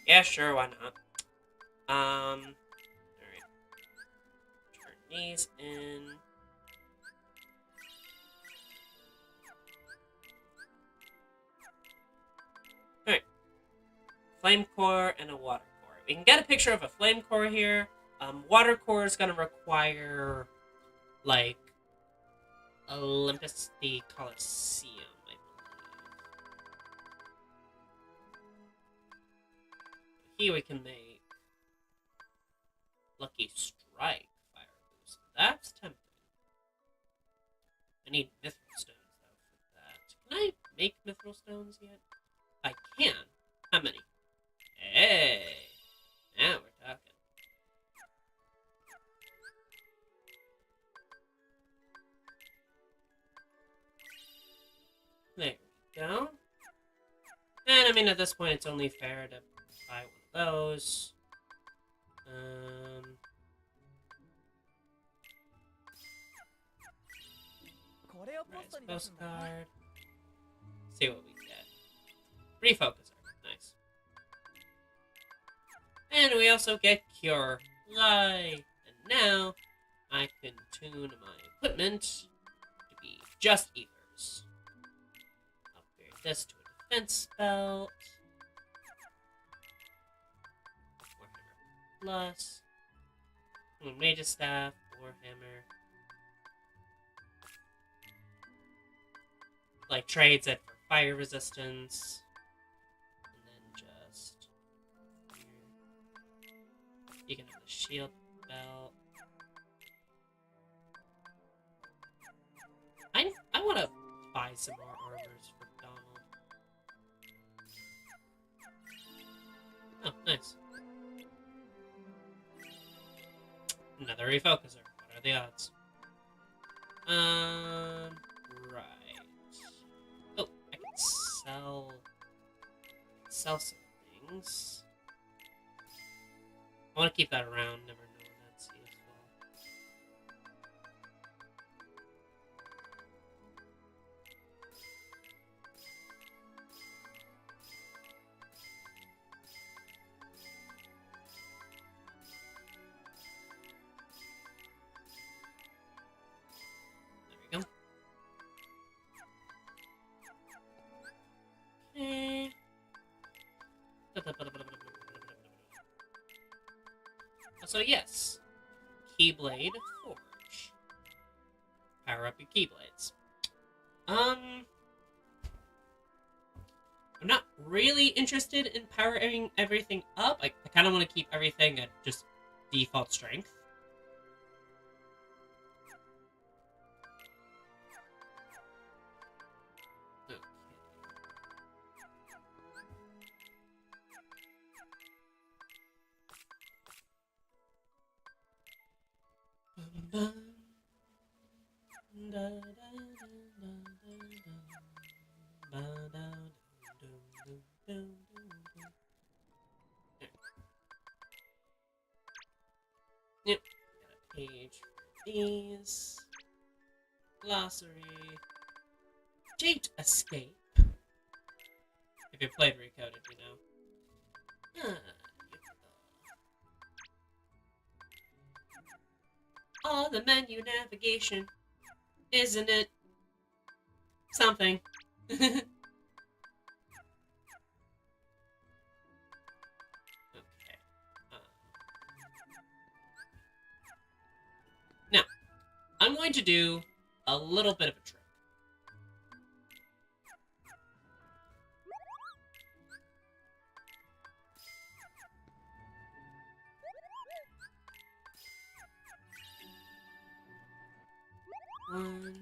Yeah, sure, why not? Alright. Turn these in. Alright. Flame core and a water core. We can get a picture of a flame core here. Water core is gonna require, like, Olympus the Colosseum, I believe. Here we can make Lucky Strike fire boost. That's tempting. I need mithril stones though for that. Can I make mithril stones yet? I can. How many? Hey, now we're talking. There we go. And I mean, at this point, it's only fair to buy one of those. Nice postcard. See what we get. Refocuser. Nice. And we also get Cure. Yay! And now, I can tune my equipment to be just ethers. Upgrade this to a defense belt. Warhammer Plus. Mage's Staff, Warhammer. Like, trades it for fire resistance. And then just... here. You can have the shield belt. I want to buy some more armors for Donald. Oh, nice. Another refocuser. What are the odds? Right. Oh, I can sell some things. I want to keep that around, never know when that's useful. There we go. Okay. So yes, Keyblade Forge. Power up your Keyblades. I'm not really interested in powering everything up. I kind of want to keep everything at just default strength. keys. Glossary. Date escape. If you played Recoded, you know. Oh, the menu navigation. Isn't it something? Okay. Now, I'm going to do a little bit of a trick. One,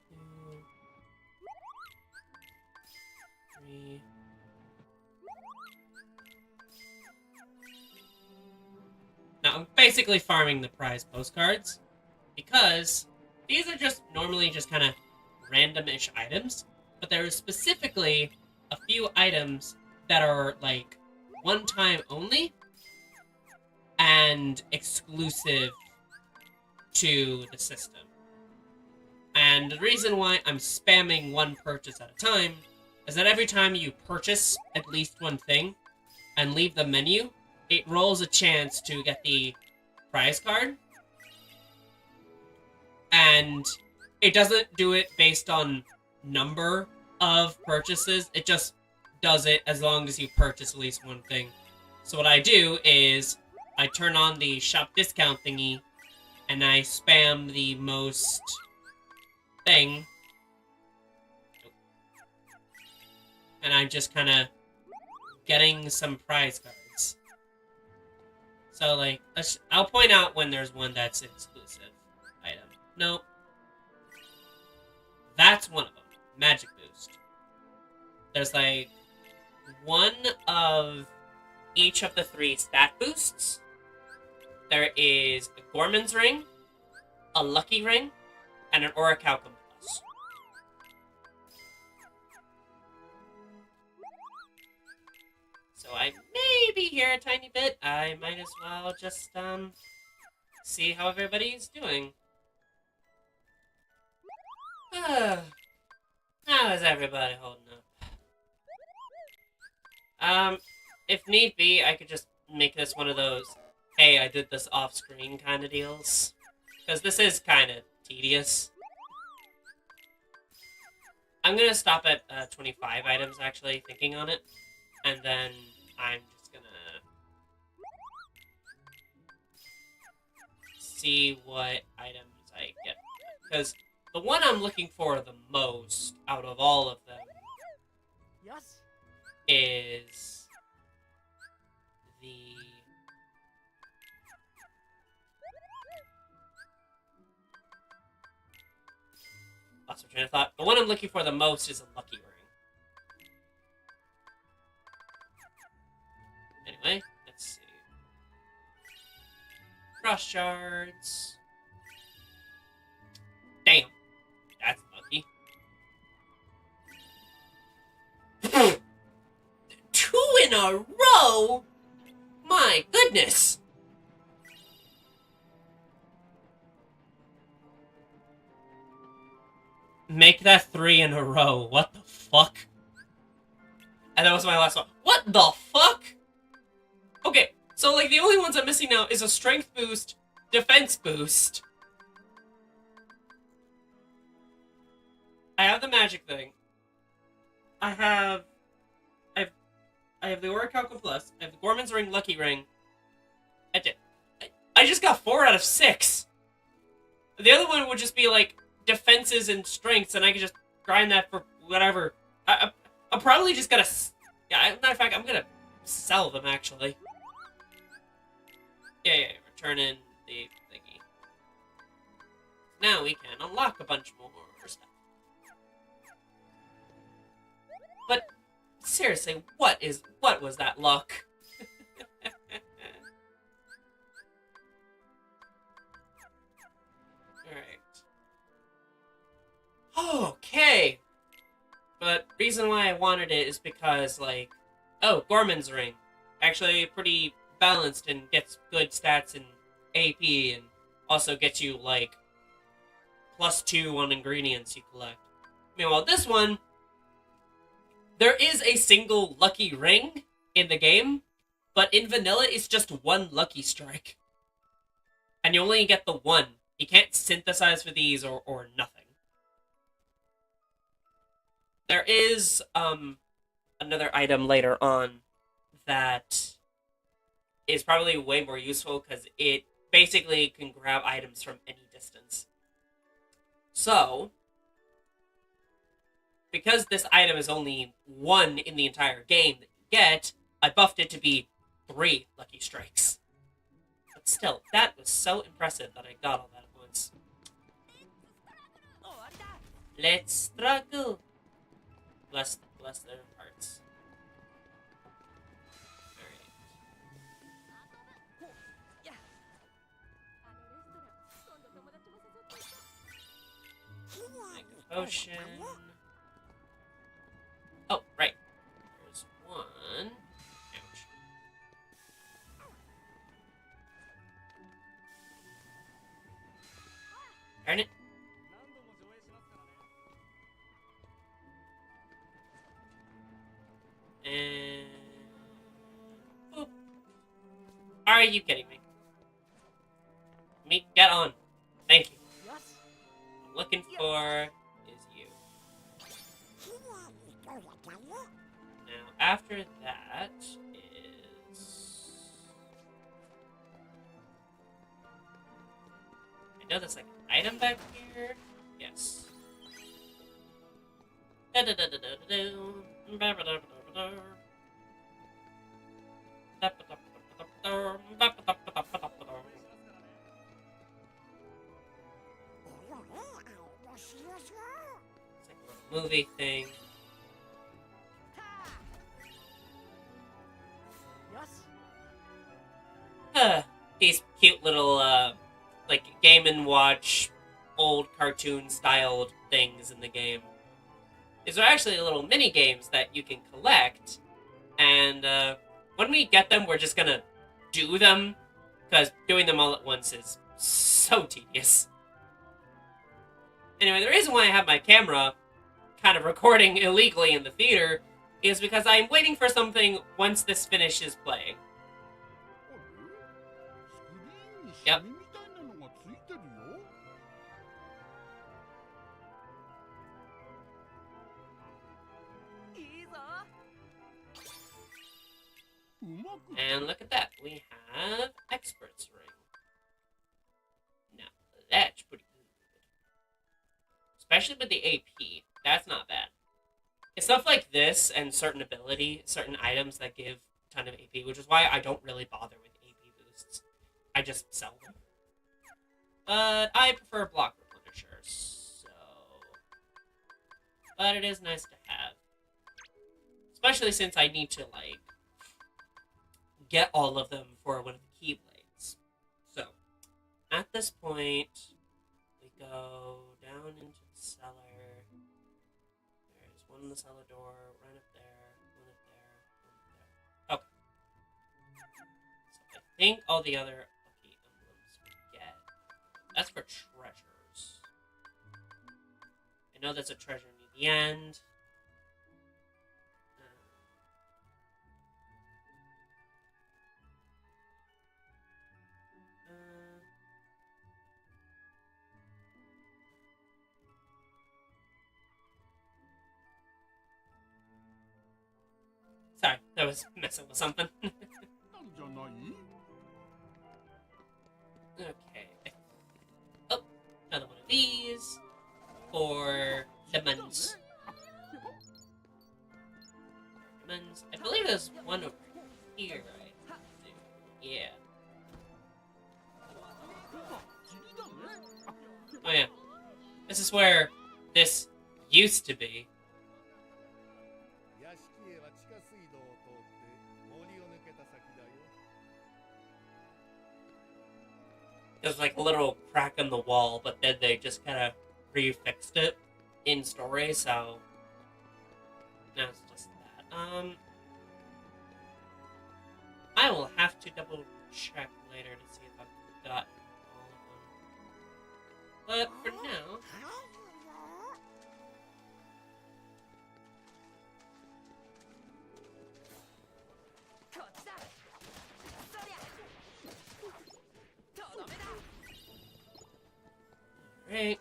two, three. Now, I'm basically farming the prize postcards because these are just normally just kind of random-ish items, but there are specifically a few items that are like one-time only and exclusive to the system. And the reason why I'm spamming one purchase at a time is that every time you purchase at least one thing and leave the menu, it rolls a chance to get the prize card. And it doesn't do it based on number of purchases, it just does it as long as you purchase at least one thing. So what I do is I turn on the shop discount thingy and I spam the most thing. And I'm just kind of getting some prize cards. So, like, I'll point out when there's one that's an exclusive item. Nope. That's one of them. Magic Boost. There's, like, one of each of the 3 stat boosts. There is a Gorman's Ring, a Lucky Ring, and an Orichalcum Plus. So I may be here a tiny bit. I might as well just, see how everybody's doing. How is everybody holding up? If need be, I could just make this one of those, hey, I did this off-screen kind of deals. Because this is kind of tedious. I'm gonna stop at 25 items, actually, thinking on it. And then I'm just gonna see what items I get. Because the one I'm looking for the most out of all of them Yes. is the... Lost my train of thought. The one I'm looking for the most is a Lucky Ring. Anyway, let's see. Cross shards. Damn. That's lucky. 2 in a row? My goodness. Make that 3 in a row. What the fuck? And that was my last one. What the fuck? Okay, so like the only ones I'm missing now is a strength boost, defense boost. I have the magic thing. I have the Orichalcum Plus. I have the Gorman's Ring, Lucky Ring. I just got 4 out of 6. The other one would just be like defenses and strengths, and I could just grind that for whatever. I'm probably just gonna. Yeah, matter of fact, I'm gonna sell them actually. Yeah, return in the thingy. Now we can unlock a bunch more stuff. But seriously, what was that luck? Alright. Okay. But reason why I wanted it is because, like, oh, Gorman's Ring. Actually pretty balanced and gets good stats in AP and also gets you, like, +2 on ingredients you collect. Meanwhile, this one, there is a single lucky ring in the game, but in vanilla, it's just one lucky strike. And you only get the one. You can't synthesize for these or nothing. There is another item later on that is probably way more useful because it basically can grab items from any distance. So, because this item is only one in the entire game that you get, I buffed it to be 3 lucky strikes. But still, that was so impressive that I got all that at once. Let's struggle. Bless their hearts. Alright. Make a potion. Oh, right. There's one. Ouch. Darn it. And... boop. Are you kidding me? Me, get on. Thank you. I'm looking for is you. Now, after that is... I know there's like an item back here. Yes. It's like a little movie thing. These cute little, like, Game & Watch, old cartoon-styled things in the game. These are actually little mini-games that you can collect, and, when we get them, we're just gonna do them, because doing them all at once is so tedious. Anyway, the reason why I have my camera kind of recording illegally in the theater is because I'm waiting for something once this finishes playing. Yep. And look at that. We have Expert's Ring. Now, that's pretty good. Especially with the AP. That's not bad. It's stuff like this and certain items that give a ton of AP, which is why I don't really bother with AP boosts. I just sell them. But I prefer block replenishers, so... But it is nice to have. Especially since I need to, like, get all of them for one of the Keyblades. So, at this point, we go down into the cellar. There's one in the cellar door, right up there, one up there, one up there. Okay. So I think all the other lucky emblems we get. That's for treasures. I know there's a treasure near the end. Sorry, I was messing with something. Okay. Oh, another one of these. For lemons. Lemons. I believe there's one over here, right? Yeah. Oh yeah. This is where this used to be. There's like a little crack in the wall, but then they just kind of refixed it in story, so now it's just that. I will have to double check later to see if I've gotten all of them. But for now... Alright.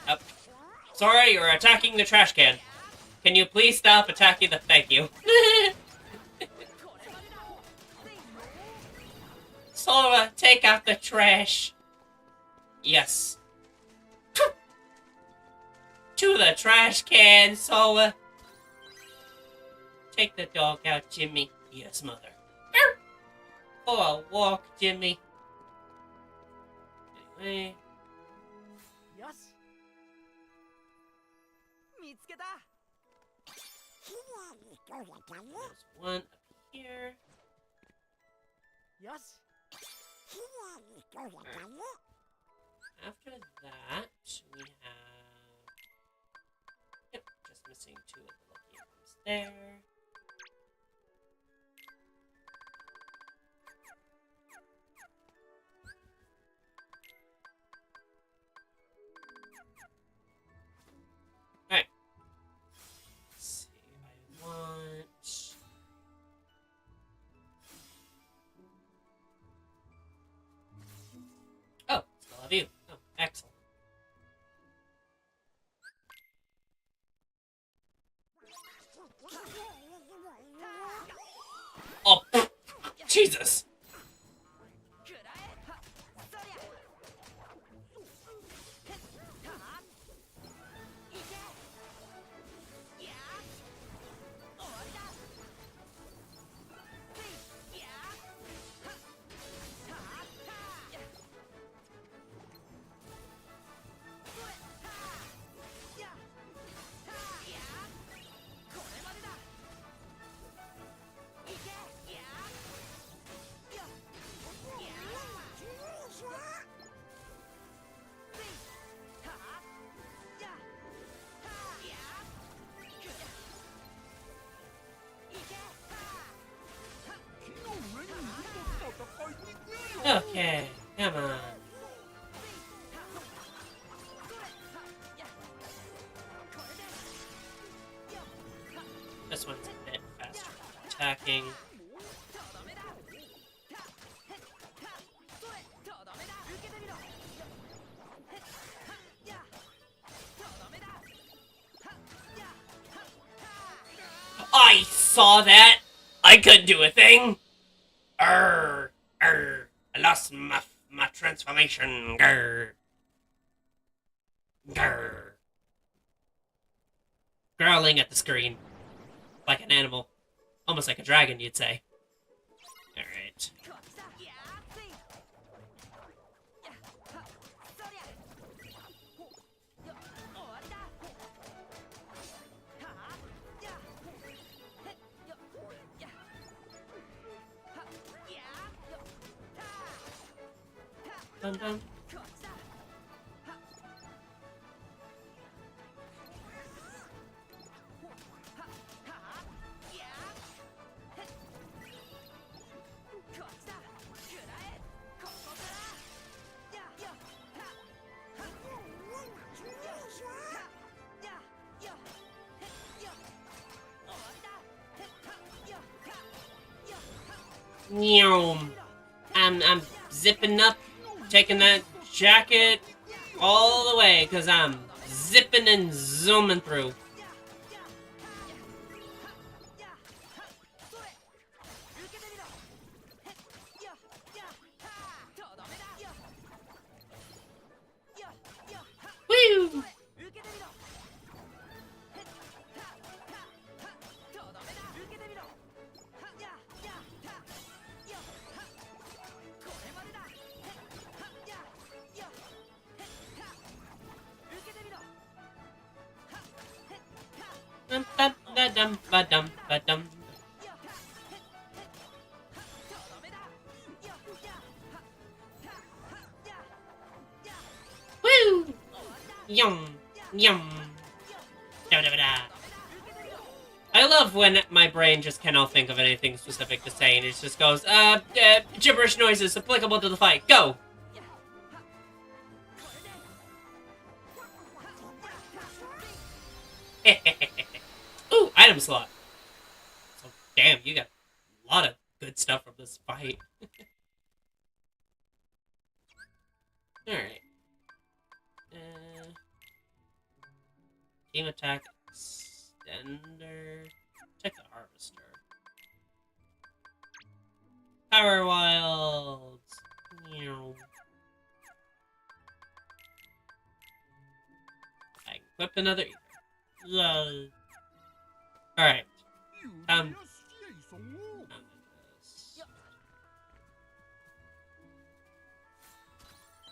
Oh. Sorry, you're attacking the trash can. Can you please stop attacking the... Thank you. Sora, take out the trash. Yes. To the trash can, Sora. Take the dog out, Jimmy. Yes, mother. For a walk, Jimmy. Anyway. よし見つけた There's one up here. よし After that, we have... Yep, just missing 2 of the lucky items there. Alright. Let's see, I want... Oh, still have you. Oh, excellent. Oh, Jesus! Okay, come on. This one's a bit faster attacking. I saw that! I couldn't do a thing! Arr! Arr! I lost my transformation! Grr! Grr! Growling at the screen. Like an animal. Almost like a dragon, you'd say. Alright. Dun dun. I'm zipping up, taking that jacket all the way, because I'm zipping and zooming through. Woo! Dum dum da dum ba dum ba dum. Woo! Yum, yum. Da da da. I love when my brain just cannot think of anything specific to say, and it just goes, gibberish noises applicable to the fight. Go! Ooh, item slot. So, damn, you got a lot of good stuff from this fight. Alright. Game attack extender. Check the harvester. Power wilds. Meow. I equipped another ether. Lol. Alright. 幽霊屋敷へ急ごう。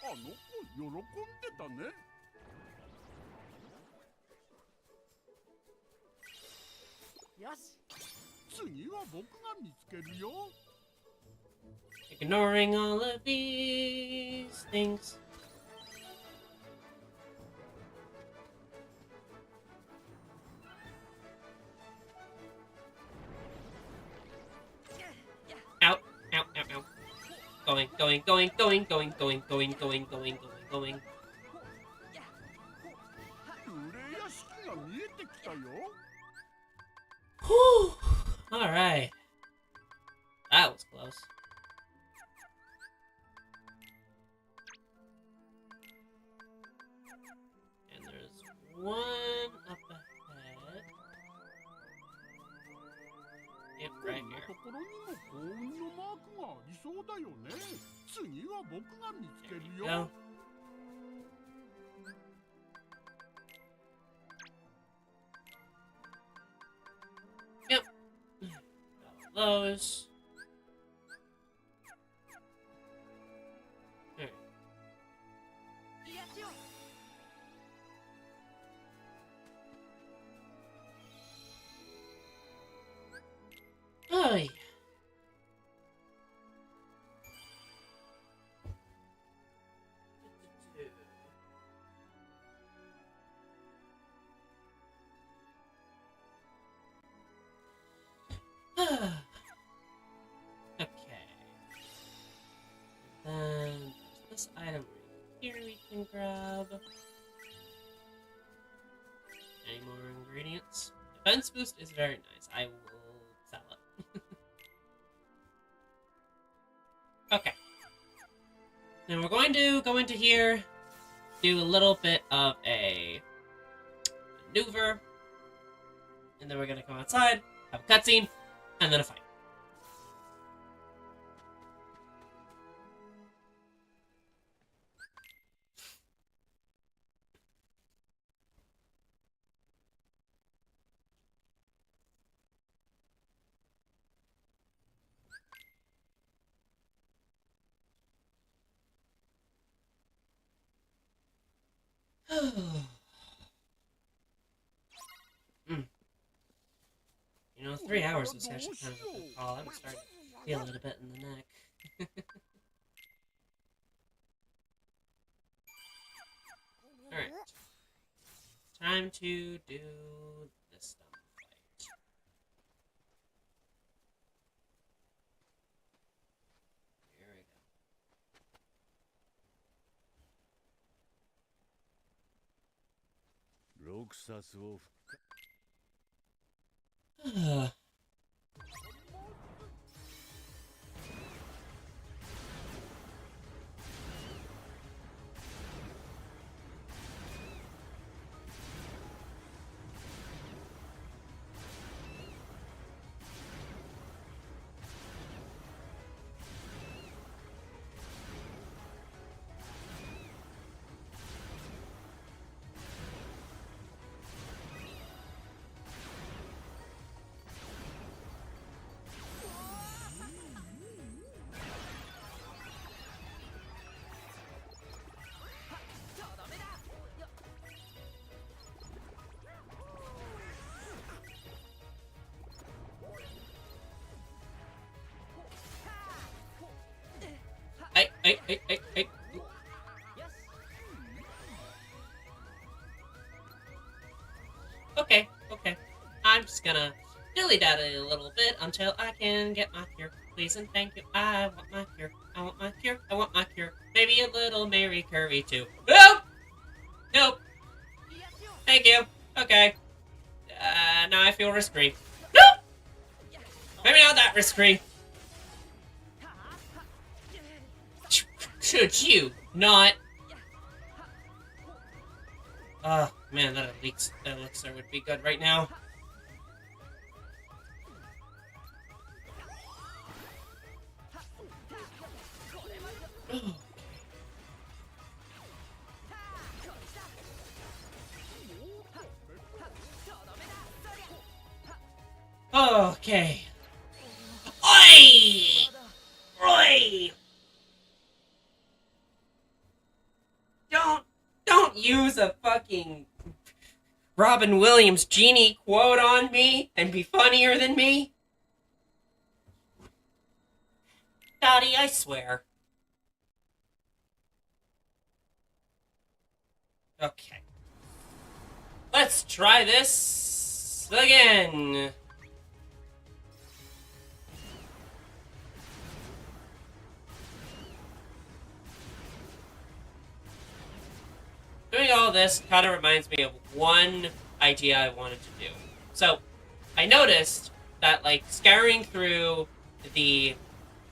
あの子喜んでたね。 よし 次は僕が見つけるよ。 Ignoring all of these things. Out, out, out, out. Going, going, going, going, going, going, going, going, going, going. 幽霊屋敷が見えてきたよ。 Whew. Alright. That was close. And there's one up ahead. Yep, こ right んな here. ところにも幸運のマークがありそうだよね。次は僕が見つけ There る you よ。 go. Yep. Got all those. Alright. 癒しを Oh, yeah. Okay. Then there's this item right here we can grab. Any more ingredients? Defense boost is very nice. I will sell it. Okay. Then we're going to go into here, do a little bit of a maneuver, and then we're going to come outside, have a cutscene, and then a fight. You know, 3 hours was actually kind of a good call. I'm starting to feel it a bit in the neck. Alright. Time to do this dumb fight. Here we go. ロクサスを Hey. Okay. I'm just gonna a little bit until I can get my cure. Please and thank you. I want my cure. I want my cure. I want my cure. Maybe a little Mary Curry too. Nope! Nope. Thank you. Okay. Now I feel risk-free. Nope! Maybe not that risk-free. Should you not? Oh, man, that elixir would be good right now. Okay. Oi! Oi! Don't use a fucking Robin Williams genie quote on me and be funnier than me. Dottie, I swear. Okay. Let's try this again. Doing all this kind of reminds me of one idea I wanted to do. So, I noticed that, like, scouring through the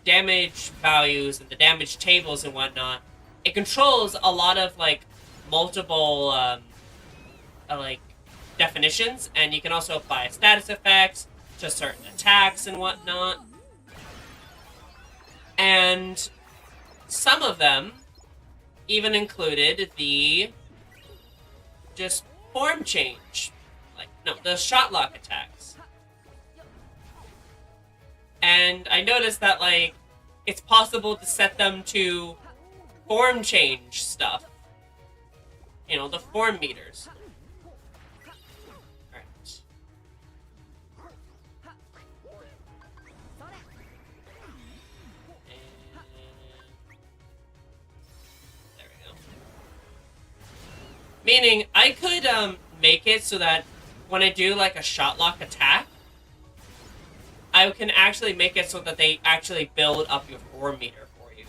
damage values and the damage tables and whatnot, it controls a lot of, like, multiple, like, definitions, and you can also apply status effects to certain attacks and whatnot. And some of them even included the just form change. Like, no, the shot lock attacks. And I noticed that, like, it's possible to set them to form change stuff. You know, the form meters. Alright. There we go. Meaning, I could, make it so that when I do, like, a shot lock attack, I can actually make it so that they actually build up your form meter for you.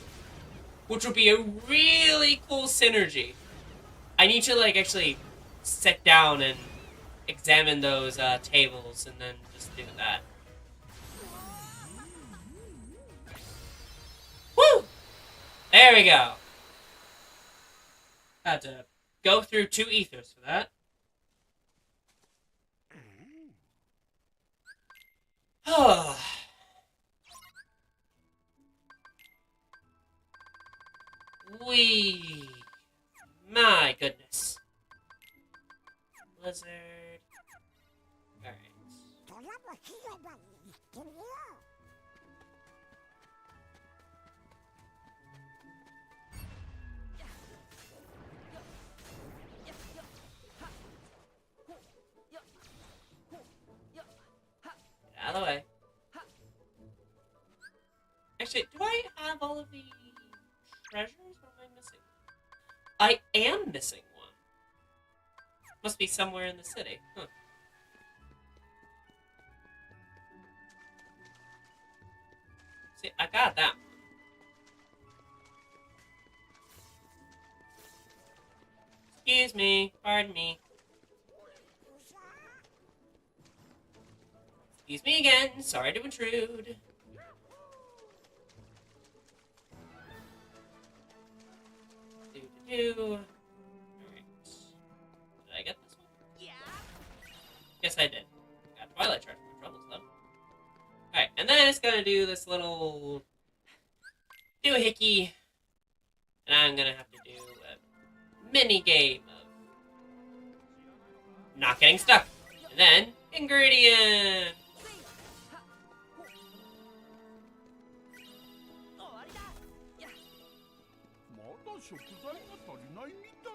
Which would be a really cool synergy. I need to, like, actually sit down and examine those, tables and then just do that. Woo! There we go. Had to go through 2 ethers for that. Wee. My goodness. Blizzard. Alright. Get out of the way. Actually, do I have all of the treasures? What am I missing? I am missing one. Must be somewhere in the city. Huh. See, I got that one. Excuse me. Pardon me. Excuse me again. Sorry to intrude. Alright. Did I get this one? Yeah. Yes, I did. Got Twilight Charge for troubles, though. Alright, and then it's gonna do this little doohickey. And I'm gonna have to do a mini game of not getting stuck. And then, ingredient! 食材が足りないみたい。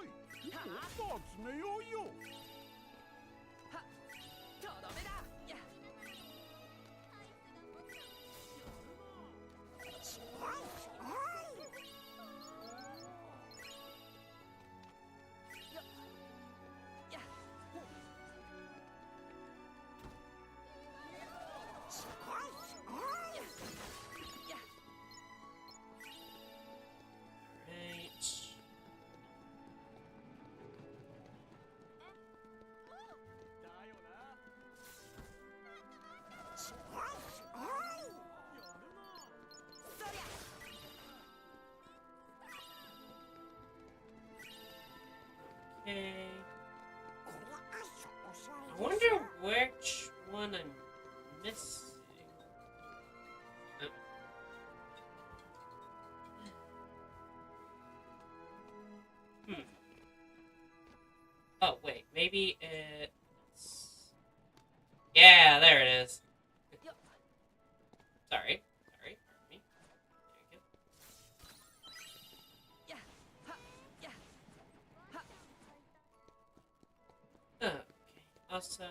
もっと集めようよ。とどめだ。missing? Oh. Hmm. Oh, wait. Maybe it's... Yeah, there it is. Sorry. Sorry. Pardon me. There you go. Okay. Also...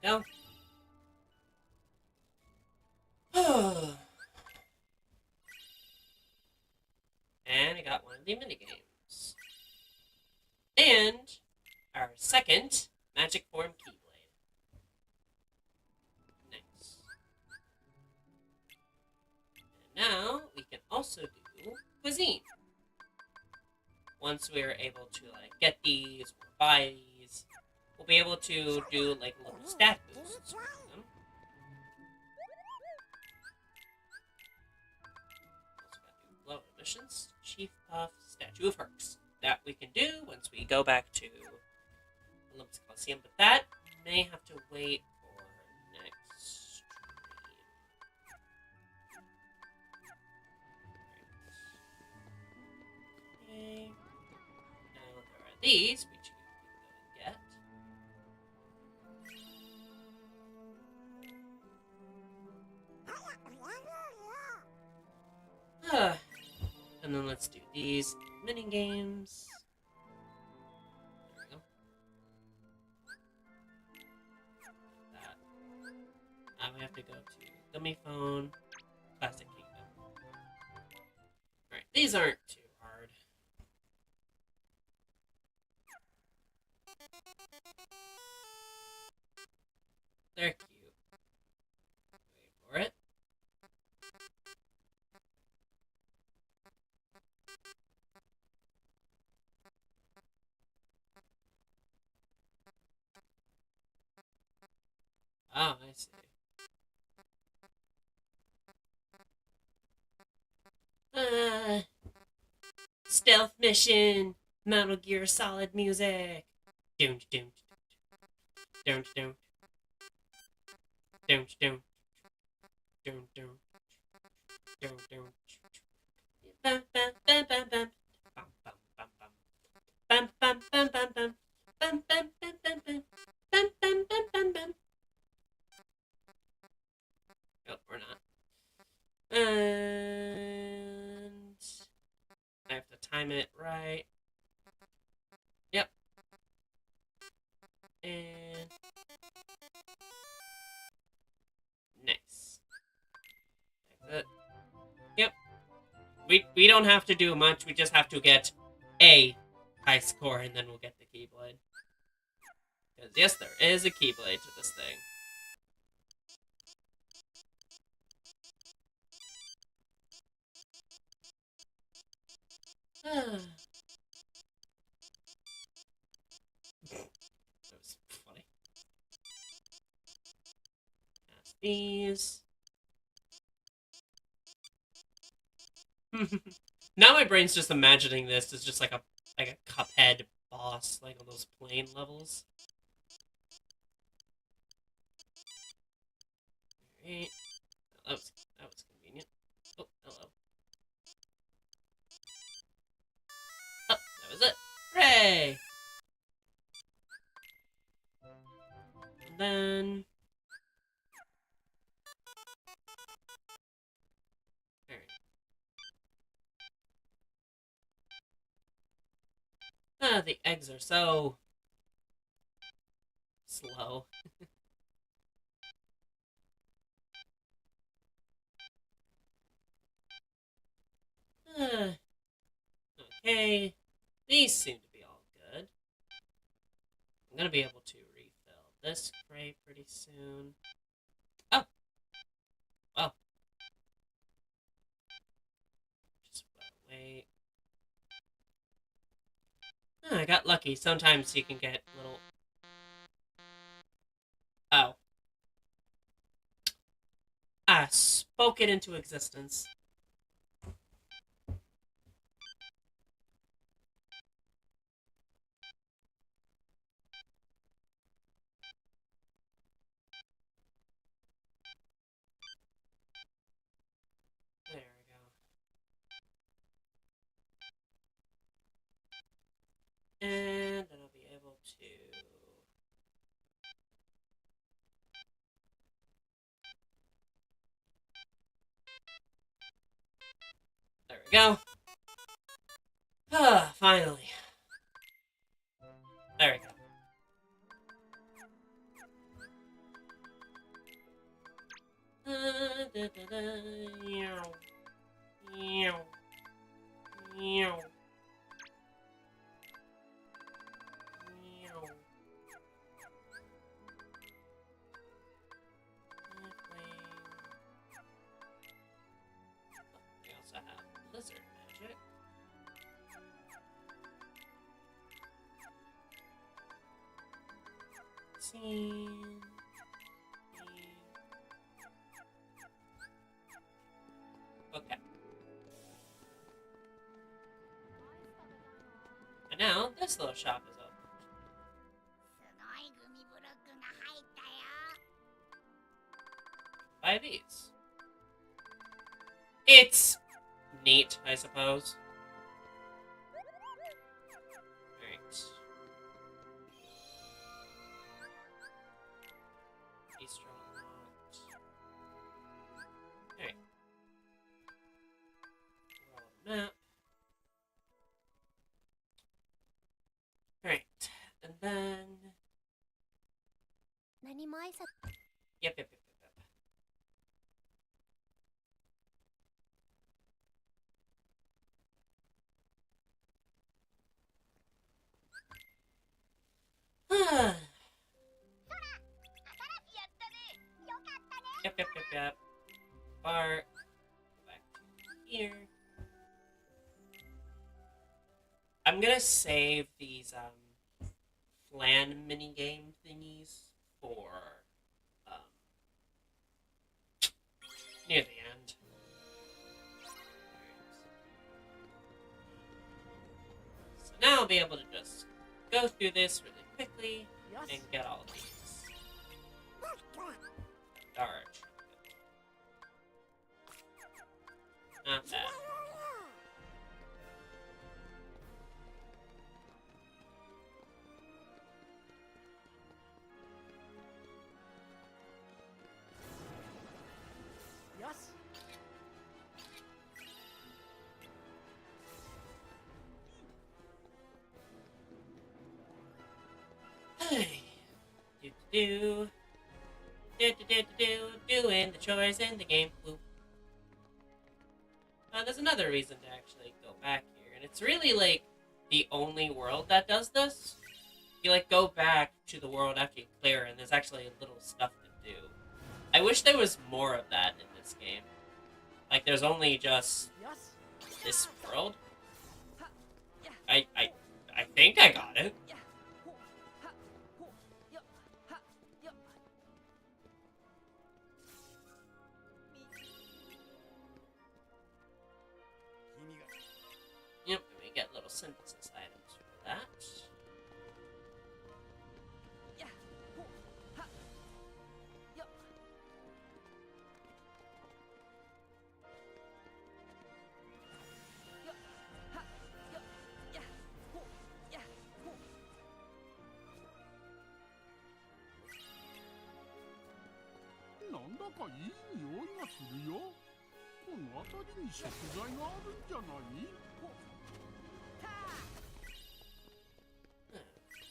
There we go. And I got one of the minigames. And our second magic form keyblade. Nice. And now we can also do cuisine. Once we're able to get these or buy these, we'll be able to do little stat boosts with them. Also got new glow missions, Chief Puff, Statue of Herx. That we can do once we go back to Olympus Coliseum, but that may have to wait for next stream. Okay. Now there are these, which we can go and get. And then let's do these mini games. There we go. Like that. Now we have to go to Gummy Phone, Classic Kingdom. Alright, these aren't too hard. They're cute. Wait for it. Oh, I see. Stealth mission. Metal Gear Solid music. Don't. Don't. Bum bum bum bum bum. Bum bum bum bum. Bum bum bum bum bum. Bum bum bum bum bum. Bum bum bum bum bum. Oh, we're not. And I have to time it right. Yep. And nice. That's it. Yep. We don't have to do much. We just have to get a high score, and then we'll get the Keyblade. Because yes, there is a Keyblade to this thing. That was funny. Pass these. Now my brain's just imagining this as just like a Cuphead boss, like on those plane levels. Alright. Oh, that was convenient. Oh, hello. Oh, that was it. Hooray! And then... Ah, the eggs are so... slow. Okay. These seem to be all good. I'm gonna be able to refill this crate pretty soon. Oh! Well. Just wait. Oh, I got lucky. Sometimes you can get little... Oh. spoke it into existence. There we go. And then I'll be able to... There we go. Ah, finally. There we go. Meow. Meow. Meow. Meow. We also have lizard magic. See. Okay. And now this little shop is open. Buy these. It's neat, I suppose. Alright. Bistro unlocked. Alright. Roll map. Alright. And then... Yep. Yep. Bar. Go back to here. I'm gonna save these flan minigame thingies for near the end. So now I'll be able to just go through this really quickly and get all of these. Darge. Not bad. Doing the chores in the game. Boop. There's another reason to actually go back here, and it's really like the only world that does this. You like go back to the world after you clear, and there's actually little stuff to do. I wish there was more of that in this game. Like there's only just this world. I think I got it. Yep, and we get little synthesis items for that.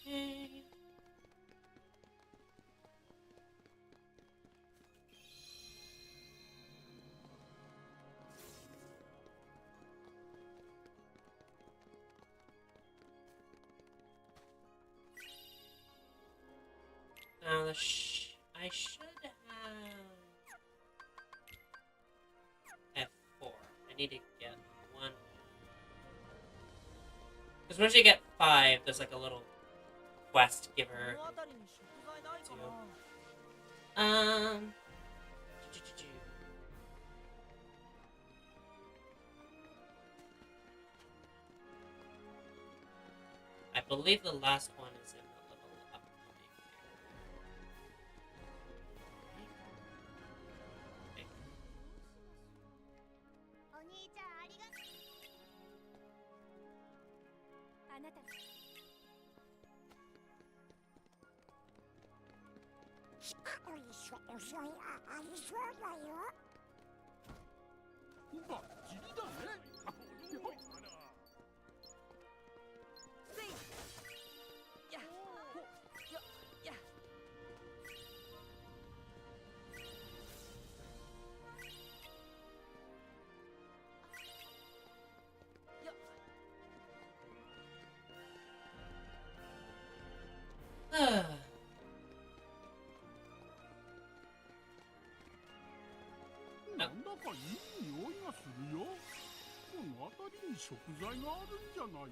Okay. Now I should have F4. I need to get one. Because once you get 5, there's like a little quest giver. believe the last one is in the level upcoming here. Okay. お兄ちゃんありがとう。あなた。バッチリだね。せいやほややや なんだかいい匂いがするよ。この辺りに食材があるんじゃない？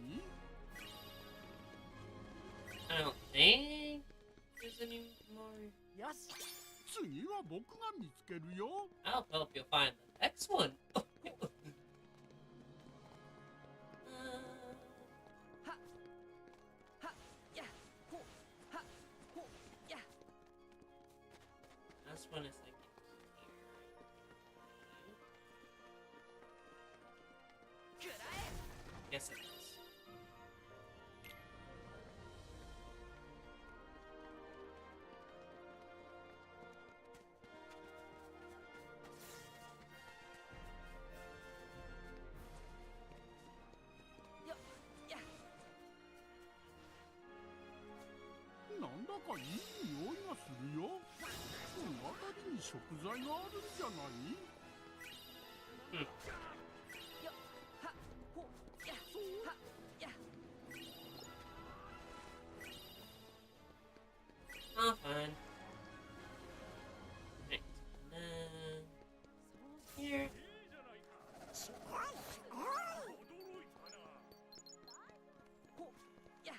I don't think there's any more. よし次は僕が見つけるよ。 I'll help you find the next one. ははやほはほや Last one is like here. くらえ Yes, it is. ややなんだかいい匂いがするよ。この辺りに食材があるんじゃない？ やはほやはや Oh, fun. Right. And then here. ほや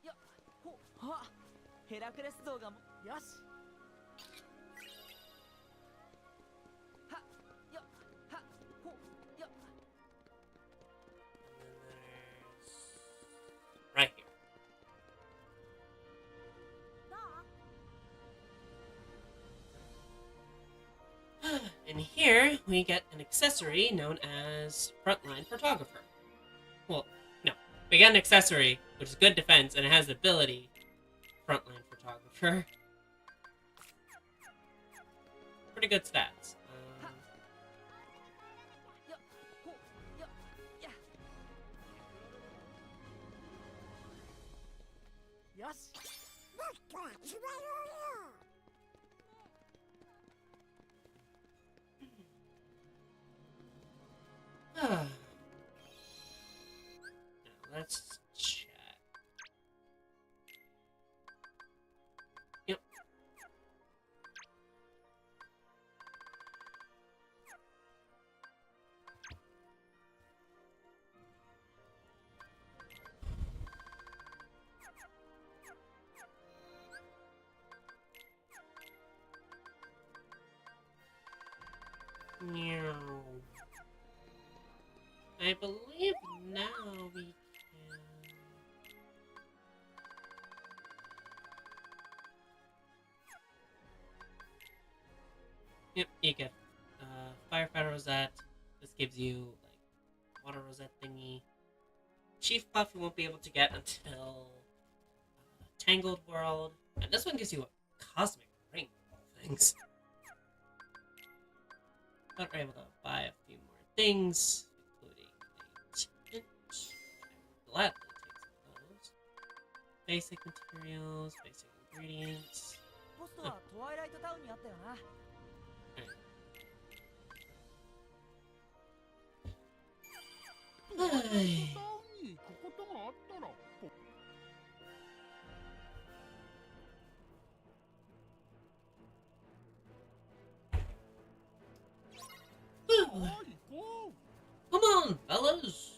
やほあヘラクレス像がもよしはやはほや And then there's right here. どう？ And here we get an accessory known as Frontline Photographer. Well, no. We get an accessory, which is good defense, and it has the ability Frontline Photographer. Pretty good stats. やほややよし僕は決まろうよ。 Now, let's check. Yep. Meow. I believe now we can. Yep, you get firefighter rosette. This gives you like water rosette thingy. Chief buff you won't be able to get until Tangled World, and this one gives you a cosmic ring of all things. But we're able to buy a few more things, including a tent. I will gladly take some of those. Basic materials, basic ingredients. ポストはトワイライトタウンにあったよな トワイライトタウンに行くことがあったら、行こう。 Come on, fellas!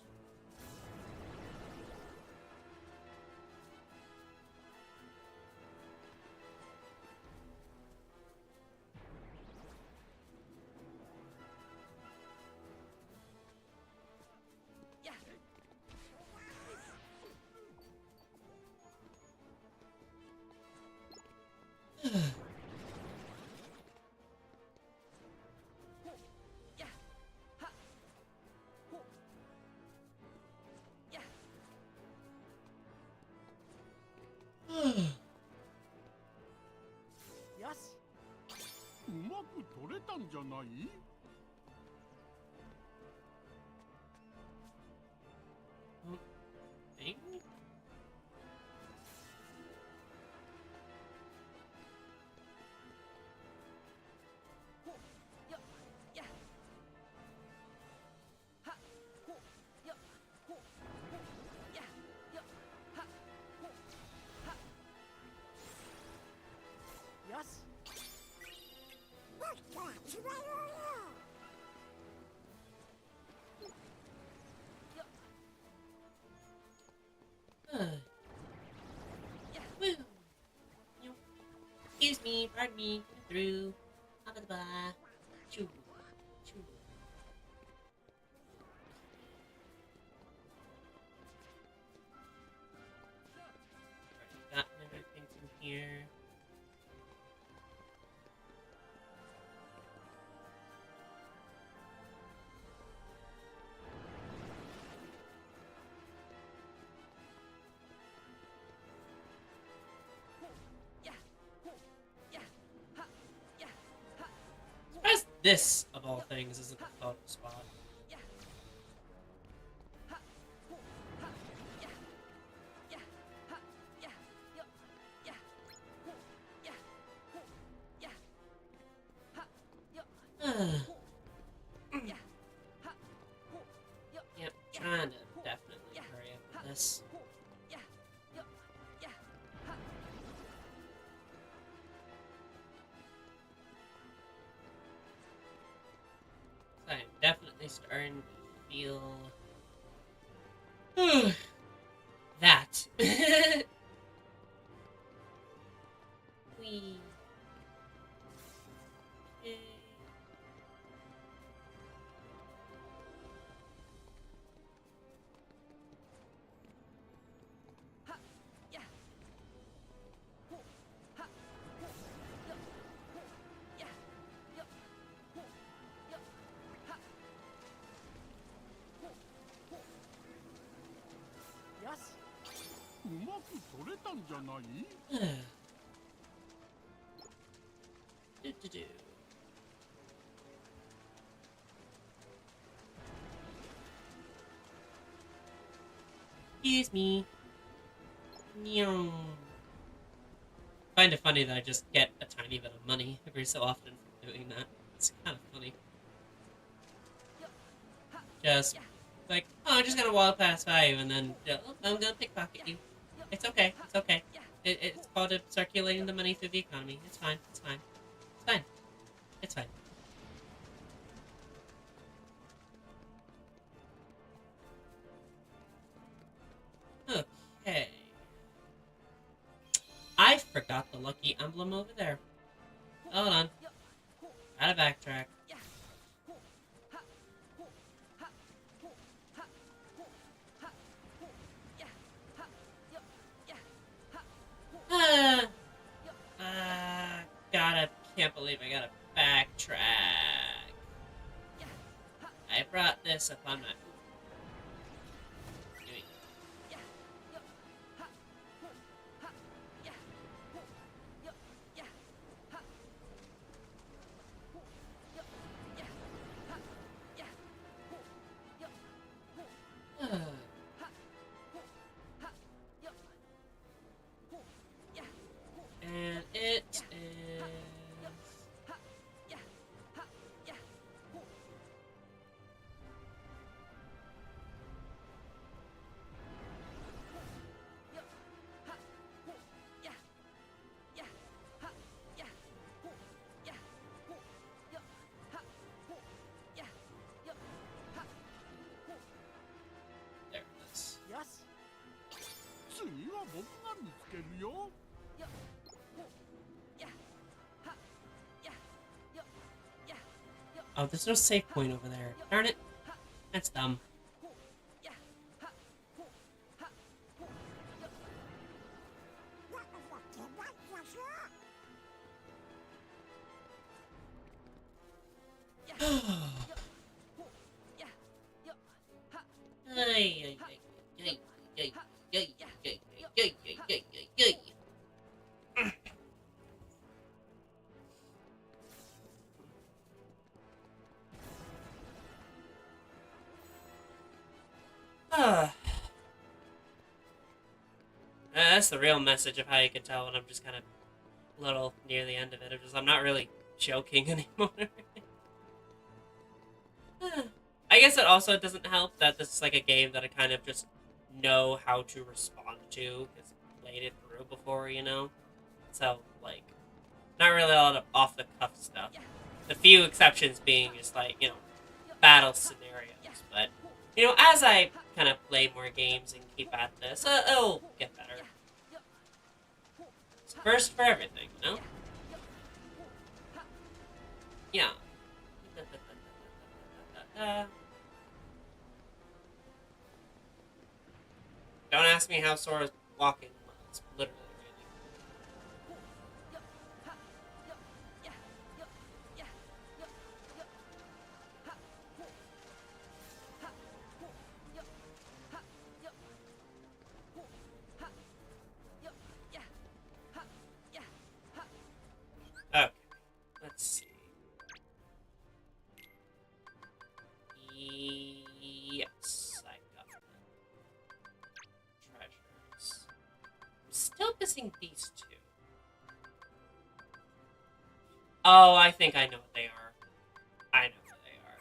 よし。うまく取れたんじゃない？Dang. Woo. Excuse me, pardon me, coming through. Up at the bar. Choo. Choo. Already got my things in here. Surprised this, of all things, isn't the photo spot. Yep, trying to definitely hurry up with this. I'm definitely starting to feel that. Wee. Okay. Yes. うまく取れたんじゃない？ Do-do-do. Excuse me. Meow. Find it funny that I just get a tiny bit of money every so often from doing that. It's kind of funny. Just like, oh, I'm just gonna walk past by you and then oh, I'm gonna pickpocket you. It's okay. It's okay. It's called circulating the money through the economy. It's fine. It's fine. It's fine. It's fine. Okay. I forgot the lucky emblem over there. Hold on. Gotta backtrack. Can't believe I gotta backtrack. I brought this upon my... And it is... There it is. よし。次は僕が見つけるよ。 Oh, there's no save point over there. Darn it. That's dumb. That's the real message of how you can tell when I'm just kind of a little near the end of it. I'm not really joking anymore. I guess it also doesn't help that this is like a game that I kind of just know how to respond to because I played it through before, you know? So, like, not really a lot of off-the-cuff stuff. The few exceptions being just like, you know, battle scenarios. But, you know, as I kind of play more games and keep at this, it'll get better. It's first for everything, you know? Yeah. Don't ask me how Sora's walking when it's literally raining. Okay, let's see. Yes, I got them. Treasures. I'm still missing these two. Oh, I think I know what they are. I know what they are.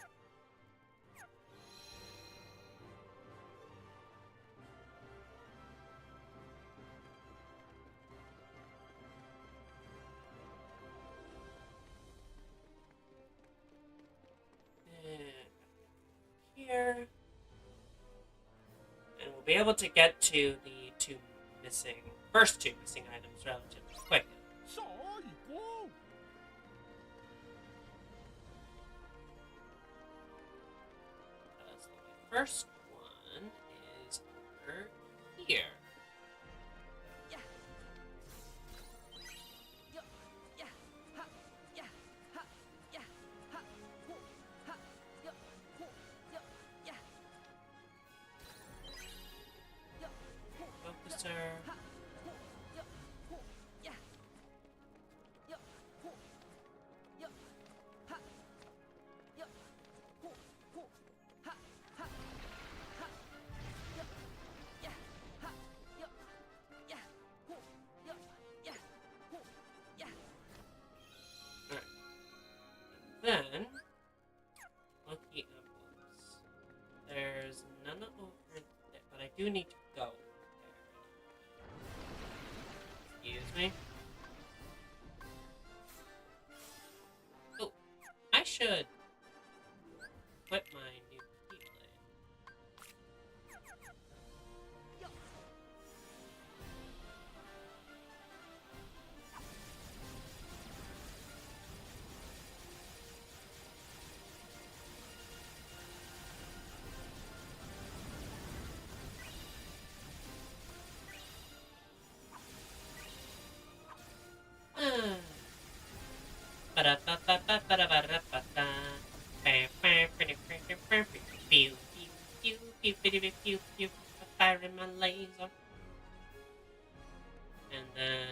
Here. And we'll be able to get to the first two missing items relatively quick. さあ行こう So the first one is over here. Focuser. Then, looking upwards, there's none over there, but I do need to go over there. Excuse me. Oh, I should put my new keyblade. Firing my laser. And then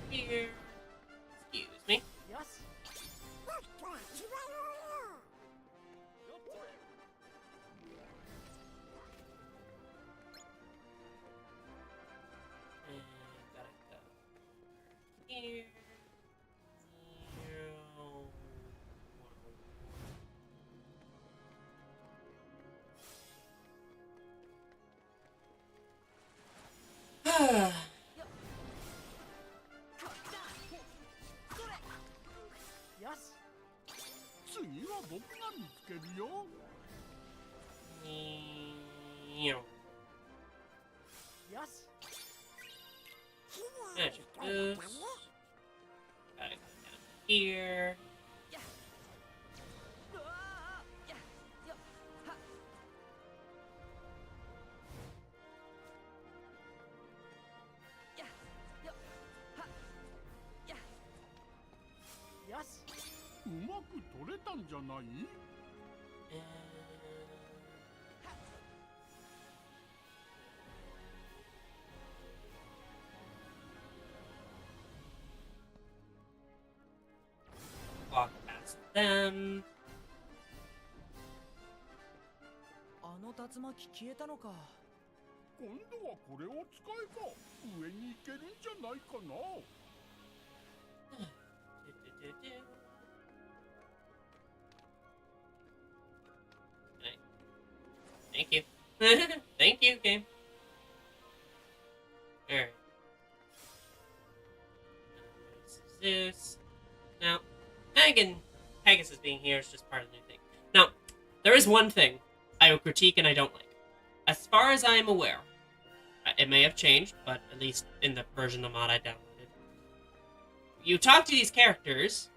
here. Excuse me. よし 僕は決まろうよ And gotta go here. Here. よし 次は僕が見つけるよ Meow. よし Magic boost. Gotta go down here. うわーやよはやよはやよし うまく取れたんじゃない？ Walk past them. あの竜巻消えたのか。今度はこれを使えば上に行けるんじゃないかな。 Thank you. Thank you, game. Alright. Zeus. Now, Pegasus being here is just part of the new thing. Now, there is one thing I will critique and I don't like. As far as I am aware, it may have changed, but at least in the version of mod I downloaded, you talk to these characters.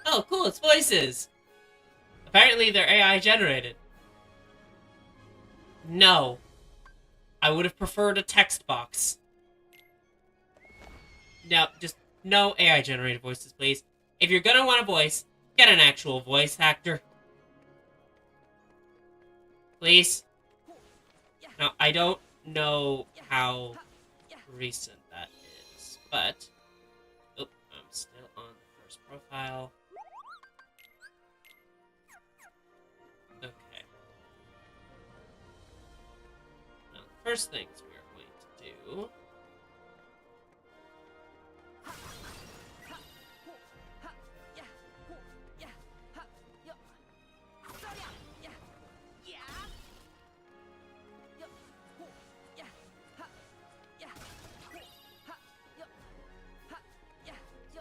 Oh, cool, it's voices. Apparently they're AI generated. No. I would have preferred a text box. No, just no AI generated voices, please. If you're gonna want a voice, get an actual voice actor. Please. Now, I don't know how recent that is, but... Oh, I'm still on the first profile. Okay. Now, the first things we are going to do...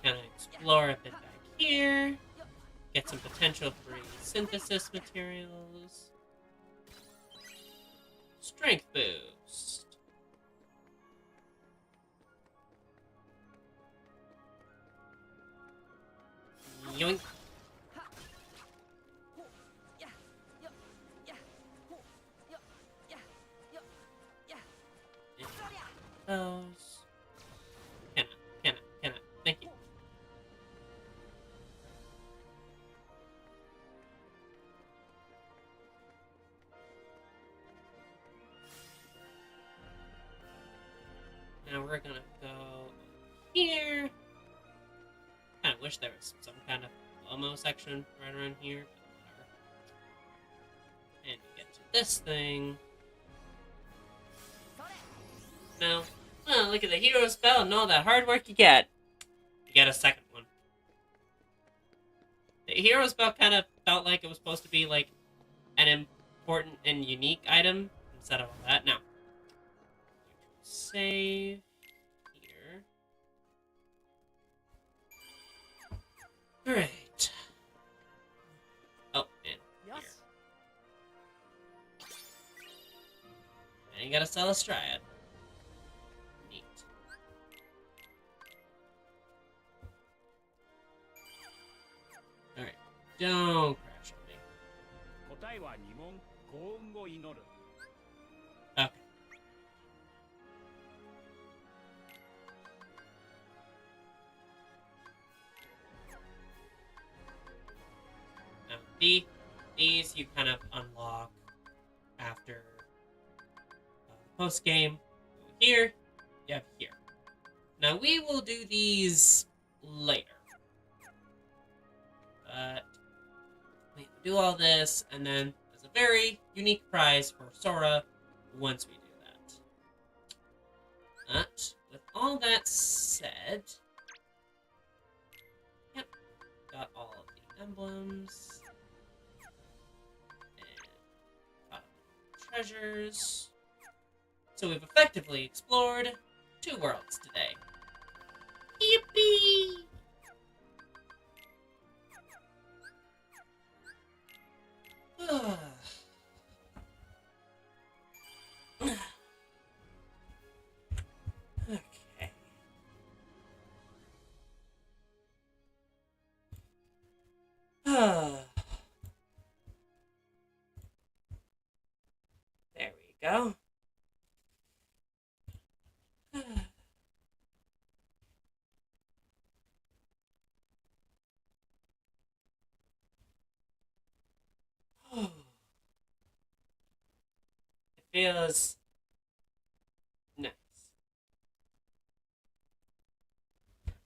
Kind of explore a bit back here. Get some potential free synthesis materials. Strength boost. Yoink. Those. Can I? Thank you. Now we're gonna go here. Kind of wish there was some kind of slow-mo section right around here, but whatever. And you get to this thing. Now, well, look at the hero spell and all that hard work you get. You get a second one. The hero spell kind of felt like it was supposed to be like an important and unique item instead of all that. Now, save here. Alright. Oh, and here. And you gotta sell a Striad. Neat. Alright. Don't crash on me. Okay. Now, these you kind of unlock after post game. Here, you have here. Now we will do these later. But we do all this, and then there's a very unique prize for Sora once we do that. But with all that said, yep, got all of the emblems and got treasures. So we've effectively explored 2 worlds today. Yippee! Okay. There we go. feels nice.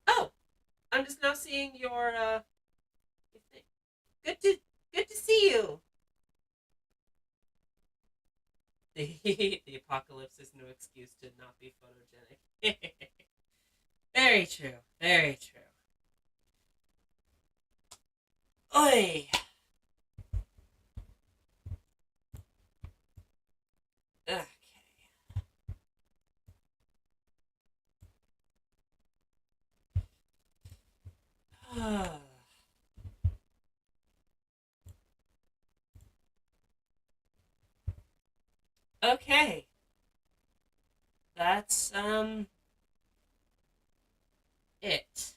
Oh, I'm just now seeing your thing. Good to see you. The apocalypse is no excuse to not be photogenic. Very true. Very true. Oi. Okay. Okay. That's it.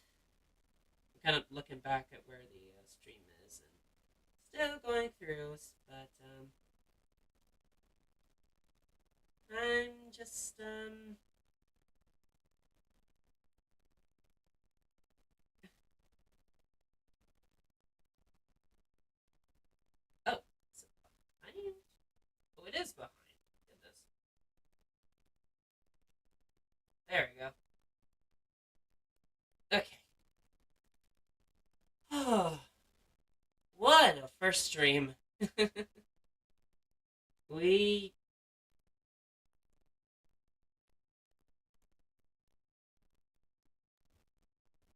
I'm kind of looking back at where the stream is and still going through, but I'm just oh, is it behind? Oh, it is behind. Goodness. There we go. Okay. Oh, what a first stream. we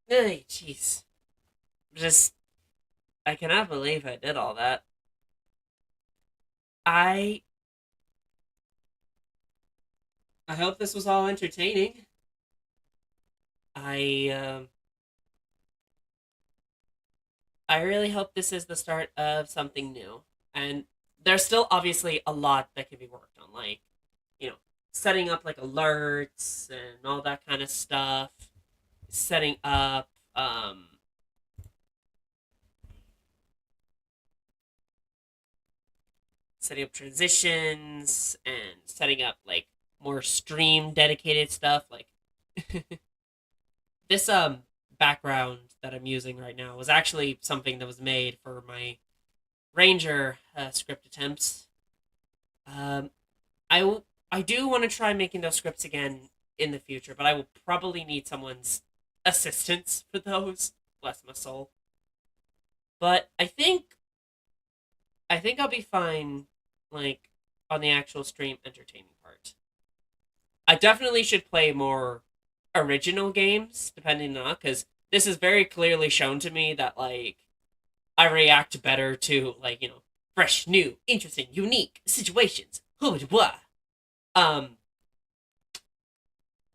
Hey, jeez. Just I cannot believe I did all that. I I hope this was all entertaining. I I really hope this is the start of something new. And there's still obviously a lot that can be worked on, like, you know, setting up like alerts and all that kind of stuff, setting up setting up transitions and setting up like more stream dedicated stuff like this background that I'm using right now was actually something that was made for my Ranger script attempts. Um, I do want to try making those scripts again in the future, but I will probably need someone's assistance for those. Bless my soul. But I think I'll be fine, like on the actual stream entertaining part. I definitely should play more original games, depending on because this is very clearly shown to me that like I react better to like fresh, new, interesting, unique situations. Blah. Um,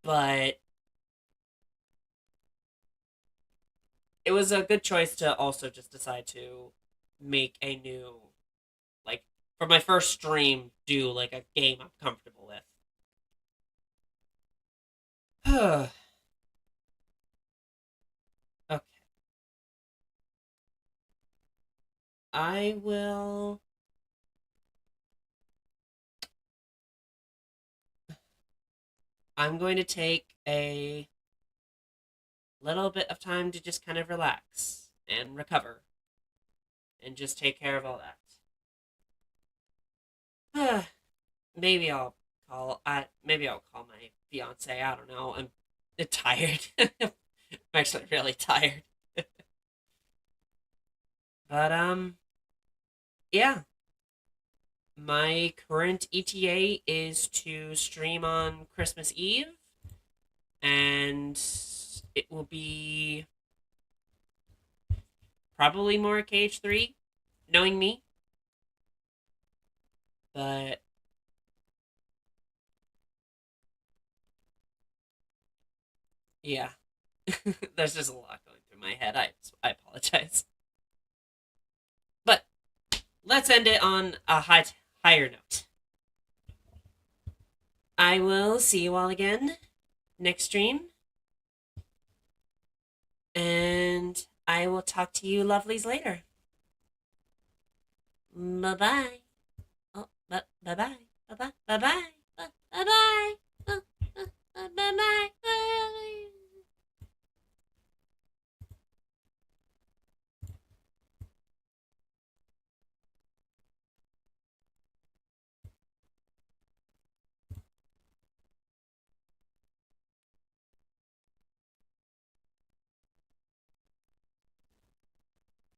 but it was a good choice to also just decide to make a new like for my first stream do like a game I'm comfortable with. Okay. I will. I'm going to take a little bit of time to just kind of relax and recover and just take care of all that. maybe I'll maybe I'll call my fiance. I don't know. I'm tired. I'm actually really tired. But yeah. My current ETA is to stream on Christmas Eve, and it will be probably more KH3, knowing me. But yeah, there's just a lot going through my head. I apologize. But let's end it on a higher note. I will see you all again next stream. And I will talk to you lovelies later. Bye bye. Oh, bye bye. Bye bye. Bye bye.